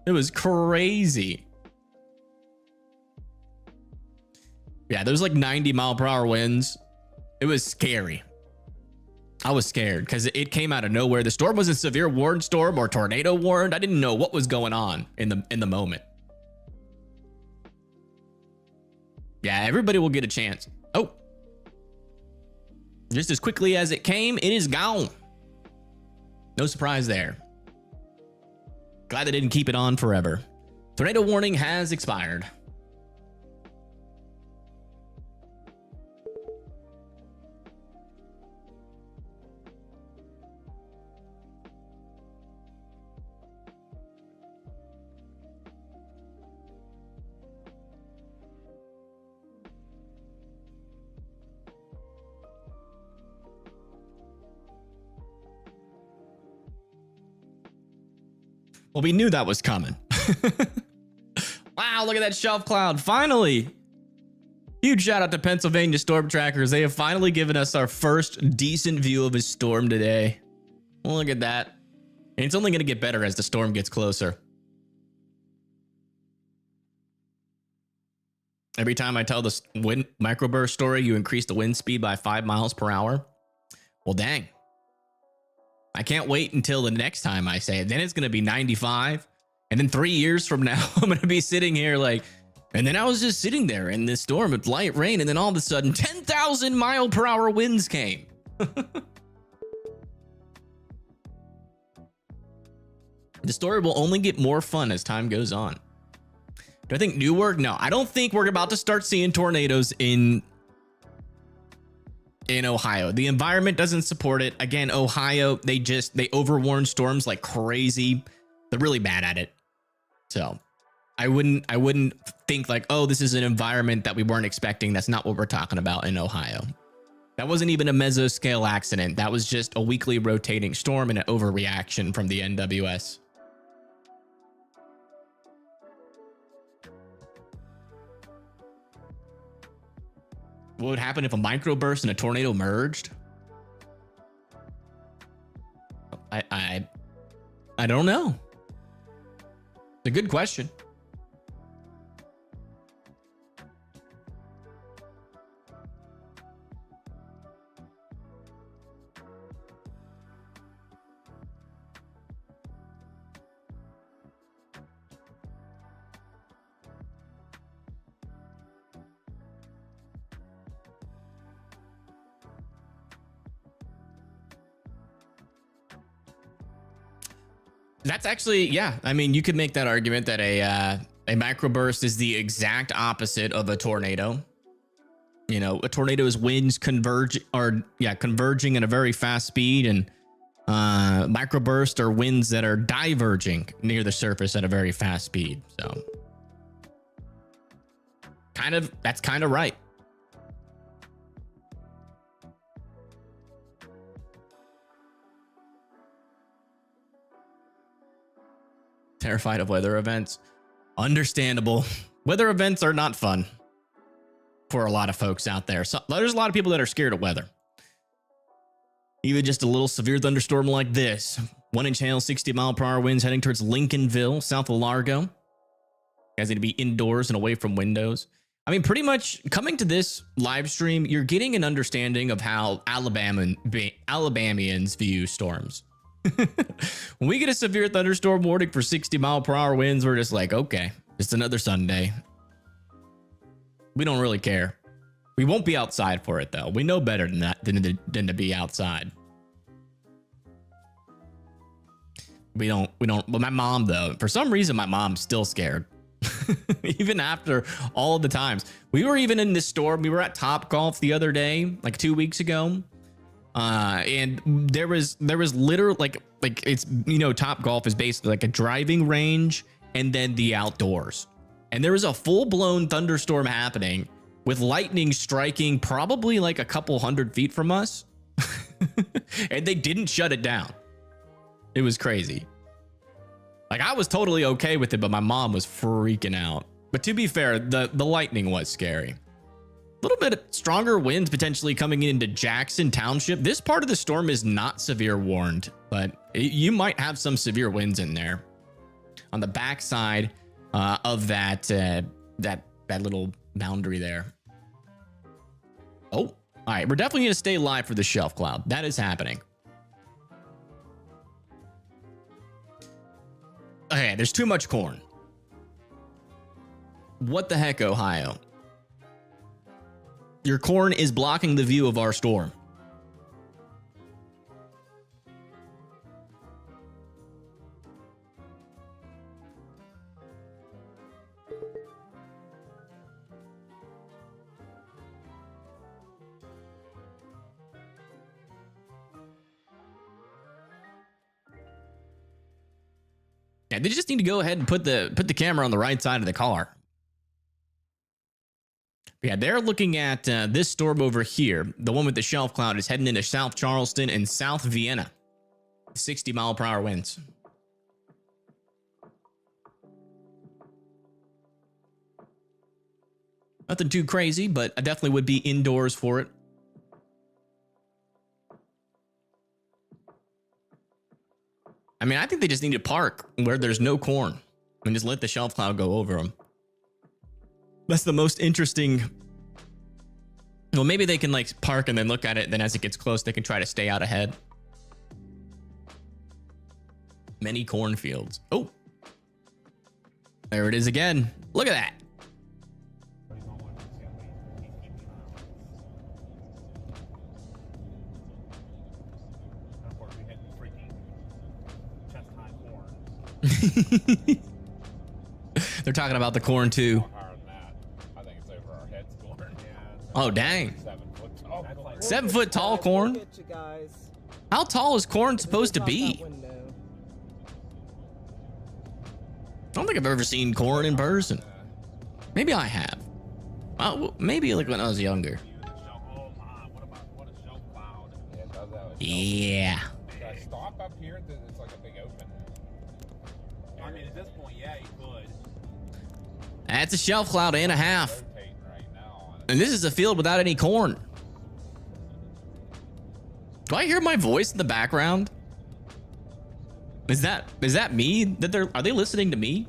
It was crazy. Yeah, there was like 90-mile-per-hour winds. It was scary. I was scared because it came out of nowhere. The storm was a severe warned storm or tornado warned. I didn't know what was going on in the moment. Yeah, everybody will get a chance. Oh. Just as quickly as it came, it is gone. No surprise there. Glad they didn't keep it on forever. Tornado warning has expired. Well, we knew that was coming. Wow, look at that shelf cloud. Finally. Huge shout out to Pennsylvania Storm Trackers. They have finally given us our first decent view of a storm today. Look at that. And it's only going to get better as the storm gets closer. Every time I tell the wind microburst story, you increase the wind speed by 5 miles per hour. Well, dang. I can't wait until the next time I say it. Then it's going to be 95. And then 3 years from now, I'm going to be sitting here like, and then I was just sitting there in this storm with light rain. And then all of a sudden, 10,000 mile per hour winds came. The story will only get more fun as time goes on. Do I think Newark? No, I don't think we're about to start seeing tornadoes in Ohio. The environment doesn't support it. Again, Ohio, they overwarn storms like crazy. They're really bad at it. So I wouldn't think like, oh, this is an environment that we weren't expecting. That's not what we're talking about in Ohio. That wasn't even a mesoscale accident. That was just a weekly rotating storm and an overreaction from the NWS. What would happen if a microburst and a tornado merged? I don't know. It's a good question. That's actually, yeah. I mean, you could make that argument that a microburst is the exact opposite of a tornado. You know, a tornado's winds converging at a very fast speed, and microburst are winds that are diverging near the surface at a very fast speed. So, that's kind of right. Terrified of weather events. Understandable. Weather events are not fun for a lot of folks out there. So there's a lot of people that are scared of weather. Even just a little severe thunderstorm like this. 1-inch hail, 60-mile-per-hour winds heading towards Lincolnville, south of Largo. You guys need to be indoors and away from windows. I mean, pretty much coming to this live stream, you're getting an understanding of how Alabamians view storms. When we get a severe thunderstorm warning for 60-mile-per-hour winds, we're just like, okay, it's another Sunday. We don't really care. We won't be outside for it, though. We know better than that than to be outside. We don't. Well, my mom, though, for some reason, my mom's still scared. Even after all the times. We were even in this storm. We were at Top Golf the other day, like 2 weeks ago. And there was literally like it's, you know, Top Golf is basically like a driving range and then the outdoors. And there was a full-blown thunderstorm happening with lightning striking probably like a couple 100 feet from us. And they didn't shut it down. It was crazy. Like, I was totally okay with it, but my mom was freaking out. But to be fair, the lightning was scary. A little bit stronger winds potentially coming into Jackson Township. This part of the storm is not severe warned, but you might have some severe winds in there on the backside of that little boundary there. Oh, all right. We're definitely going to stay live for the shelf cloud. That is happening. Okay, there's too much corn. What the heck, Ohio? Your corn is blocking the view of our storm. Yeah, they just need to go ahead and put the camera on the right side of the car. Yeah, they're looking at this storm over here. The one with the shelf cloud is heading into South Charleston and South Vienna. 60-mile-per-hour winds. Nothing too crazy, but I definitely would be indoors for it. I mean, I think they just need to park where there's no corn and just let the shelf cloud go over them. That's the most interesting. Well, maybe they can like park and then look at it. Then as it gets close, they can try to stay out ahead. Many cornfields. Oh, there it is again. Look at that. They're talking about the corn too. I think it's over our heads corn. Oh, dang. 7 foot tall. 7 foot tall corn? How tall is corn supposed to be? I don't think I've ever seen corn in person. Maybe I have. Maybe like when I was younger. What a shelf cloud. Yeah, it does have a Yeah. Should I stop up here? It's like a big open. I mean, at this point, yeah, you could. That's a shelf cloud and a half. Rotating right now. And this is a field without any corn. Do I hear my voice in the background? Is that me? Are they listening to me?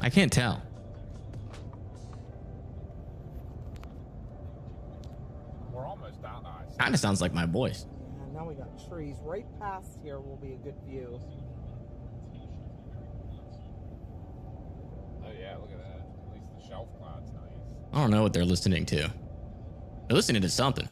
I can't tell. We're almost down. Kind of sounds like my voice. Yeah, now we got trees right past here. Will be a good view. Oh yeah, look at that. At least the shelf cloud's nice. I don't know what they're listening to. They're listening to something.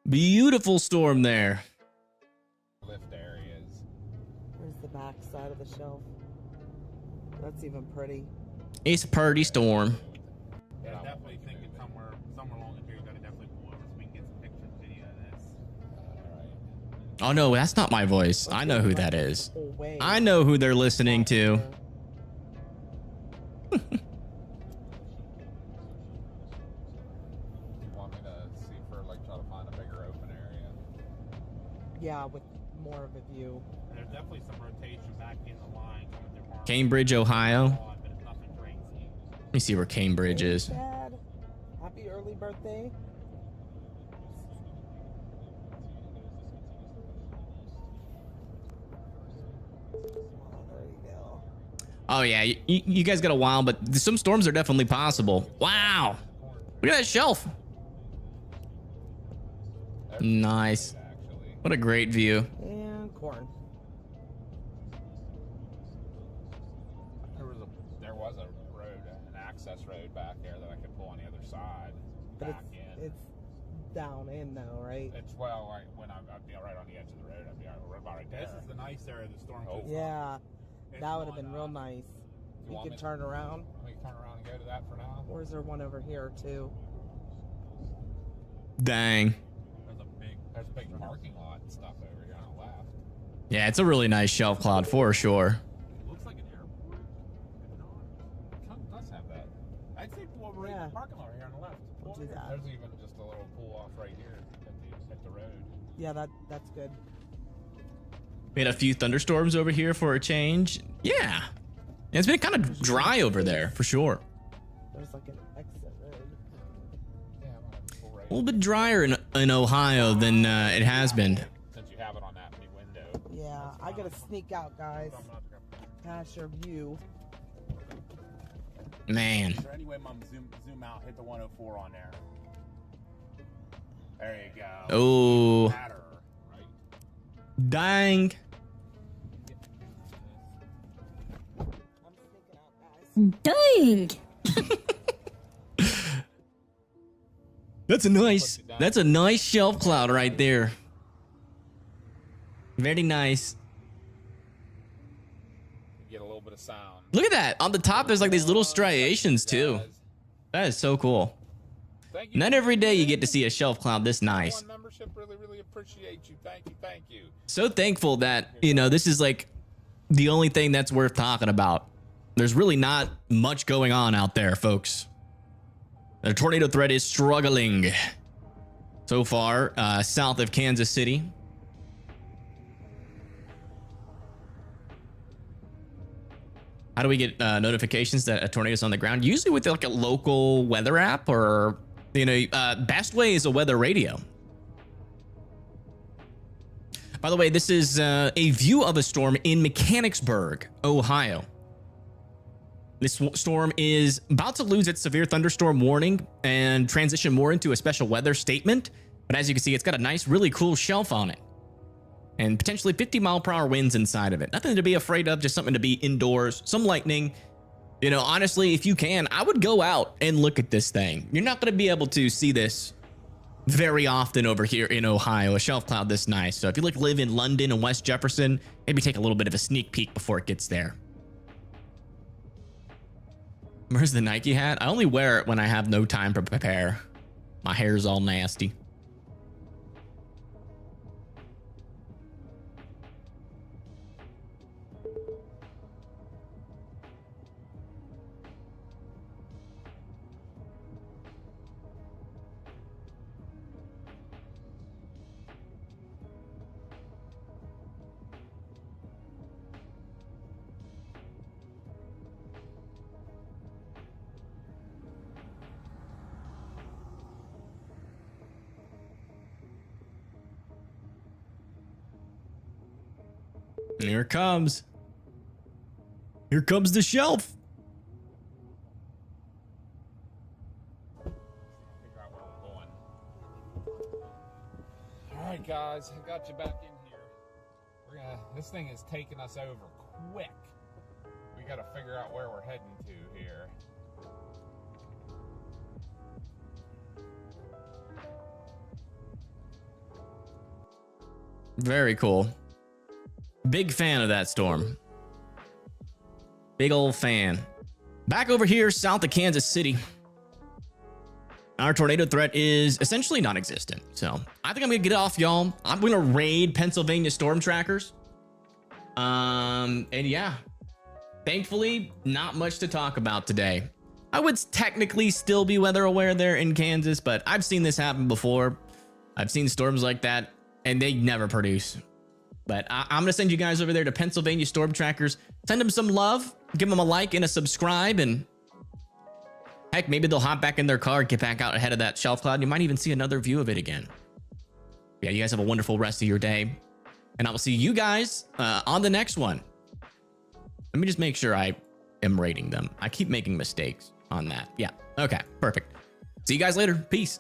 Beautiful storm there. Lift areas. There's the back side of the shelf. That's even pretty. It's a pretty storm. Yeah, definitely thinking somewhere along in here, you gotta definitely pull over so we can get some pictures and video of this. Oh no, that's not my voice. I know who that is. Whole way. I know who they're listening to. You want me to see for like try to find a bigger open area? Yeah, with more of a view. And there's definitely some rotation back in the line coming through Harmon. Cambridge, Ohio. But it's nothing crazy. Let me see where Cambridge is. Dad, happy early birthday. There you go. Oh yeah, you guys got a while, but some storms are definitely possible. Wow. Look at that shelf. Nice. Actually. What a great view. And corn. There was a road, an access road back there that I could pull on the other side. But Back in. it's down in though, right? It's well, like when I'd be right on the edge of the road, I'd be right there. This is the nice area of the storm. Oh. Yeah, that would have been real nice. You want could me- turn around. Let me turn around and go to that for now. Or is there one over here too? Dang. There's a big parking lot and stuff over here on the left. Yeah, it's a really nice shelf cloud for sure. It looks like an airport. It does have that. I'd say pull over right in Yeah. the parking lot here on the left. We'll do that. There's even just a little pull off right here at the road. Yeah, that's good. We had a few thunderstorms over here for a change. Yeah. It's been kind of dry over there for sure. There's like an exit road. Yeah, I'm gonna pull right A little bit drier in Ohio than it has been. since you have it on that many window. Yeah, I gotta sneak out, guys. Past your view. Man. Is there any way, Mom, zoom out, hit the 104 on there? There you go. Oh, Matter, right? dang. I'm sneaking out, guys. Dang! That's a nice shelf cloud right there. Very nice. Get a little bit of sound. Look at that. On the top, there's like these little striations too. That is so cool. Thank you. Not every day you get to see a shelf cloud this nice. One membership, really appreciate you. Thank you. So thankful that, you know, this is like the only thing that's worth talking about. There's really not much going on out there, folks. The tornado threat is struggling so far south of Kansas City. How do we get notifications that a tornado is on the ground? Usually with like a local weather app, or, you know, best way is a weather radio. By the way, this is a view of a storm in Mechanicsburg, Ohio. This storm is about to lose its severe thunderstorm warning and transition more into a special weather statement. But as you can see, it's got a nice, really cool shelf on it. And potentially 50-mile-per-hour winds inside of it. Nothing to be afraid of, just something to be indoors. Some lightning. You know, honestly, if you can, I would go out and look at this thing. You're not going to be able to see this very often over here in Ohio, a shelf cloud this nice. So if you like live in London and West Jefferson, maybe take a little bit of a sneak peek before it gets there. Where's the Nike hat? I only wear it when I have no time to prepare. My hair's all nasty. And here it comes. Here comes the shelf. Figure out where we're going. All right, guys, I got you back in here. This thing is taking us over quick. We got to figure out where we're heading to here. Very cool. Big fan of that storm. Big old fan. Back over here south of Kansas City, our tornado threat is essentially non-existent. So I think I'm gonna get it off, y'all. I'm gonna raid Pennsylvania storm trackers. And yeah, thankfully, not much to talk about today. I would technically still be weather aware there in Kansas, but I've seen this happen before. I've seen storms like that, and they never produce. But I'm going to send you guys over there to Pennsylvania Storm Trackers. Send them some love. Give them a like and a subscribe. And heck, maybe they'll hop back in their car, get back out ahead of that shelf cloud. You might even see another view of it again. Yeah, you guys have a wonderful rest of your day. And I will see you guys on the next one. Let me just make sure I am rating them. I keep making mistakes on that. Yeah. Okay, perfect. See you guys later. Peace.